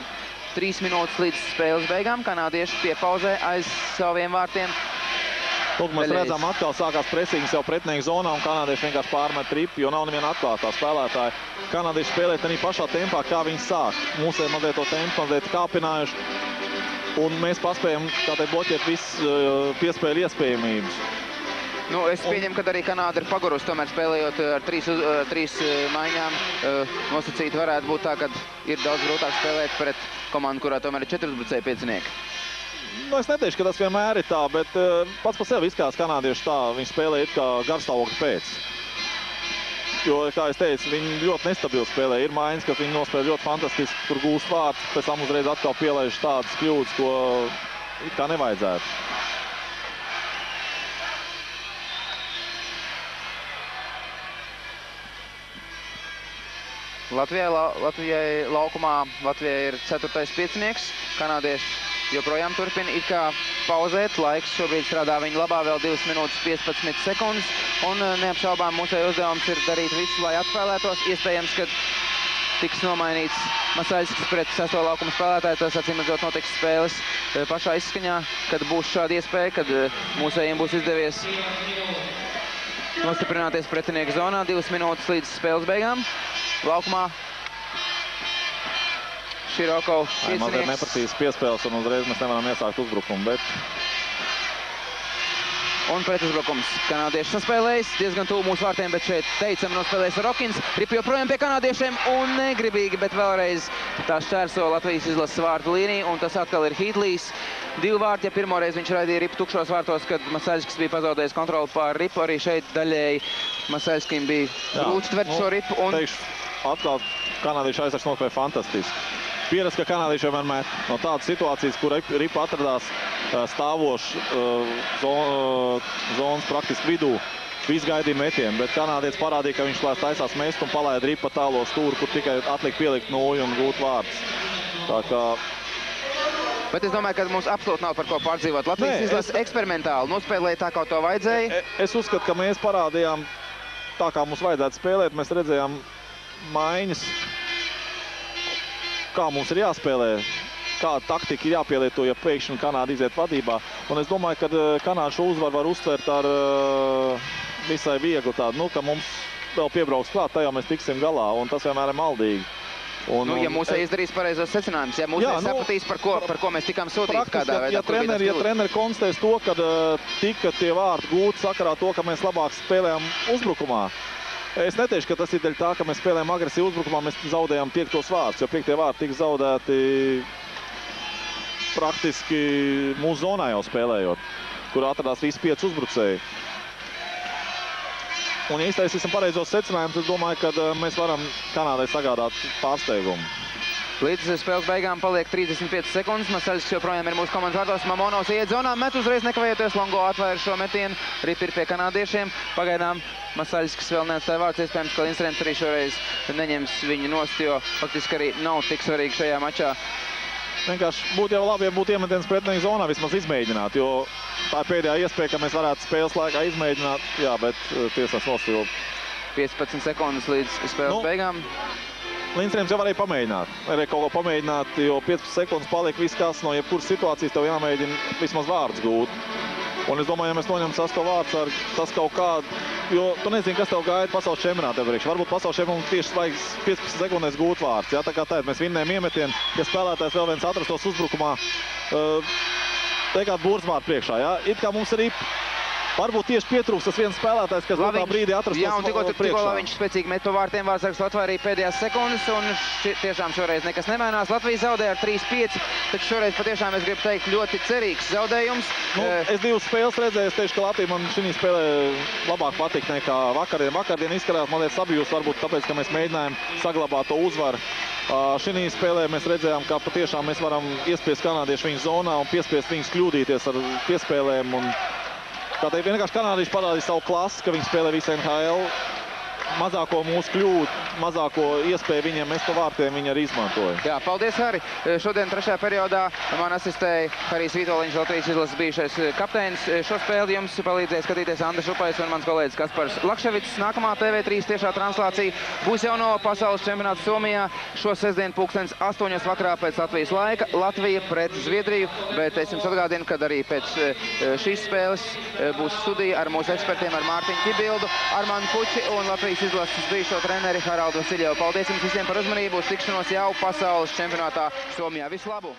3 minūtes līdz spēles beigām. Kanādieši piepauzē aiz saviem vārtiem. Lūk, mēs redzam, atkal sākās presings jau pretinieku zonā, un kanādieši vienkārši pārmet ripu, jo nav neviena atklātā spēlētāja. Kanādieši spēlē arī pašā tempā, kā viņi sāk. Mūsē mazliet to tempu, mazliet kāpinājuši. Un mēs paspējam bloķēt visas piespēļu iespējamības. Nu, es pieņemu, ka arī Kanāda ir pagurusi, tomēr spēlējot ar 3 maiņām. Nosacīti varētu būt tā, ka ir daudz grūtāk spēlēt pret komandu, kurā tomēr ir 4 uzbrucēji piecinieki. Nu, es neteikšu, ka tas vienmēr ir tā, bet pats par sevi izskatās kanādieši tā. Viņi spēlē it kā garstāvokļa pēc. Jo, kā es teicu, viņi ļoti nestabili spēlē. Ir maiņas, ka viņi nospēlē ļoti fantastiski, tur gūst vārds, pēc tam uzreiz atkal pielaiž tādas kļūdas, ko it kā nevajadzētu. Latvijai laukumā Latvijai ir 4. piecinieks. Kanādieši joprojām turpina it kā pauzēt. Laiks šobrīd strādā viņa labā, vēl 2 minūtes 15 sekundes. Un neapšaubām mūsēju uzdevums ir darīt visu, lai atspēlētos. Iespējams, ka tiks nomainīts Masaļskis pret 6. laukuma spēlētāju. Tas acīmredzot notiks spēles pašā izskaņā, kad būs šāda iespēja, kad mūsējiem būs izdevies nostiprināties pretinieku zonā. 2 minūtes līdz spēles beigām. Laukumā Širokov piecinieks. Mazliet neprecīzs piespēles un uzreiz mēs nevaram iesākt uzbrukumu, bet... Un pretuzbrukums. Kanādieši saspēlējis diezgan tuvu mūsu vārtiem, bet šeit teicam nospēlējis Rokins. Ripa joprojām pie kanādiešiem un negribīgi, bet vēlreiz tā šķērso Latvijas izlases vārtu līniju, un tas atkal ir Hitlīs. 2 vārti, ja pirmoreiz viņš raidīja Ripu tukšos vārtos, kad Masaļskis bija pazaudējis kontroli pār Ripu. Arī šeit daļēji Masaļskim bija grūti tvert šo Ripu. Un... Teikšu, atkal kanādieši aizsargs nospēja fantastiski. Pieredz, ka kanādiešiem vienmēr no tādas situācijas, kur Ripa atradās stāvoši zonas praktiski vidū, visu gaidīja metienu, bet kanādietis parādīja, ka viņš taisās mest un palaida Ripa tālo stūru, kur tikai atlika pielikt nulli un gūt vārds. Tā kā Bet es domāju, ka mums absolūti nav par ko pārdzīvot. Latvijas izlase eksperimentāli nospēlēja tā, kā to vajadzēja. Es uzskatu, ka mēs parādījām tā, kā mums vajadzētu spēlēt. Mēs redzējām maiņas, kā mums ir jāspēlē, kāda taktika ir jāpielieto, ja pēkšņi Kanāda iziet vadībā. Un es domāju, ka Kanāda šo uzvaru var uztvert ar visai viegli tādu, ka mums vēl piebrauks klāt, tajā mēs tiksim galā, un tas vienmēr ir maldīgi. Ja mūsu izdarīs pareizos secinājumus, ja mūsu sapratīs, par ko mēs tikām sūtīti kādā veidā. Ja treneri konstatēs to, ka tika tie vārti gūti sakarā to, ka mēs labāk spēlējām uzbrukumā, es neteikšu, ka tas ir dēļ tā, ka mēs spēlējām agresīvu uzbrukumā, mēs zaudējām 5. vārtus, jo 5. vārti tika zaudēti praktiski mūsu zonā jau spēlējot, kur atradās visi 5 uzbrucēji. Un, ja iztaisīsim pareizos secinājumus, es domāju, ka mēs varam Kanādai sagādāt pārsteigumu. Līdz spēles beigām paliek 35 sekundes. Masaļskis joprojām ir mūsu komandas vārdos. Mamonovs iet zonā, met uzreiz nekavējoties. Longo atvēra šo metienu. Ripi ir pie kanādiešiem. Pagaidām Masaļskis vēl neatstāja vārds. Iespējams, ka Lindstrēms arī šoreiz neņems viņu nost, jo faktiski arī nav tik svarīgi šajā mačā. Vienkārši būtu jau labi, ja būtu iemetiens pretinieku zonā vismaz izmēģināt, jo tā ir pēdējā iespēja, ka mēs varētu spēles laikā izmēģināt, jā, bet tiesās nostīlu. 15 sekundes līdz spēles beigām. Lindstrēms jau varēja pamēģināt, varēja kaut ko pamēģināt, jo 15 sekundes paliek viss kas no jebkuras situācijas, tev jāmēģina vismaz vārds gūt. Un es domāju, ja mēs noņem 6. vārds ar tas kaut kādu, jo tu nezini, kas tev gaida pasaules čempionātā priekš. Varbūt pasaules čempionātā tieši svaigs 15 sekundēs gūt vārds. Jā, tā kā tā, mēs vinnējam iemetienu, ja spēlētājs vēl viens atrastos uzbrukumā, teikāt būrsvārdu priekšā, jā. It kā mums arī varbūt tieši pietrūks tas viens spēlētājs, kas tā brīdī atrastos priekšā. Jā, un tikko viņš spēcīgi met pa vārtiem, vārdsargs Latvija arī pēdējās sekundes, un tiešām šoreiz nekas nemainās. Latvija zaudēja ar 3-5, taču šoreiz patiešām es gribu teikt ļoti cerīgs zaudējums. Es 2 spēles redzēju, es teikšu, ka Latvija man šī spēlē labāk patīk nekā vakardien. Vakardien izskatījās mazliet sabijus, varbūt tāpēc, ka mēs mēģinājām saglabāt to uzvaru. Šī spēlē mēs redzējām, ka patiešām mēs varam iespiest kanādiešu viņu zonā un piespiest viņus kļūdīties ar piespēlēm. Kā teikt, vienkārši kanādieši parādīja savu klasi, ka viņi spēlē visu NHL. Mazāko mūsu kļūdu, mazāko iespēju viņiem mest pa vārtiem viņi arī izmantoja. Jā, paldies, Hari. Šodien 3. periodā man asistēja Harijs Vitoļiņš, Latvijas izlases bijušais kapteinis. Šo spēli jums palīdzēja skatīties Andris Upais un mans kolēģis Kaspars Lakševics. Nākamā TV3 tiešā translācija būs jau no pasaules čempionāta Somijā. Šo sestdienu 8:00 vakarā pēc Latvijas laika. Latvija pret Zviedriju, bet es jums atgādinu, ka arī pēc šīs spēles būs studija ar mūsu ekspertiem, ar Mārtiņu Kibildu, Armandu Puči un Latvijas izlases bijušo treneri Haraldu Vasiljevu. Paldies jums visiem par uzmanību. Uz tikšanos jau pasaules čempionātā Somijā. Visu labu!